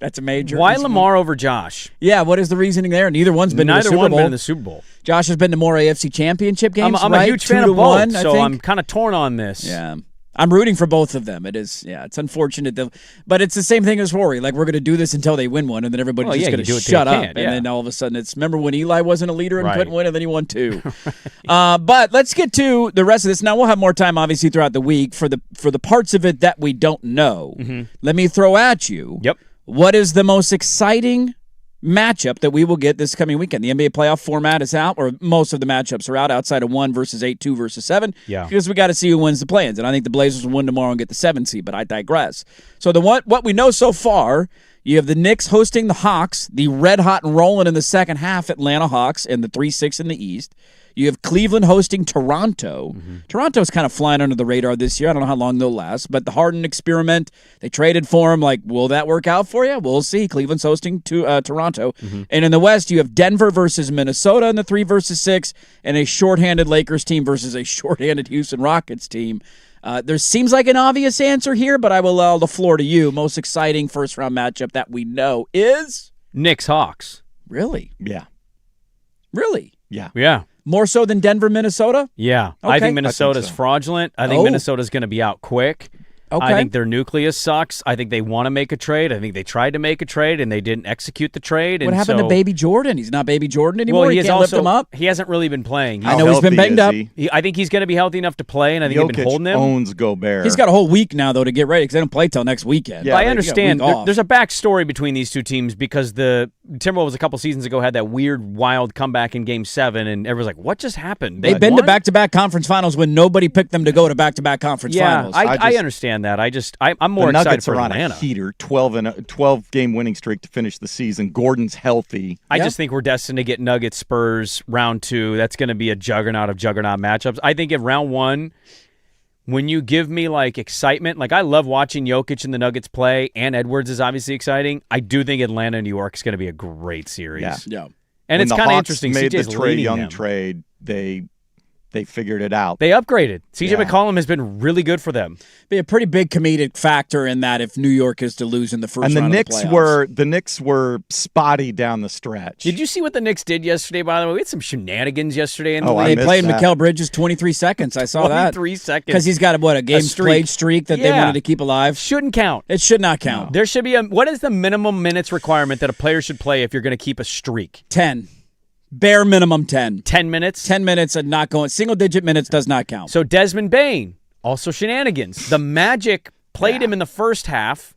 That's a major. Why Lamar over Josh? Yeah, what is the reasoning there? Neither one's been to the Super Bowl. Been in the Super Bowl. Josh has been to more AFC Championship games. I'm right? a huge fan of 2-1, both, so I'm kind of torn on this. Yeah. I'm rooting for both of them. It is, it's unfortunate, but it's the same thing as Rory. Like, we're going to do this until they win one, and then everybody's just going to shut up. And then all of a sudden, remember when Eli wasn't a leader and couldn't win, and then he won 2. But let's get to the rest of this. Now, we'll have more time, obviously, throughout the week for the parts of it that we don't know. Mm-hmm. Let me throw at you. Yep. What is the most exciting matchup that we will get this coming weekend? The NBA playoff format is out, or most of the matchups are out outside of 1 versus 8, 2 versus 7. Yeah. Because we got to see who wins the play-ins, and I think the Blazers will win tomorrow and get the 7 seed, but I digress. So what we know so far, you have the Knicks hosting the Hawks, the red hot and rolling in the second half Atlanta Hawks, and the 3-6 in the East. You have Cleveland hosting Toronto. Mm-hmm. Toronto's kind of flying under the radar this year. I don't know how long they'll last, but the Harden experiment, they traded for him. Like, will that work out for you? We'll see. Cleveland's hosting Toronto. Mm-hmm. And in the West, you have Denver versus Minnesota in the 3 versus 6, and a shorthanded Lakers team versus a shorthanded Houston Rockets team. There seems like an obvious answer here, but I will allow the floor to you. Most exciting first-round matchup that we know is? Knicks-Hawks. Really? Yeah. Really? Yeah. Yeah. More so than Denver, Minnesota? Yeah. Okay. I think Minnesota's fraudulent. I think Minnesota's going to be out quick. Okay. I think their nucleus sucks. I think they want to make a trade. I think they tried to make a trade, and they didn't execute the trade. What happened to Baby Jordan? He's not Baby Jordan anymore? Well, he can't lift him up? He hasn't really been playing. I know he's been banged up. I think he's going to be healthy enough to play, and I think they've been holding him. Owns Gobert. He's got a whole week now, though, to get ready because they don't play till next weekend. Yeah, I understand. There's a backstory between these two teams because the Timberwolves a couple seasons ago had that weird, wild comeback in Game 7, and everyone's like, what just happened? They've been to back-to-back conference finals when nobody picked them to go to back-to-back conference finals. I understand that. I'm more the excited Nuggets for are on Atlanta. a heater, 12-game winning streak to finish the season. Gordon's healthy. I just think we're destined to get Nuggets Spurs round 2. That's going to be a juggernaut of juggernaut matchups. I think in round 1, when you give me like excitement, like I love watching Jokic and the Nuggets play, and Edwards is obviously exciting. I do think Atlanta and New York is going to be a great series. Yeah. And it's kind of interesting. Made CJ's the Trae Young them. trade. They figured it out. They upgraded. CJ McCollum has been really good for them. Be a pretty big comedic factor in that if New York is to lose in the first round of the playoffs. The Knicks were spotty down the stretch. Did you see what the Knicks did yesterday, by the way? We had some shenanigans yesterday in the They league. played Mikal Bridges 23 seconds. I saw that. 23 seconds. Because he's got a game played streak that they wanted to keep alive. Shouldn't count. It should not count. No. There should be what is the minimum minutes requirement that a player should play if you're going to keep a streak? 10. Bare minimum 10. 10 minutes? 10 minutes and not going. Single-digit minutes does not count. So Desmond Bane, also shenanigans. The Magic played him in the first half,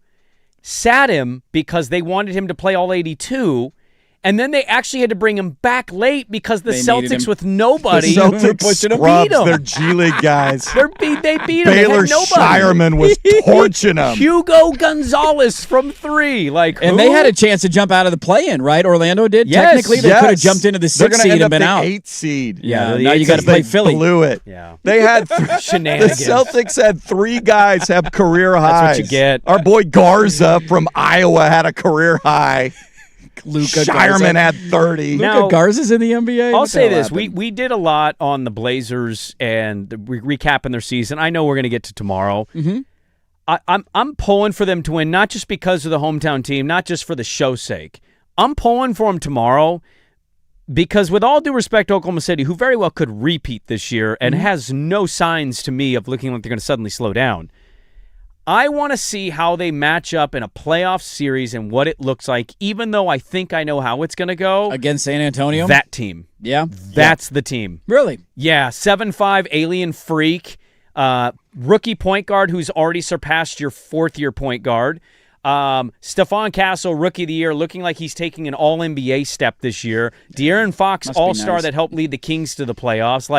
sat him because they wanted him to play all 82, and then they actually had to bring him back late because the Celtics with nobody the Celtics pushing him, scrubs, beat him. They're G League guys. They beat him. Baylor they had nobody. Shireman was torching him. Hugo Gonzalez from 3. And they had a chance to jump out of the play-in, right? Orlando did. Yes, technically, they could have jumped into the 6th seed and been out. 8th seed. Yeah, now you got to play Philly. Blew it. Yeah, they had shenanigans. The Celtics had 3 guys have career highs. That's what you get. Our boy Garza from Iowa had a career high. Luka Shireman Garza had 30. Luka Garza's in the NBA. I'll say this: we did a lot on the Blazers and recapping their season. I know we're going to get to tomorrow. Mm-hmm. I'm pulling for them to win, not just because of the hometown team, not just for the show's sake. I'm pulling for them tomorrow because, with all due respect to Oklahoma City, who very well could repeat this year and has no signs to me of looking like they're going to suddenly slow down. I want to see how they match up in a playoff series and what it looks like, even though I think I know how it's going to go. Against San Antonio? That team. Yeah. That's the team. Really? Yeah, 7'5", alien freak, rookie point guard who's already surpassed your fourth-year point guard. Stephon Castle, Rookie of the Year, looking like he's taking an All-NBA step this year. De'Aaron Fox, All-Star that helped lead the Kings to the playoffs.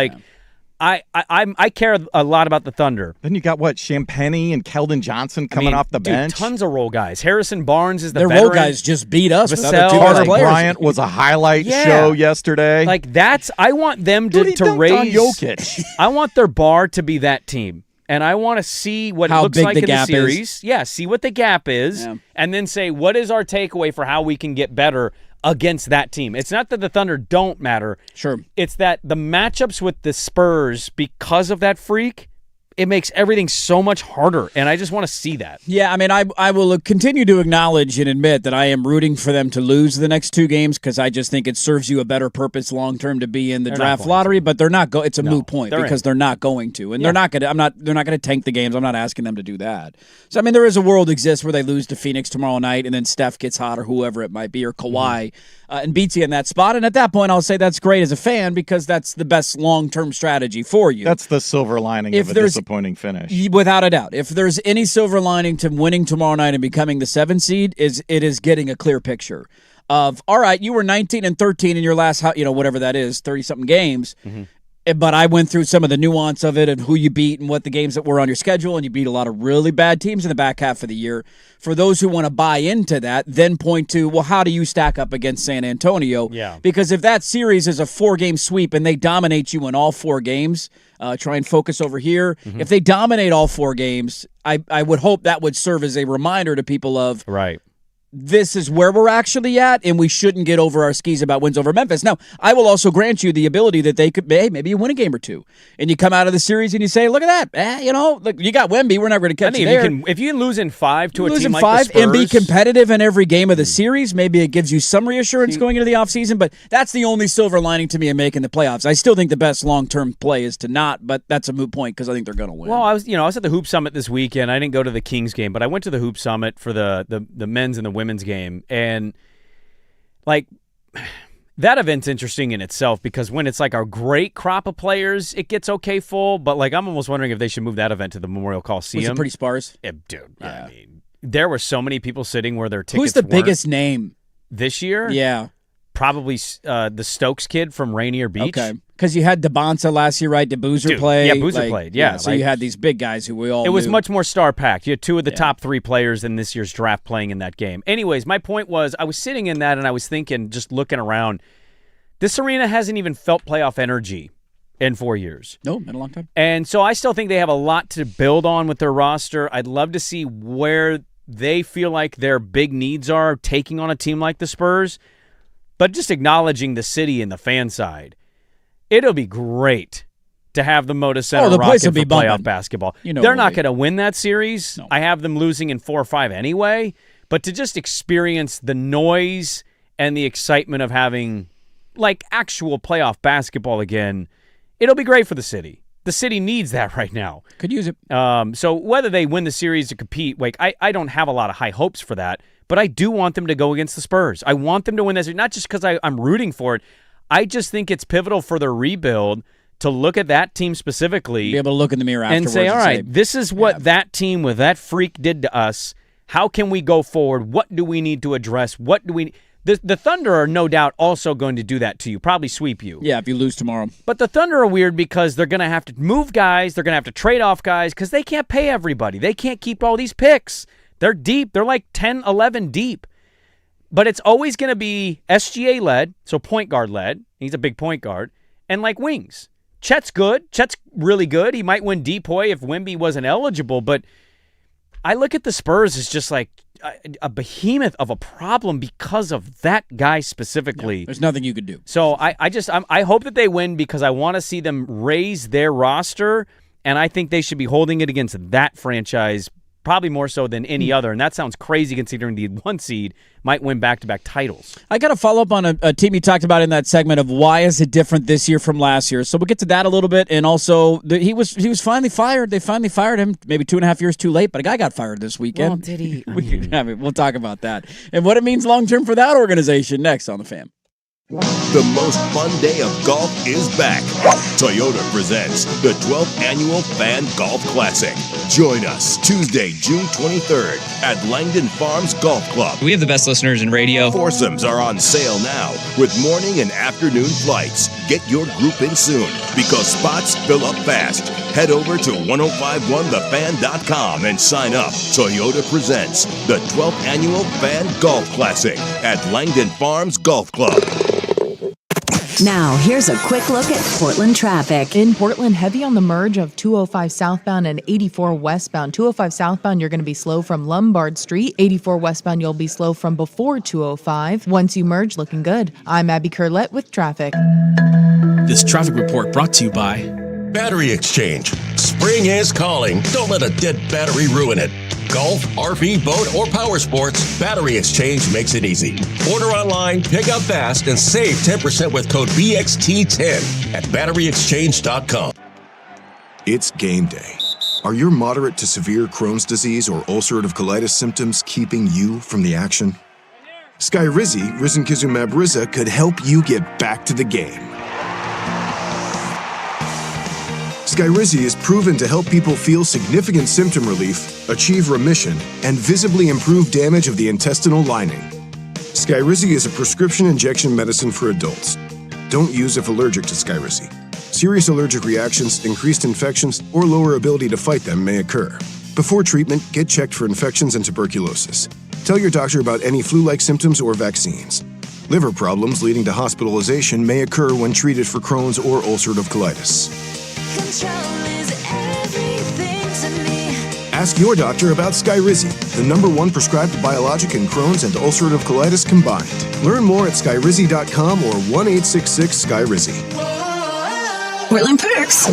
I care a lot about the Thunder. Then you got Champagny and Keldon Johnson coming off the bench. Tons of role guys. Harrison Barnes is the Their veteran. role guys just beat us. Carter Bryant was a highlight show yesterday. I want them to raise Jokic. I want their bar to be that team. And I want to see what it looks like in the series. Yeah, see what the gap is, and then say, what is our takeaway for how we can get better against that team? It's not that the Thunder don't matter. Sure. It's that the matchups with the Spurs, because of that freak, it makes everything so much harder, and I just want to see that. Yeah, I mean, I will continue to acknowledge and admit that I am rooting for them to lose the next 2 games because I just think it serves you a better purpose long term to be in the draft lottery. But they're not it's a moot point because they're not going to, and they're not going to. They're not going to tank the games. I'm not asking them to do that. So I mean, there is a world exists where they lose to Phoenix tomorrow night, and then Steph gets hot or whoever it might be, or Kawhi, and beats you in that spot. And at that point, I'll say that's great as a fan because that's the best long term strategy for you. That's the silver lining of a disappointing finish. Without a doubt. If there's any silver lining to winning tomorrow night and becoming the 7th seed, it is getting a clear picture of, all right, you were 19-13 in your last, whatever that is, 30-something games. But I went through some of the nuance of it and who you beat and what the games that were on your schedule, and you beat a lot of really bad teams in the back half of the year. For those who want to buy into that, then point to, well, how do you stack up against San Antonio? Yeah. Because if that series is a 4-game sweep and they dominate you in all 4 games, try and focus over here. If they dominate all 4 games, I would hope that would serve as a reminder to people of this is where we're actually at, and we shouldn't get over our skis about wins over Memphis. Now, I will also grant you the ability that they could, hey, maybe you win a game or 2, and you come out of the series and you say, look at that, look, you got Wemby, we're not going to catch you there. If you can lose in 5 to a team like the Spurs, and be competitive in every game of the series, maybe it gives you some reassurance going into the offseason, but that's the only silver lining to me in making the playoffs. I still think the best long-term play is to not, but that's a moot point because I think they're going to win. Well, I was at the Hoop Summit this weekend. I didn't go to the Kings game, but I went to the Hoop Summit for the men's and the women's game. And, like, that event's interesting in itself because when it's, like, a great crop of players, it gets okay full. But, like, I'm almost wondering if they should move that event to the Memorial Coliseum. Was it pretty sparse? Yeah, dude, yeah. I mean, there were so many people sitting where their tickets Who's the biggest name? This year? Yeah. Probably the Stokes kid from Rainier Beach. Okay. Because you had DeBonsa last year, right? Did Boozer play? Yeah, Boozer played. Yeah. So you had these big guys who we all It was knew. much more star-packed. You had 2 of the top 3 players in this year's draft playing in that game. Anyways, my point was I was sitting in that and I was thinking, just looking around, this arena hasn't even felt playoff energy in 4 years. No, in a long time. And so I still think they have a lot to build on with their roster. I'd love to see where they feel like their big needs are taking on a team like the Spurs. But just acknowledging the city and the fan side, it'll be great to have the Moda Center rocking for playoff basketball. They're not going to win that series. No. I have them losing in 4 or 5 anyway. But to just experience the noise and the excitement of having, like, actual playoff basketball again, it'll be great for the city. The city needs that right now. Could use it. So whether they win the series to compete, like, I don't have a lot of high hopes for that. But I do want them to go against the Spurs. I want them to win this, not just because I'm rooting for it. I just think it's pivotal for their rebuild to look at that team specifically. Be able to look in the mirror afterwards and say, all right, this is what that team with that freak did to us. How can we go forward? What do we need to address? What do we The Thunder are no doubt also going to do that to you, probably sweep you. Yeah, if you lose tomorrow. But the Thunder are weird because they're going to have to move guys. They're going to have to trade off guys because they can't pay everybody. They can't keep all these picks. They're deep. They're like 10, 11 deep. But it's always going to be SGA-led, so point guard-led. He's a big point guard. And like wings. Chet's good. Chet's really good. He might win Depoy if Wemby wasn't eligible. But I look at the Spurs as just like a behemoth of a problem because of that guy specifically. Yeah, there's nothing you could do. So I hope that they win because I want to see them raise their roster, and I think they should be holding it against that franchise probably more so than any other, and that sounds crazy considering the 1 seed might win back-to-back titles. I got to follow up on a team you talked about in that segment of why is it different this year from last year. So we'll get to that a little bit, and also he was finally fired. They finally fired him, maybe 2.5 years too late, but a guy got fired this weekend. Well, did he? We'll talk about that and what it means long-term for that organization next on The Fan. The most fun day of golf is back. Toyota presents the 12th Annual Fan Golf Classic. Join us Tuesday, June 23rd at Langdon Farms Golf Club. We have the best listeners in radio. Foursomes are on sale now with morning and afternoon flights. Get your group in soon because spots fill up fast. Head over to 1051thefan.com and sign up. Toyota presents the 12th Annual Fan Golf Classic at Langdon Farms Golf Club. Now, here's a quick look at Portland traffic. In Portland, heavy on the merge of 205 southbound and 84 westbound. 205 southbound, you're going to be slow from Lombard Street. 84 westbound, you'll be slow from before 205. Once you merge, looking good. I'm Abby Curlett with traffic. This traffic report brought to you by Battery Exchange. Spring is calling. Don't let a dead battery ruin it. Golf, RV, boat, or power sports, Battery Exchange makes it easy. Order online, pick up fast, and save 10% with code BXT10 at batteryexchange.com. It's game day. Are your moderate to severe Crohn's disease or ulcerative colitis symptoms keeping you from the action? Skyrizi, risankizumab Riza, could help you get back to the game. Skyrizi is proven to help people feel significant symptom relief, achieve remission, and visibly improve damage of the intestinal lining. Skyrizi is a prescription injection medicine for adults. Don't use if allergic to Skyrizi. Serious allergic reactions, increased infections, or lower ability to fight them may occur. Before treatment, get checked for infections and tuberculosis. Tell your doctor about any flu-like symptoms or vaccines. Liver problems leading to hospitalization may occur when treated for Crohn's or ulcerative colitis. Ask your doctor about Skyrizi, the #1 prescribed biologic in Crohn's and ulcerative colitis combined. Learn more at skyrizi.com or 1-866-SKYRIZI. Portland Perks.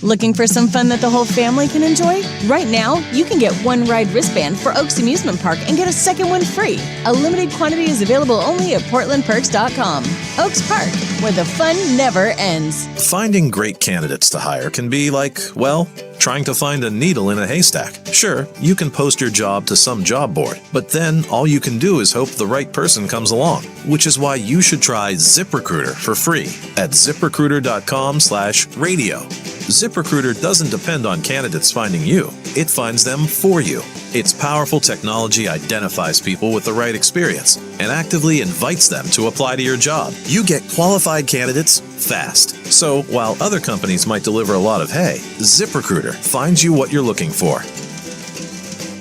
Looking for some fun that the whole family can enjoy? Right now, you can get one ride wristband for Oaks Amusement Park and get a second one free. A limited quantity is available only at portlandperks.com. Oaks Park, where the fun never ends. Finding great candidates to hire can be like, well, trying to find a needle in a haystack. Sure, you can post your job to some job board, but then all you can do is hope the right person comes along, which is why you should try ZipRecruiter for free at ziprecruiter.com/radio. ZipRecruiter doesn't depend on candidates finding you. It finds them for you. Its powerful technology identifies people with the right experience and actively invites them to apply to your job. You get qualified candidates fast. So while other companies might deliver a lot of hay, ZipRecruiter finds you what you're looking for.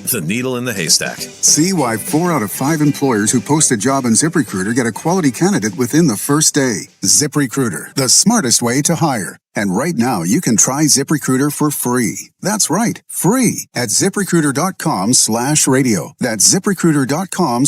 The needle in the haystack. See why 4 out of 5 employers who post a job on ZipRecruiter get a quality candidate within the first day. ZipRecruiter, the smartest way to hire. And right now, you can try ZipRecruiter for free. That's right, free at ziprecruiter.com/radio. That's ziprecruiter.com/.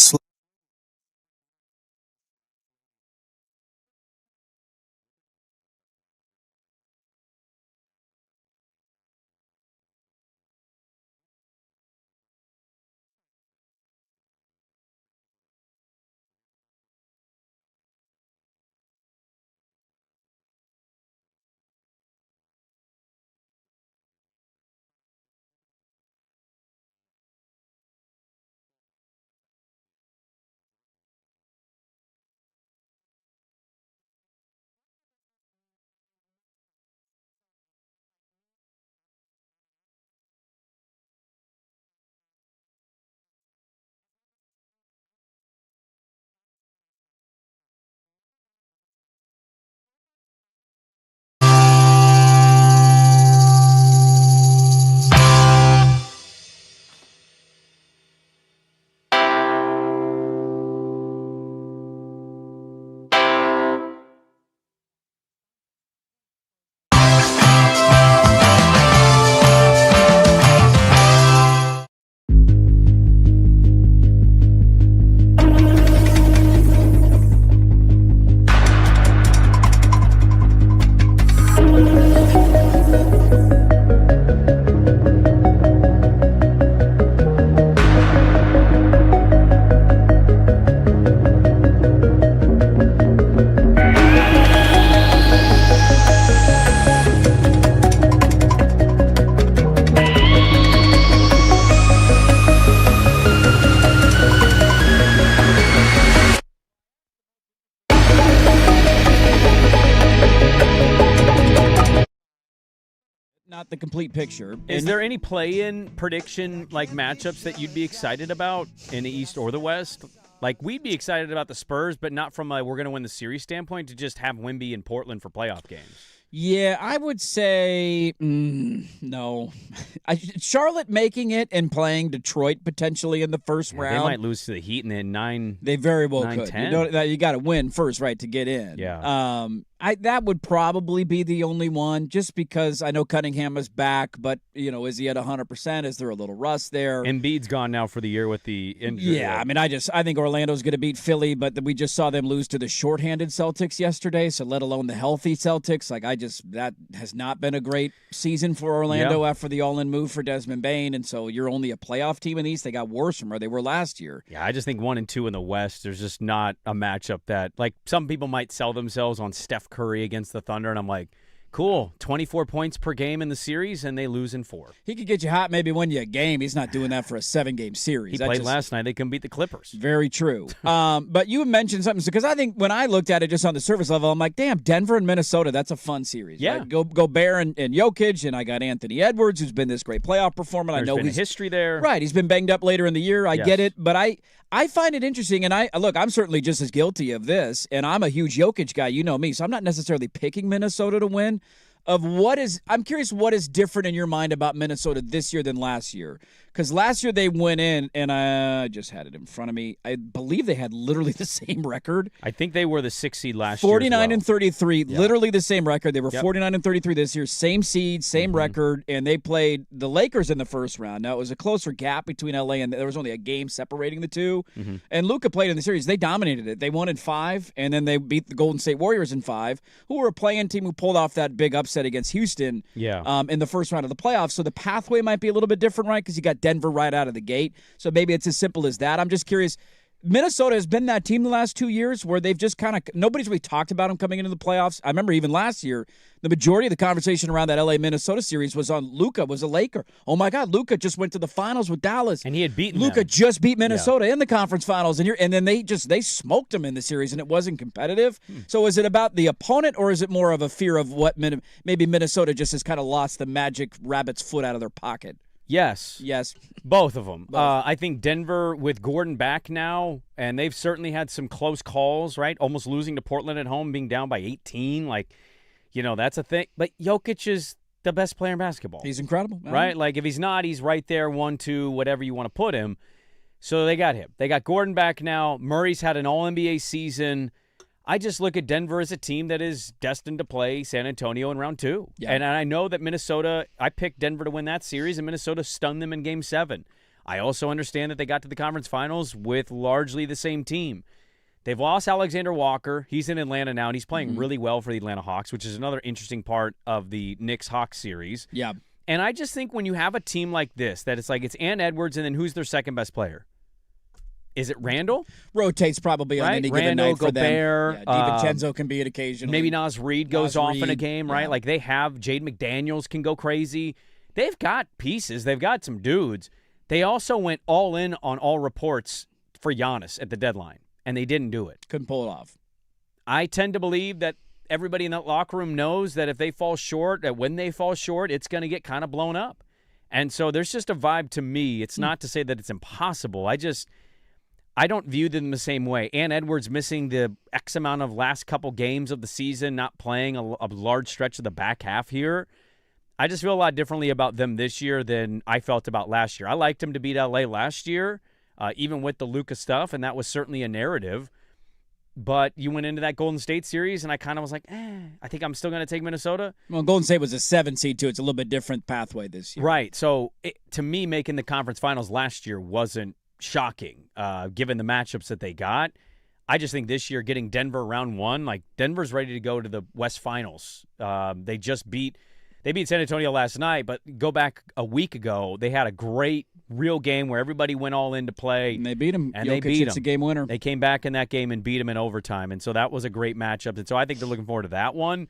Not the complete picture. Is there any play-in prediction like matchups that you'd be excited about in the East or the West? Like, we'd be excited about the Spurs, but not from a we're going to win the series standpoint, to just have Wemby in Portland for playoff games. Yeah, I would say no. Charlotte making it and playing Detroit potentially in the first round. They might lose to the Heat and then 9. They very well 9, could. 10. You got to win first, right, to get in. Yeah. That would probably be the only one, just because I know Cunningham is back, but is he at 100%? Is there a little rust there? Embiid's gone now for the year with the injury. Yeah, I mean, I think Orlando's going to beat Philly, but we just saw them lose to the shorthanded Celtics yesterday. So let alone the healthy Celtics, that has not been a great season for Orlando after the all-in move for Desmond Bane, and so you're only a playoff team in the East. They got worse from where they were last year. Yeah, I just think 1 and 2 in the West, there's just not a matchup that, like, some people might sell themselves on Steph Curry against the Thunder, and I'm like, cool, 24 points per game in the series, and they lose in 4. He could get you hot, maybe win you a game. He's not doing that for a 7-game series. He played last night. They couldn't beat the Clippers. Very true. But you mentioned something, because I think when I looked at it just on the surface level, I'm like, damn, Denver and Minnesota, that's a fun series. Yeah. Right? Gobert and Jokic, and I got Anthony Edwards, who's been this great playoff performer. There's I know been he's a history there. Right, he's been banged up later in the year. I Yes. get it, but I find it interesting, and I'm certainly just as guilty of this, and I'm a huge Jokic guy, you know me, so I'm not necessarily picking Minnesota to win. I'm curious what is different in your mind about Minnesota this year than last year. Because last year they went in, and I just had it in front of me. I believe they had literally the same record. I think they were the 6th seed last year. 49 and 33, literally the same record. They were Yep. 49 and 33 this year, same seed, same record, and they played the Lakers in the first round. Now, it was a closer gap between LA, and there was only a game separating the two. And Luka played in the series. They dominated it. They won in 5, and then they beat the Golden State Warriors in 5, who were a play-in team who pulled off that big upset against Houston in the first round of the playoffs. So the pathway might be a little bit different, right? Because you got Denver right out of the gate. So maybe it's as simple as that. I'm just curious. Minnesota has been that team the last 2 years where they've just kind of – nobody's really talked about them coming into the playoffs. I remember even last year, the majority of the conversation around that L.A.-Minnesota series was on Luka was a Laker. Oh, my God, Luka just went to the finals with Dallas. And he had beaten Luka them. just beat Minnesota in the conference finals, and then they smoked them in the series, and it wasn't competitive. So is it about the opponent, or is it more of a fear of what maybe Minnesota just has kind of lost the magic rabbit's foot out of their pocket? Yes. Yes. Both of them. I think Denver with Gordon back now, and they've certainly had some close calls, right? Almost losing to Portland at home, being down by 18. Like, that's a thing. But Jokic is the best player in basketball. He's incredible. Right? Like, if he's not, he's right there, 1, 2, whatever you want to put him. So they got him. They got Gordon back now. Murray's had an All-NBA season. I just look at Denver as a team that is destined to play San Antonio in round 2. Yeah. And I know that Minnesota, I picked Denver to win that series, and Minnesota stunned them in Game 7. I also understand that they got to the conference finals with largely the same team. They've lost Alexander Walker. He's in Atlanta now, and he's playing really well for the Atlanta Hawks, which is another interesting part of the Knicks-Hawks series. Yeah. And I just think when you have a team like this, that it's like it's Ant Edwards, and then who's their second best player? Is it Randall? Rotates probably on any given Randall, night for Gobert, them. Yeah, DiVincenzo can be it occasionally. Maybe Nas Reed goes off in a Reed, game, right? yeah. Like they have Jade McDaniels can go crazy. They've got pieces. They've got some dudes. They also went all in on all reports for Giannis at the deadline, and they didn't do it. Couldn't pull it off. I tend to believe that everybody in that locker room knows that if they fall short, that when they fall short, it's going to get kind of blown up. And so there's just a vibe to me. It's not to say that it's impossible. I don't view them the same way. Ant Edwards missing the X amount of last couple games of the season, not playing a large stretch of the back half here. I just feel a lot differently about them this year than I felt about last year. I liked them to beat LA last year, even with the Luka stuff, and that was certainly a narrative. But you went into that Golden State series, and I kind of was like, I think I'm still going to take Minnesota. Well, Golden State was a 7 seed, too. It's a little bit different pathway this year. Right. So, to me, making the conference finals last year wasn't shocking, given the matchups that they got. I just think this year getting Denver round 1, like Denver's ready to go to the West Finals. They beat San Antonio last night, but go back a week ago, they had a great real game where everybody went all in to play. And they beat them. And they beat them. It's a game winner. They came back in that game and beat them in overtime, and so that was a great matchup. And so I think they're looking forward to that one.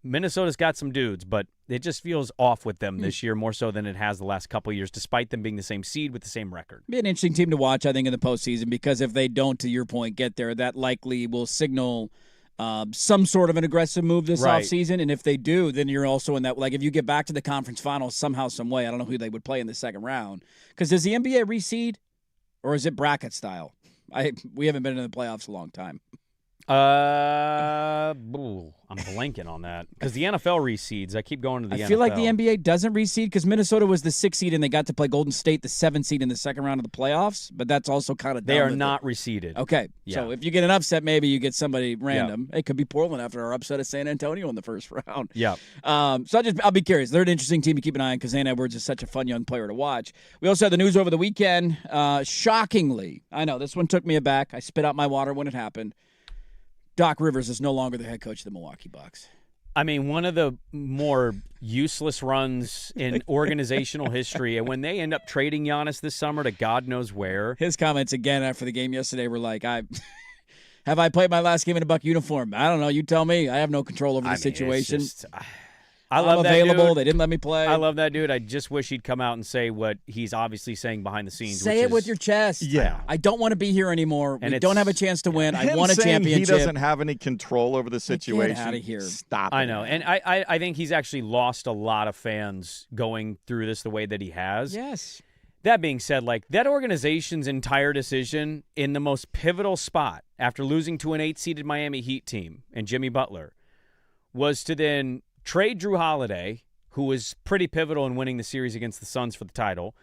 Minnesota's got some dudes, but it just feels off with them this year more so than it has the last couple of years, despite them being the same seed with the same record. Be an interesting team to watch, I think, in the postseason, because if they don't, to your point, get there, that likely will signal some sort of an aggressive move this offseason. And if they do, then you're also in that, like if you get back to the conference finals somehow, some way, I don't know who they would play in the second round. Because does the NBA reseed, or is it bracket style? We haven't been in the playoffs a long time. I'm blanking on that because the NFL reseeds. I keep going to the NFL. I feel like the NBA doesn't reseed because Minnesota was the 6th seed and they got to play Golden State, the 7th seed in the second round of the playoffs. But that's also kind of they are not reseeded. Okay, yeah. So if you get an upset, maybe you get somebody random. Yeah. It could be Portland after our upset of San Antonio in the first round. Yeah. So I'll be curious. They're an interesting team to keep an eye on because Ant Edwards is such a fun young player to watch. We also had the news over the weekend. Shockingly, I know this one took me aback. I spit out my water when it happened. Doc Rivers is no longer the head coach of the Milwaukee Bucks. I mean, one of the more useless runs in organizational history. And when they end up trading Giannis this summer to God knows where. His comments again after the game yesterday were like, have I played my last game in a Buck uniform? I don't know. You tell me. I have no control over the situation. I love I'm that available. dude. They didn't let me play. I love that dude. I just wish he'd come out and say what he's obviously saying behind the scenes. Say it with your chest. Yeah. I don't want to be here anymore. And we don't have a chance to win. I Him want a saying championship. He doesn't have any control over the situation. Get out of here. Stop it. I know. And I think he's actually lost a lot of fans going through this the way that he has. Yes. That being said, like that organization's entire decision in the most pivotal spot after losing to an 8-seeded Miami Heat team and Jimmy Butler was to then trade Drew Holiday, who was pretty pivotal in winning the series against the Suns for the title,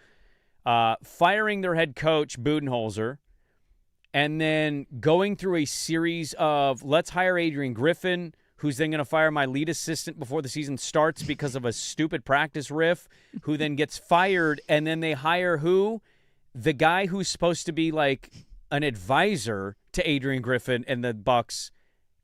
firing their head coach, Budenholzer, and then going through a series of let's hire Adrian Griffin, who's then going to fire my lead assistant before the season starts because of a stupid practice riff, who then gets fired, and then they hire who? The guy who's supposed to be like an advisor to Adrian Griffin and the Bucks.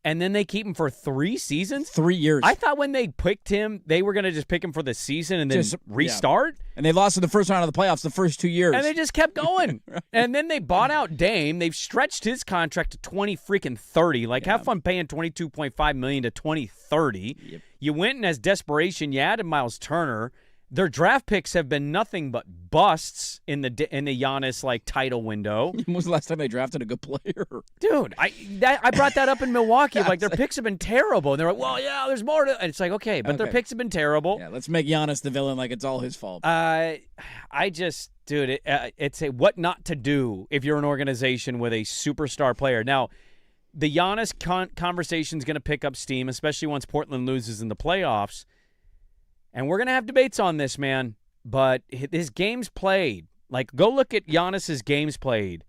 And then they keep him for 3 seasons? 3 years. I thought when they picked him, they were going to just pick him for the season and then restart. Yeah. And they lost in the first round of the playoffs the first 2 years. And they just kept going. Right. And then they bought out Dame. They've stretched his contract to 20-30. Like, have fun paying $22.5 million to 20-30. Yep. You went and as desperation, you added Miles Turner. Their draft picks have been nothing but busts in the Giannis like title window. When was the last time they drafted a good player? Dude, I brought that up in Milwaukee. Like their picks have been terrible, and they're like, "Well, yeah, there's more to." And it's like, okay, but their picks have been terrible. Yeah, let's make Giannis the villain, like it's all his fault. Dude, it's a what not to do if you're an organization with a superstar player. Now, the Giannis conversation is going to pick up steam, especially once Portland loses in the playoffs. And we're going to have debates on this, man. But his games played. Like, go look at Giannis's games played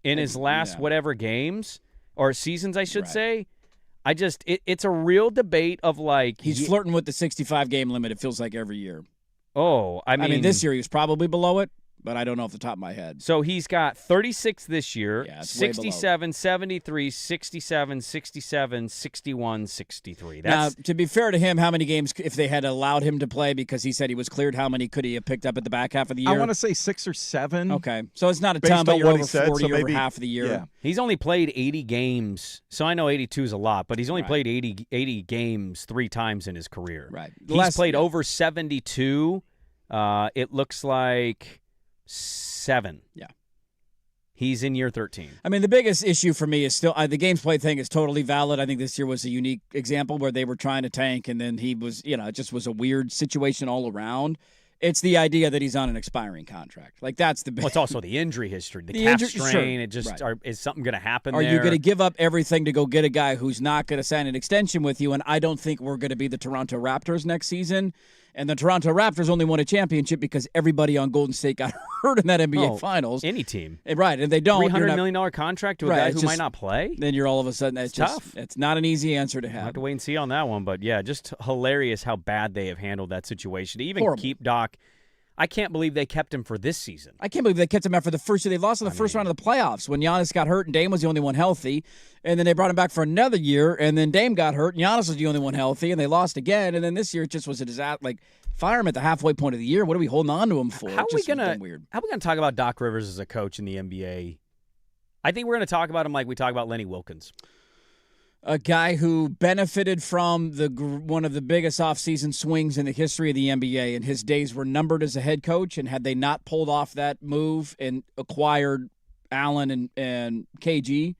in his last whatever games or seasons, I should say. It's a real debate of like. He's flirting with the 65-game limit, it feels like, every year. Oh, I mean, this year he was probably below it, but I don't know off the top of my head. So he's got 36 this year, yeah, 67, 73, 67, 67, 61, 63. Now, to be fair to him, how many games, if they had allowed him to play because he said he was cleared, how many could he have picked up at the back half of the year? I want to say 6 or 7. Okay. So it's not a ton, but you're over 40 over half of the year. Yeah. He's only played 80 games. So I know 82 is a lot, but he's only played 80 games 3 times in his career. Right. He's played over 72. It looks like 7. Yeah. He's in year 13. I mean, the biggest issue for me is still the games played thing is totally valid. I think this year was a unique example where they were trying to tank, and then he was, it just was a weird situation all around. It's the idea that he's on an expiring contract. Like, that's the big... Well, it's also the injury history. The calf strain. It just is something going to happen Are there? you going to give up everything to go get a guy who's not going to sign an extension with you? And I don't think we're going to be the Toronto Raptors next season. And the Toronto Raptors only won a championship because everybody on Golden State got hurt in that NBA Finals. Any team. Right, and they don't. $300 million contract to a guy who might not play? Then you're all of a sudden... It's tough. It's not an easy answer to have. We'll have to wait and see on that one. But, yeah, just hilarious how bad they have handled that situation. To even keep Doc... I can't believe they kept him for this season. I can't believe they kept him after the first year. They lost in the first round of the playoffs when Giannis got hurt and Dame was the only one healthy. And then they brought him back for another year, and then Dame got hurt and Giannis was the only one healthy, and they lost again. And then this year it just was a disaster. Like, fire him at the halfway point of the year. What are we holding on to him for? How are we gonna talk about Doc Rivers as a coach in the NBA? I think we're going to talk about him like we talk about Lenny Wilkins. A guy who benefited from one of the biggest offseason swings in the history of the NBA, and his days were numbered as a head coach. And had they not pulled off that move and acquired Allen and KG,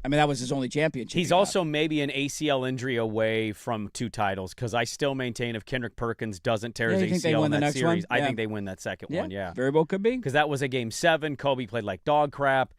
I mean, that was his only championship. He's also maybe an ACL injury away from 2 titles, because I still maintain if Kendrick Perkins doesn't tear his ACL in that series, I think they win that second one. Yeah, very well could be. Because that was a Game 7. Kobe played like dog crap.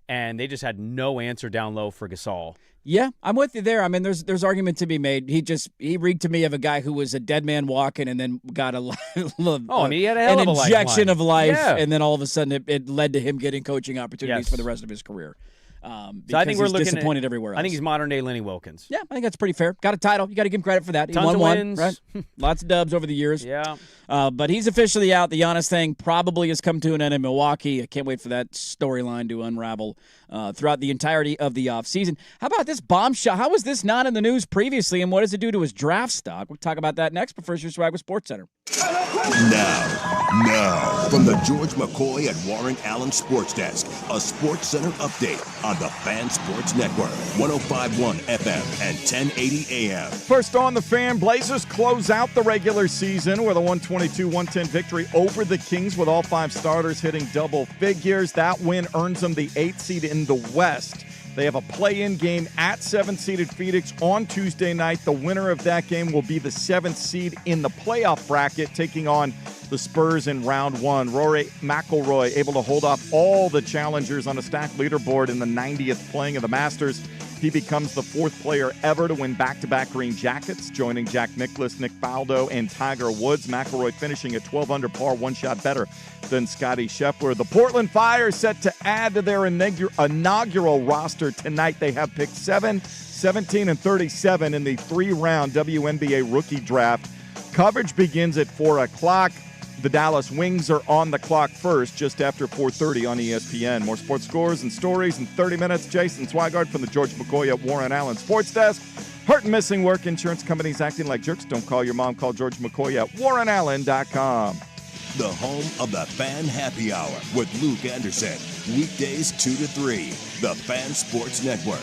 And they just had no answer down low for Gasol. Yeah, I'm with you there. I mean, there's argument to be made. He reeked to me of a guy who was a dead man walking and then got he had a hell of a injection of life, and then all of a sudden it led to him getting coaching opportunities for the rest of his career. So I think we're looking disappointed everywhere else. I think he's modern day Lenny Wilkins. Yeah, I think that's pretty fair. Got a title. You got to give him credit for that. He Tons won of one, wins. right? Lots of dubs over the years. Yeah. But he's officially out. The Giannis thing probably has come to an end in Milwaukee. I can't wait for that storyline to unravel throughout the entirety of the offseason. How about this bombshell? How was this not in the news previously, and what does it do to his draft stock? We'll talk about that next, but first, your Swag with Sports Center. Now, from the George McCoy and Warren Allen Sports Desk, a Sports Center update on the Fan Sports Network, 105.1 FM and 1080 AM. First on the Fan, Blazers close out the regular season with a 122-110 victory over the Kings with all 5 starters hitting double figures. That win earns them the 8th seed in the West. They have a play-in game at 7th-seeded Phoenix on Tuesday night. The winner of that game will be the 7th seed in the playoff bracket, taking on the Spurs in round 1. Rory McIlroy able to hold off all the challengers on a stacked leaderboard in the 90th playing of the Masters. He becomes the 4th player ever to win back-to-back green jackets, joining Jack Nicklaus, Nick Faldo, and Tiger Woods. McIlroy finishing at 12 under par, 1 shot better than Scottie Scheffler. The Portland Fire set to add to their inaugural roster tonight. They have picked 7, 17, and 37 in the 3-round WNBA rookie draft. Coverage begins at 4 o'clock. The Dallas Wings are on the clock first, just after 4:30 on ESPN. More sports scores and stories in 30 minutes. Jason Swigard from the George McCoy at Warren Allen Sports Desk. Hurt and missing work. Insurance companies acting like jerks. Don't call your mom. Call George McCoy at warrenallen.com. The home of the Fan Happy Hour with Luke Anderson. Weekdays 2 to 3. The Fan Sports Network.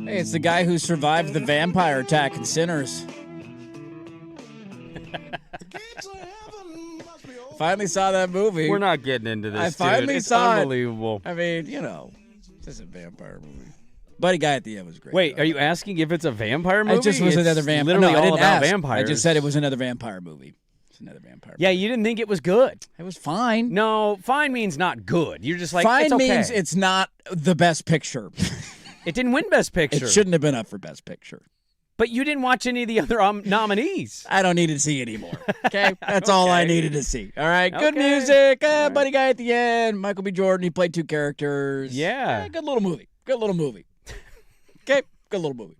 Hey, it's the guy who survived the vampire attack in Sinners. Finally saw that movie. We're not getting into this. I finally It's saw unbelievable. it. I mean, it's just a vampire movie. Buddy Guy at the end was great. Wait, are you asking if it's a vampire movie? It just was another vampire. Literally No, I all didn't about ask. vampires. I just said it was another vampire movie. It's another vampire movie. Yeah, you didn't think it was good. It was fine. No, fine means not good. You're just like, fine it's okay. means it's not the best picture. It didn't win Best Picture. It shouldn't have been up for Best Picture. But you didn't watch any of the other nominees. I don't need to see anymore. Okay? That's all I needed to see. All right? Good Okay. music. Buddy Guy at the end. Michael B. Jordan. He played two characters. Yeah. Good little movie. Good little movie. Okay? Good little movie.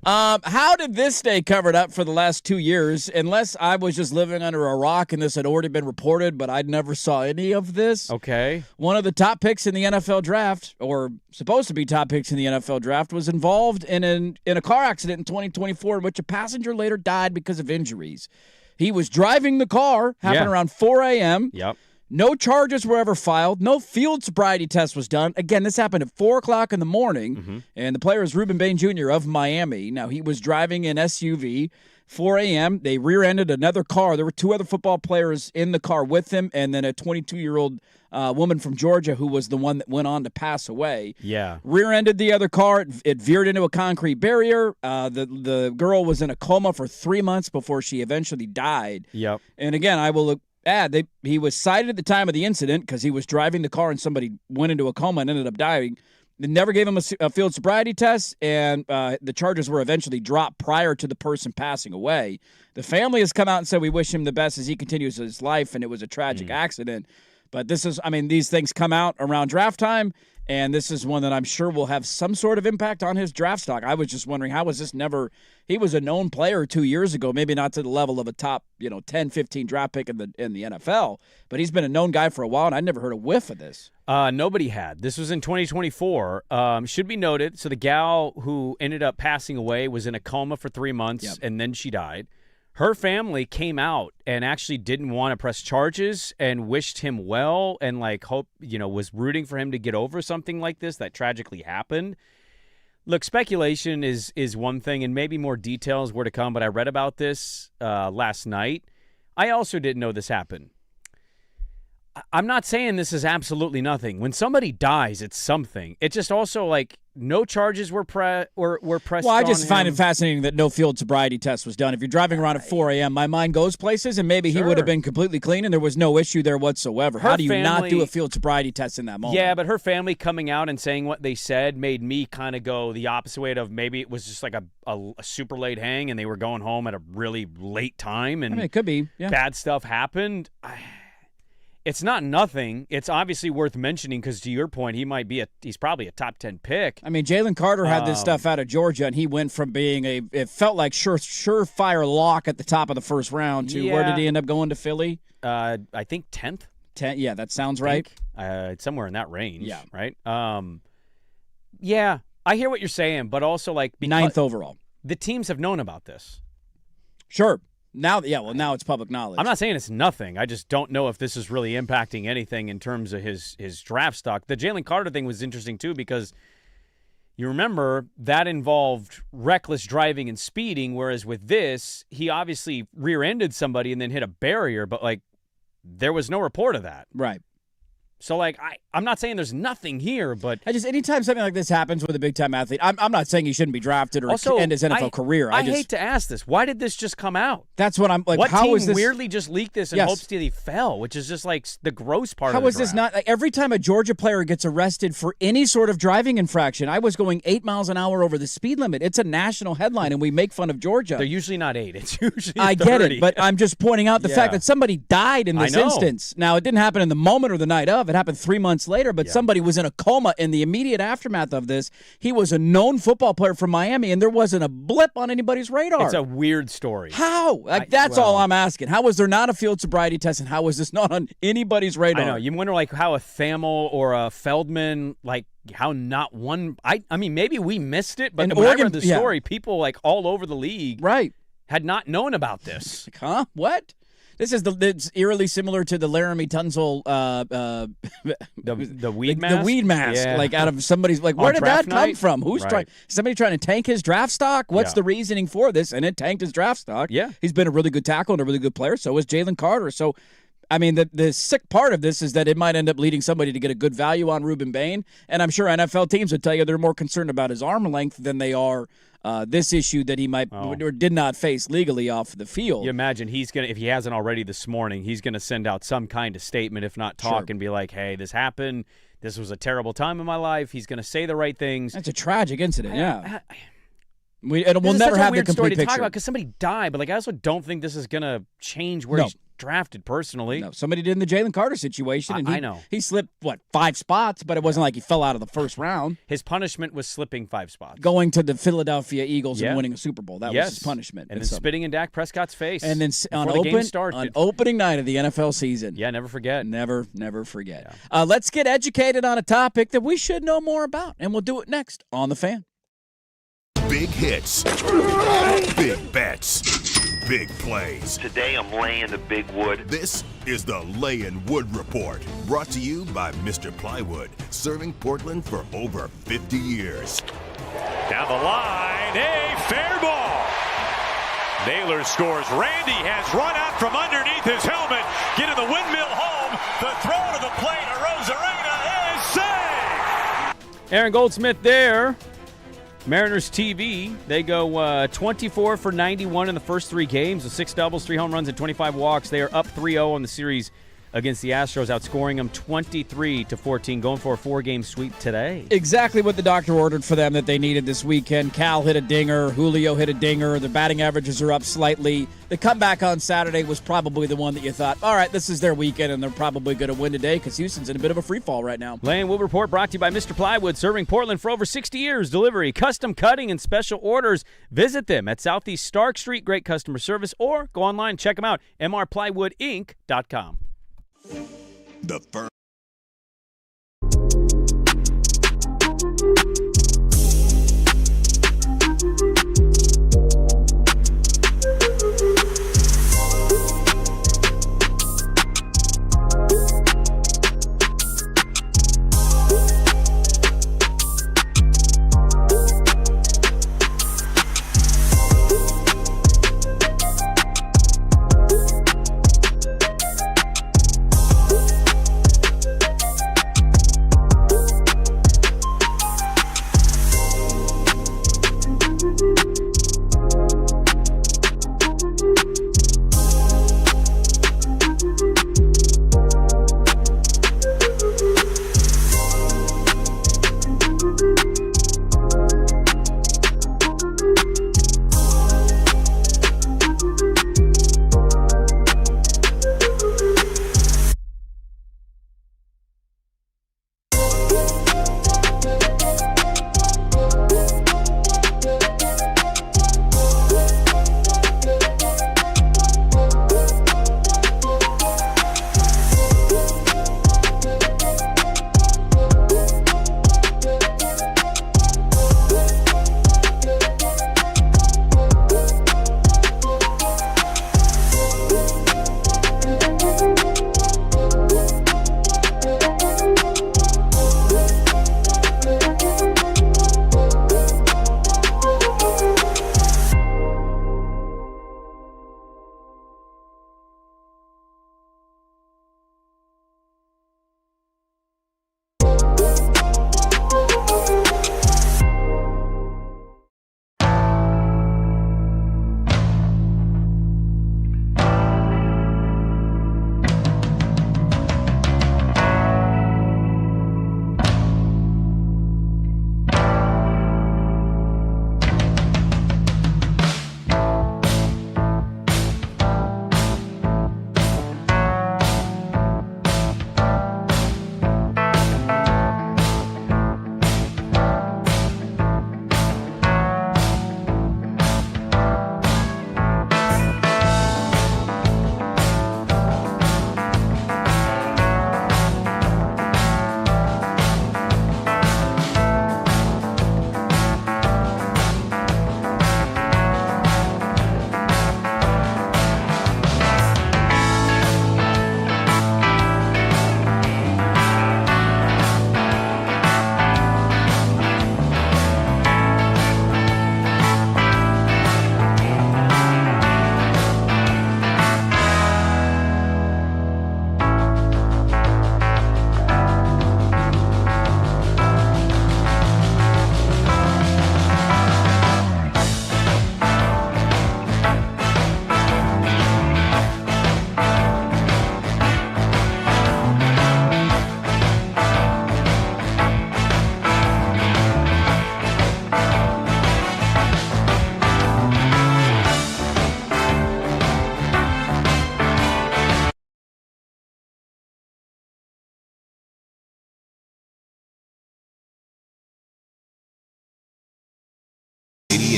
How did this stay covered up for the last 2 years? Unless I was just living under a rock and this had already been reported, but I never saw any of this. Okay. One of the top picks in the NFL draft, or supposed to be top picks in the NFL draft, was involved in a car accident in 2024 in which a passenger later died because of injuries. He was driving the car, happened around 4 a.m. Yep. No charges were ever filed. No field sobriety test was done. Again, this happened at 4 o'clock in the morning, and the player is Reuben Bain Jr. of Miami. Now, he was driving an SUV, 4 a.m. They rear-ended another car. There were two other football players in the car with him, and then a 22-year-old woman from Georgia who was the one that went on to pass away. Yeah. Rear-ended the other car. It veered into a concrete barrier. The girl was in a coma for 3 months before she eventually died. Yep. And again, I will add, he was cited at the time of the incident because he was driving the car and somebody went into a coma and ended up dying. They never gave him a field sobriety test, and the charges were eventually dropped prior to the person passing away. The family has come out and said we wish him the best as he continues his life, and it was a tragic accident. But these things come out around draft time, and this is one that I'm sure will have some sort of impact on his draft stock. I was just wondering, how was this never – he was a known player 2 years ago, maybe not to the level of a top 10, 15 draft pick in the NFL, but he's been a known guy for a while, and I never heard a whiff of this. Nobody had. This was in 2024. Should be noted, so the gal who ended up passing away was in a coma for 3 months, and then she died. Her family came out and actually didn't want to press charges and wished him well and was rooting for him to get over something like this that tragically happened. Look, speculation is one thing, and maybe more details were to come, but I read about this last night. I also didn't know this happened. I'm not saying this is absolutely nothing. When somebody dies, it's something. It's just also no charges were pressed. Well, I just find it fascinating that no field sobriety test was done. If you're driving around at 4 a.m., my mind goes places, and maybe he would have been completely clean and there was no issue there whatsoever. How do you not do a field sobriety test in that moment? Yeah, but her family coming out and saying what they said made me kind of go the opposite way of maybe it was just like a super late hang and they were going home at a really late time and it could be. Yeah. Bad stuff happened. It's not nothing. It's obviously worth mentioning because, to your point, he's probably a top 10 pick. I mean, Jalen Carter had this stuff out of Georgia, and he went from being it felt like surefire lock at the top of the first round to where did he end up going to Philly? I think 10th. 10, yeah, that sounds right. It's somewhere in that range. Yeah. Right. Yeah, I hear what you're saying, but also ninth overall. The teams have known about this. Sure. Now it's public knowledge. I'm not saying it's nothing. I just don't know if this is really impacting anything in terms of his draft stock. The Jalen Carter thing was interesting, too, because you remember that involved reckless driving and speeding, whereas with this, he obviously rear-ended somebody and then hit a barrier, but, there was no report of that. Right. So, I'm not saying there's nothing here, but anytime something like this happens with a big-time athlete, I'm not saying he shouldn't be drafted or also, end his NFL career. I hate to ask this. Why did this just come out? That's what I'm like. What how team is this weirdly just leaked this in hopes that he fell, which is just the gross part of How the is this draft. not every time a Georgia player gets arrested for any sort of driving infraction? I was going 8 miles an hour over the speed limit. It's a national headline, and we make fun of Georgia. They're usually not 8. It's usually 30. I get it, but I'm just pointing out the fact that somebody died in this instance. Now, it didn't happen in the moment or the night of. It happened 3 months later, but somebody was in a coma in the immediate aftermath of this. He was a known football player from Miami, and there wasn't a blip on anybody's radar. It's a weird story. How? That's all I'm asking. How was there not a field sobriety test, and how was this not on anybody's radar? I know. You wonder, how a Thamel or a Feldman, how not one. I mean, maybe we missed it, but when I read the story, people all over the league right had not known about this. Huh? What? It's eerily similar to the Laramie Tunsil the weed mask. The weed mask, Yeah. like out of somebody's like, where did that draft come night? from? Who's Right. trying? Somebody trying to tank his draft stock? What's Yeah. the reasoning for this? And it tanked his draft stock. Yeah. He's been a really good tackle and a really good player. So is Jalen Carter. So, I mean, the sick part of this is that it might end up leading somebody to get a good value on Reuben Bain. And I'm sure NFL teams would tell you they're more concerned about his arm length than they are this issue that he might or did not face legally off the field. You imagine he's going to, if he hasn't already this morning, he's going to send out some kind of statement, if not talk, Sure. and be like, hey, this happened. This was a terrible time in my life. He's going to say the right things. That's a tragic incident, yeah. We'll This is never such a have the weird story complete to talk picture. about because somebody died, but like I also don't think this is going to change where No. he's drafted personally. No, somebody did in the Jalen Carter situation. And I know. He slipped, 5 spots, but it wasn't like he fell out of the first round. His punishment was slipping 5 spots. Going to the Philadelphia Eagles Yeah. and winning a Super Bowl. That Yes. was his punishment. And then spitting in Dak Prescott's face. And then before the game started. on opening night of the NFL season. Yeah, never forget. Never forget. Let's get educated on a topic that we should know more about, and we'll do it next on The Fan. Big hits, big bets, big plays. Today I'm laying the big wood. This is the Layin' Wood Report, brought to you by Mr. Plywood, serving Portland for over 50 years. Down the line, a fair ball. Naylor scores. Randy has run out from underneath his helmet, getting the windmill home. The throw to the plate, Arozarena is saved. Aaron Goldsmith there. Mariners TV, they go 24 for 91 in the first 3 games with 6 doubles, 3 home runs, and 25 walks. They are up 3-0 on the series against the Astros, outscoring them 23-14, going for a 4-game sweep today. Exactly what the doctor ordered for them that they needed this weekend. Cal hit a dinger. Julio hit a dinger. The batting averages are up slightly. The comeback on Saturday was probably the one that you thought, all right, this is their weekend, and they're probably going to win today because Houston's in a bit of a free fall right now. Layin' Wood Report brought to you by Mr. Plywood, serving Portland for over 60 years. Delivery, custom cutting, and special orders. Visit them at Southeast Stark Street. Great customer service. Or go online and check them out, mrplywoodinc.com. The first.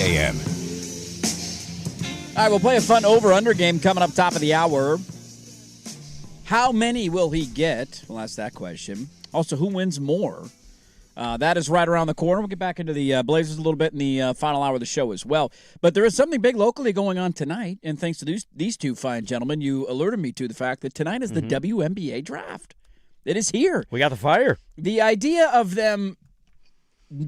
a.m. All right, we'll play a fun over-under game coming up top of the hour. How many will he get? We'll ask that question. Also, who wins more? That is right around the corner. We'll get back into the Blazers a little bit in the final hour of the show as well. But there is something big locally going on tonight, and thanks to these two fine gentlemen, you alerted me to the fact that tonight is the WNBA draft. It is here. We got the fire. The idea of them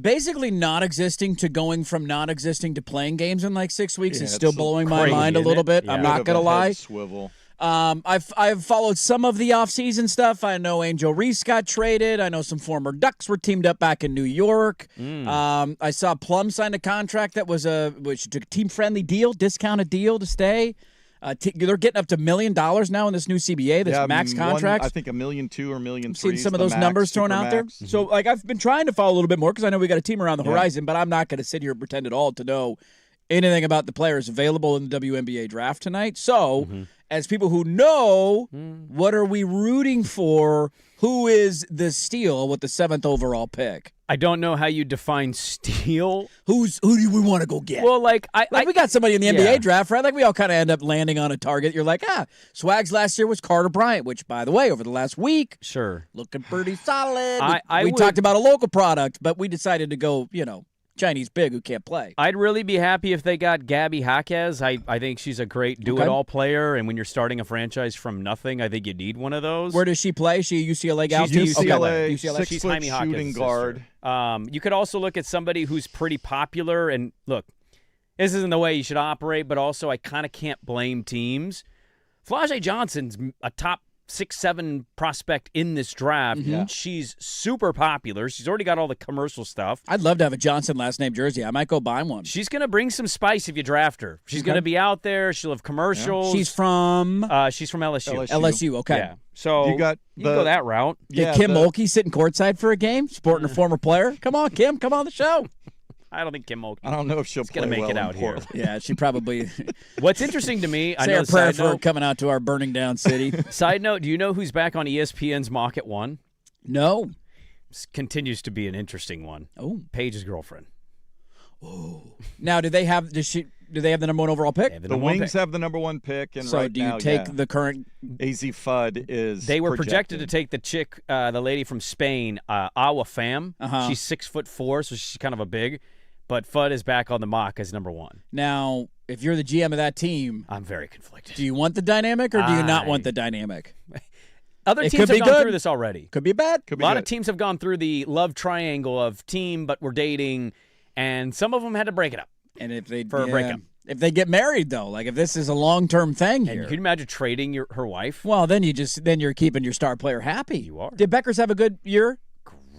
basically not existing to going from not existing to playing games in like 6 weeks is still blowing my mind a little bit. Yeah. I'm not going to lie. Swivel. I've followed some of the offseason stuff. I know Angel Reese got traded. I know some former Ducks were teamed up back in New York. I saw Plum sign a contract that was a team-friendly deal, discounted deal to stay. They're getting up to $1 million now in this new CBA, this max contract. I think $1.2 million or $1.3 million. Seen some of those numbers thrown out there. Mm-hmm. So, I've been trying to follow a little bit more because I know we got a team around the horizon, but I'm not going to sit here and pretend at all to know anything about the players available in the WNBA draft tonight. So, as people who know, what are we rooting for? Who is the steal with the 7th overall pick? I don't know how you define steal. Who do we want to go get? Well, we got somebody in the NBA draft, right? Like we all kind of end up landing on a target. You're like, Swag's last year was Carter Bryant, which, by the way, over the last week, looking pretty solid. We talked about a local product, but we decided to go, Chinese big who can't play. I'd really be happy if they got Gabby Jaquez. I think she's a great do-it-all player, and when you're starting a franchise from nothing, I think you need one of those. Where does she play? Is she a UCLA gal? She's UCLA, UCLA. She's Jaime shooting guard. You could also look at somebody who's pretty popular, and look, this isn't the way you should operate, but also I kind of can't blame teams. Flau'jae Johnson's a top 6-7 prospect in this draft. She's super popular. She's already got all the commercial stuff. I'd love to have a Johnson last name jersey. I might go buy one. She's going to bring some spice if you draft her. She's going to be out there. She'll have commercials. She's from LSU. LSU, okay. Yeah. So you go that route. Did Kim Mulkey sitting courtside for a game, sporting a former player? Come on, Kim. Come on the show. I don't think Kim Mulkey. I don't know if she'll gonna make it out here. Yeah, she probably. What's interesting to me, I say know. a prayer for her coming out to our burning down city. Side note: do you know who's back on ESPN's Mock at 1? No. This continues to be an interesting one. Oh, Paige's girlfriend. Oh. Now, do they have the number 1 overall pick? The Wings have the number 1 pick, and so right do you now, take the current? AZ Fudd is. They were projected to take the chick, the lady from Spain, Awa Pham. She's 6'4", so she's kind of a big. But Fudd is back on the mock as number 1. Now, if you're the GM of that team, I'm very conflicted. Do you want the dynamic or do you not want the dynamic? Other teams have gone through this already. Could be bad. A lot of teams have gone through the love triangle of team, but we're dating, and some of them had to break it up. And if they for a breakup. If they get married, though, like if this is a long-term thing here. Can you imagine trading her wife? Well, then you're keeping your star player happy. You are. Did Beckers have a good year?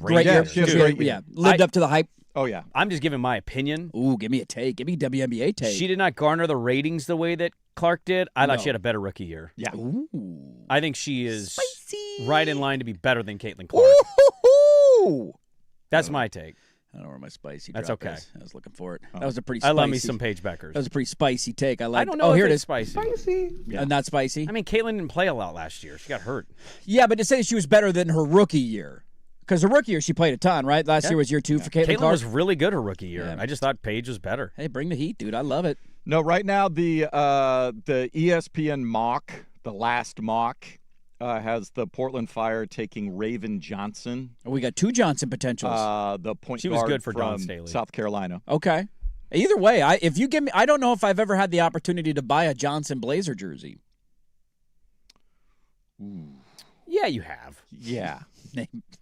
Great year. She had a great year. Lived up to the hype. Oh, yeah. I'm just giving my opinion. Ooh, give me a take. Give me WNBA take. She did not garner the ratings the way that Clark did. I thought she had a better rookie year. Yeah. Ooh. I think she is Spicy. right in line to be better than Caitlin Clark. Ooh. That's my take. I don't know where my spicy That's drop okay. is. I was looking for it. That was a pretty spicy. I love me some Paige Beckers. That was a pretty spicy take. I don't know if here it it's is. spicy. Yeah. Not spicy? I mean, Caitlin didn't play a lot last year. She got hurt. Yeah, but to say she was better than her rookie year. Because her rookie year, she played a ton, right? Last year was year 2 for Caitlin Clark. Was really good her rookie year. Yeah. I just thought Paige was better. Hey, bring the heat, dude. I love it. No, right now the ESPN mock, the last mock, has the Portland Fire taking Raven Johnson. We got 2 Johnson potentials. The point she guard was good for from Dawn Staley. South Carolina. Okay. Either way, if you give me, I don't know if I've ever had the opportunity to buy a Johnson Blazer jersey. Ooh. Yeah, you have. Yeah.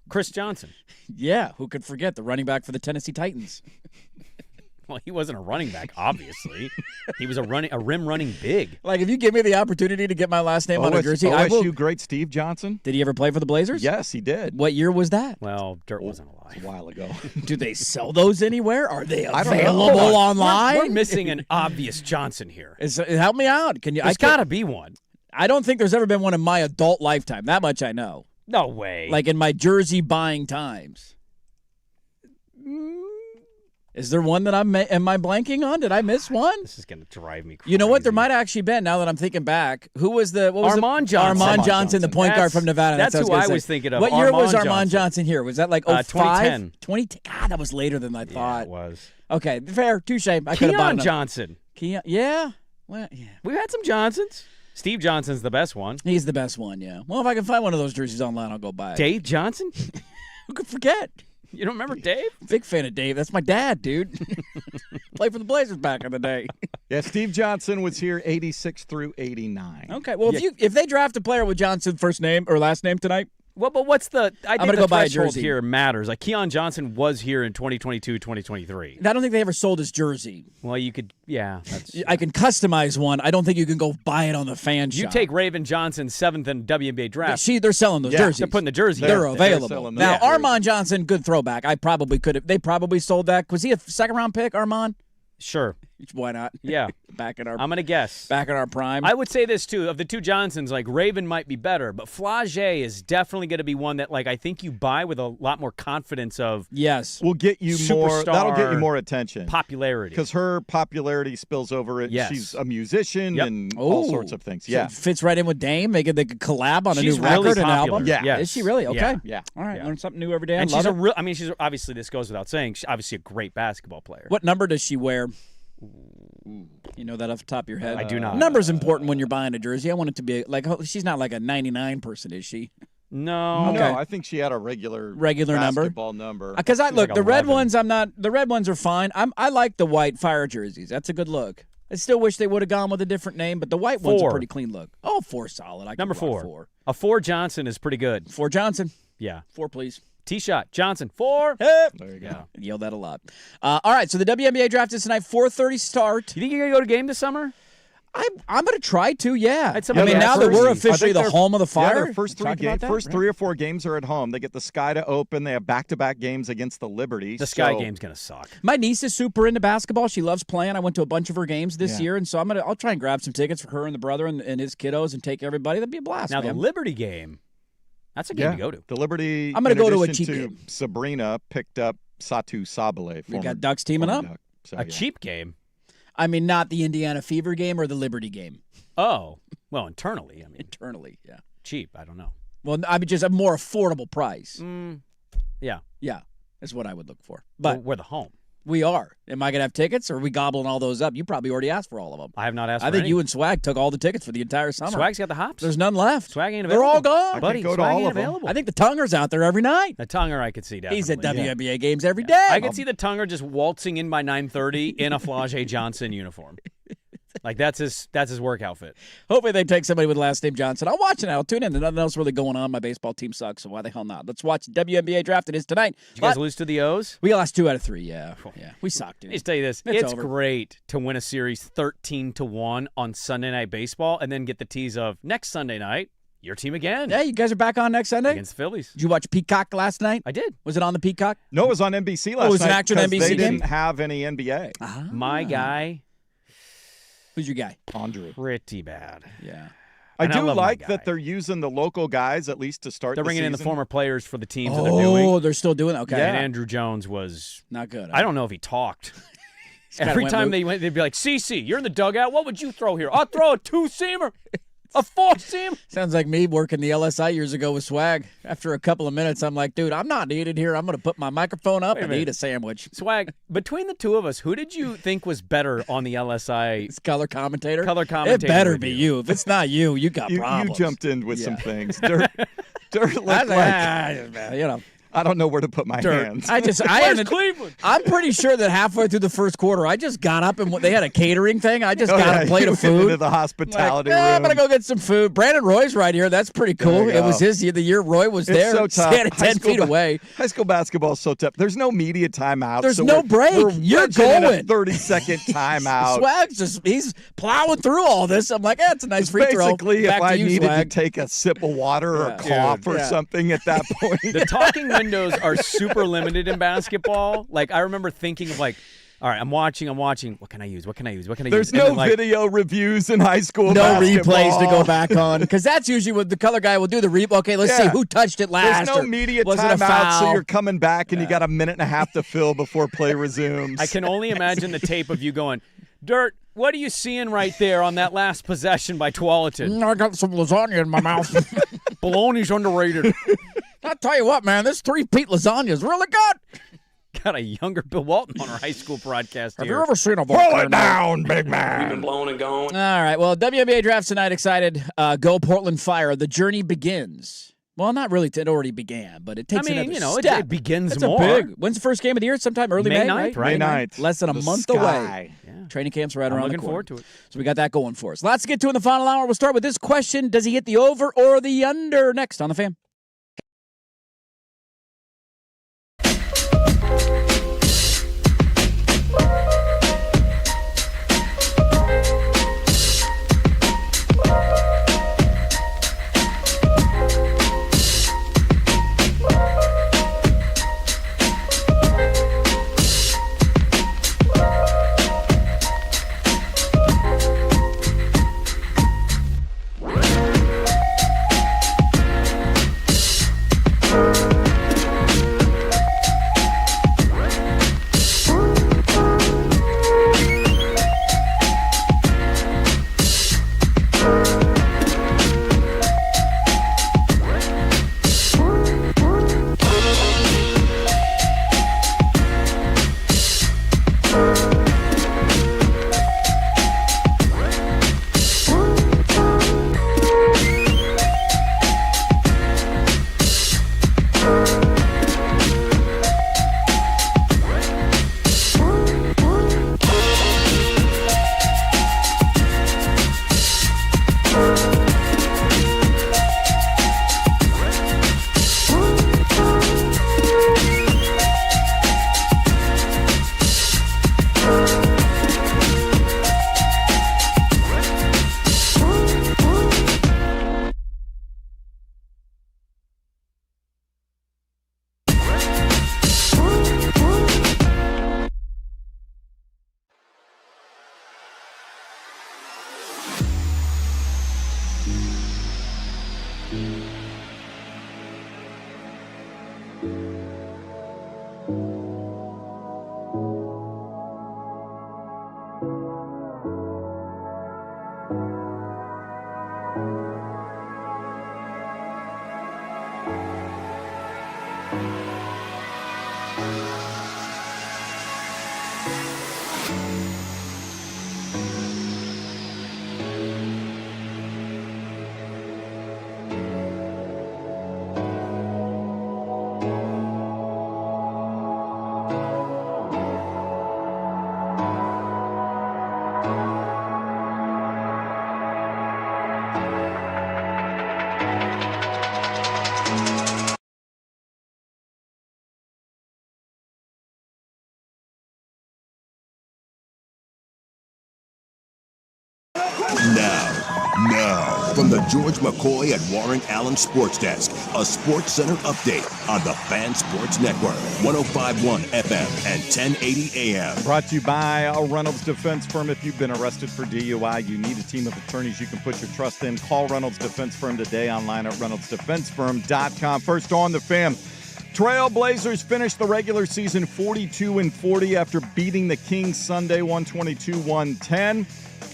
Chris Johnson. Yeah, who could forget the running back for the Tennessee Titans? Well, he wasn't a running back, obviously. He was a rim running big. Like, if you give me the opportunity to get my last name on a jersey, OSU I will. great Steve Johnson. Did he ever play for the Blazers? Yes, he did. What year was that? Well, Dirt wasn't alive. A while ago. Do they sell those anywhere? Are they I don't know. available online? We're missing an obvious Johnson here. Help me out. Can you? There's got to be one. I don't think there's ever been one in my adult lifetime. That much I know. No way. Like in my jersey buying times. Is there one that am I blanking on? Did I miss one? This is going to drive me crazy. You know what? There might actually been, now that I'm thinking back. Who was Armand Johnson. Armand Johnson, the point guard from Nevada. That's what who I say. was thinking of. What year was Armand Armand Johnson here? Was that like 05? 2010. 2010. God, that was later than I thought. Yeah, it was. Okay, fair. Touche. I could have bought Keon enough. Johnson. Keon, yeah. Well, yeah. We've had some Johnsons. Steve Johnson's the best one. He's the best one, yeah. Well, if I can find one of those jerseys online, I'll go buy it. Dave Johnson? Who could forget? You don't remember Dave? Big fan of Dave. That's my dad, dude. Played for the Blazers back in the day. Yeah, Steve Johnson was here 86 through 89. Okay, well, if they draft a player with Johnson first name or last name tonight, well, but what's the? I think gonna the go buy a threshold jersey. here matters. Like Keon Johnson was here in 2022, 2023. I don't think they ever sold his jersey. Well, you could, yeah. I can customize one. I don't think you can go buy it on the fan You shop. take Raven Johnson 7th in WNBA draft. They're selling those jerseys. They're putting the jersey. They're out. available. Now, Armand Johnson, good throwback. I probably could have. They probably sold that. Was he a second-round pick, Armand? Sure. Why not? Yeah. Back in our. I'm gonna guess. Back in our prime. I would say this too. Of the two Johnsons, like Raven might be better, but Flage is definitely going to be one that, like, I think you buy with a lot more confidence of. Yes. Will get you more. That'll get you more attention. Popularity. Because her popularity spills over it. Yes. She's a musician Yep. and all sorts of things. Yeah. So fits right in with Dame. They could collab on She's a new record really and popular. album. Yeah. Is she really? Okay. Yeah. All right. Learn something new every day. And I love she's a it. real. I mean, she's obviously, this goes without saying. She's obviously a great basketball player. What number does she wear? You know that off the top of your head? I do not. Number's important when you're buying a jersey. I want it to be like, she's not like a 99 person, is she? No. No, I think she had a regular number. basketball number. Because She's look, like the red 11. ones, the red ones are fine. I like the white Fire jerseys. That's a good look. I still wish they would have gone with a different name, but the white one's a 4. pretty clean look. Oh, 4 solid. I can Number rock 4. 4. A 4 Johnson is pretty good. 4 Johnson. Yeah. 4, please. T-shot Johnson 4. Hey. There you go. Yeah. Yell that a lot. All right, so the WNBA draft is tonight, 4:30 start. You think you're gonna go to a game this summer? I'm going to try to, yeah. I'd I mean, say now that we're officially the their- home of the Fire. Yeah, their first Talk about that, right? 3 or 4 games are at home. They get the Sky to open. They have back-to-back games against the Liberty. The Sky game's gonna suck. My niece is super into basketball. She loves playing. I went to a bunch of her games this year, and so I'll try and grab some tickets for her and the brother and his kiddos and take everybody. That'd be a blast. Now man. the Liberty game, that's a game to go to. The Liberty. I'm gonna in go to a addition cheap game. Sabrina picked up Satu Sabale. We got Ducks teaming up. Duck. So, A cheap game. I mean, not the Indiana Fever game or the Liberty game. Oh, well, internally. I mean, internally, yeah. Cheap. I don't know. Well, I mean, just a more affordable price. Yeah. Yeah, is what I would look for. But we're the home. We are. Am I going to have tickets, or are we gobbling all those up? You probably already asked for all of them. I have not asked. I for think any. you and Swag took all the tickets for the entire summer. Swag's got the hops. There's none left. Swag ain't They're available. all gone. Buddy, go to Swag all ain't of them. available. I think the Tunger's out there every night. The Tunger I could see definitely. He's at Yeah. WNBA games every day. I could see the Tunger just waltzing in by 9:30 in a Flage Johnson uniform. Like that's his work outfit. Hopefully they take somebody with last name Johnson. I'll watch it. I'll tune in. There's nothing else really going on. My baseball team sucks, so why the hell not? Let's watch WNBA draft. It is tonight. Did you guys lose to the O's? We lost 2 out of 3. Yeah, yeah. We sucked. Let me tell you this: it's great to win a series 13-1 on Sunday Night Baseball, and then get the tease of next Sunday night. Your team again. Yeah, you guys are back on next Sunday? Against the Phillies. Did you watch Peacock last night? I did. Was it on the Peacock? No, it was on NBC last night. it was an actual 'cause NBC They game? didn't have any NBA. My guy. Who's your guy? Andrew. Pretty bad. Yeah. I And I do love my like guy. that they're using the local guys at least to start They're the bringing in the season. former players for the teams that they're doing. Oh, they're still doing it? Okay. And Andrew Jones was not good. I don't know if he talked. kinda Every went time Luke. they went, they'd be like, "CC, you're in the dugout. What would you throw here? I'll throw a 2-seamer, a 4-seamer." Sounds like me working the LSI years ago with Swag. After a couple of minutes, I'm like, dude, I'm not needed here. I'm going to put my microphone up Wait a and minute. eat a sandwich. Swag, between the two of us, who did you think was better on the LSI? It's color commentator. Color commentator. It better review? be you. If it's not you, you got You problems. jumped in with some Yeah. things. Dirt looked I was like, you know. I don't know where to put my Dirt. hands. Where's Cleveland? I'm pretty sure that halfway through the first quarter, I just got up and they had a catering thing. I just Oh, got yeah, a plate you of went food. into the hospitality Like, I'm room. gonna go get some food. Brandon Roy's right here. That's pretty cool. There you It was go. the year Roy was there. It's so tough. Standing 10 feet away. High school basketball is so tough. There's no media timeout. There's so no we're- break. We're You're wedging in going. a 30-second timeout. Swag's he's plowing through all this. I'm like, it's a nice free throw. Basically, Back if I to you, needed Swag. to take a sip of water or a Yeah. cough or Yeah. something at that point. The talking windows are super limited in basketball. Like I remember thinking of like All right, I'm watching. What can I use? There's no video reviews in high school basketball. Replays to go back on, because that's usually what the color guy will do. The replay. Okay, let's see who touched it last. There's no media timeout, so you're coming back and you got a minute and a half to fill before play resumes. I can only imagine the tape of you going, Dirt, what are you seeing right there on that last possession by Tualatin? I got some lasagna in my mouth. Bologna's underrated. I'll tell you what, man, this 3-peat lasagna is really good. Got a younger Bill Walton on our high school broadcast Have here. you ever seen a Pull it down, big man. We've been blown and gone. All right, well, WNBA draft tonight, excited. Go Portland Fire. The journey begins. Well, not really. It already began, but it takes another step. It begins It's more. When's the first game of the year? Sometime early May, 9th, right? May 9th. Less than a month away. Yeah. Training camp's right around the corner. Looking forward to it. So we got that going for us. Lots to get to in the final hour. We'll start with this question. Does he hit the over or the under? Next on The Fan. Now, from the George McCoy and Warren Allen Sports Desk, a Sports Center update on the Fan Sports Network, 105.1 FM and 1080 AM. Brought to you by a Reynolds Defense Firm. If you've been arrested for DUI, you need a team of attorneys you can put your trust in. Call Reynolds Defense Firm today online at reynoldsdefensefirm.com. First on The Fan. Trailblazers finished the regular season 42-40 after beating the Kings Sunday 122-110.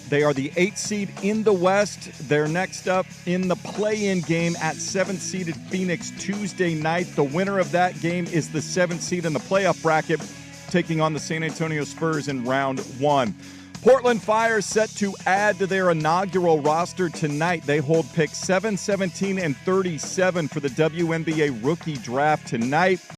They are the 8th seed in the West. They're next up in the play-in game at 7th-seeded Phoenix Tuesday night. The winner of that game is the 7th seed in the playoff bracket, taking on the San Antonio Spurs in round 1. Portland Fire set to add to their inaugural roster tonight. They hold picks 7, 17, and 37 for the WNBA rookie draft tonight.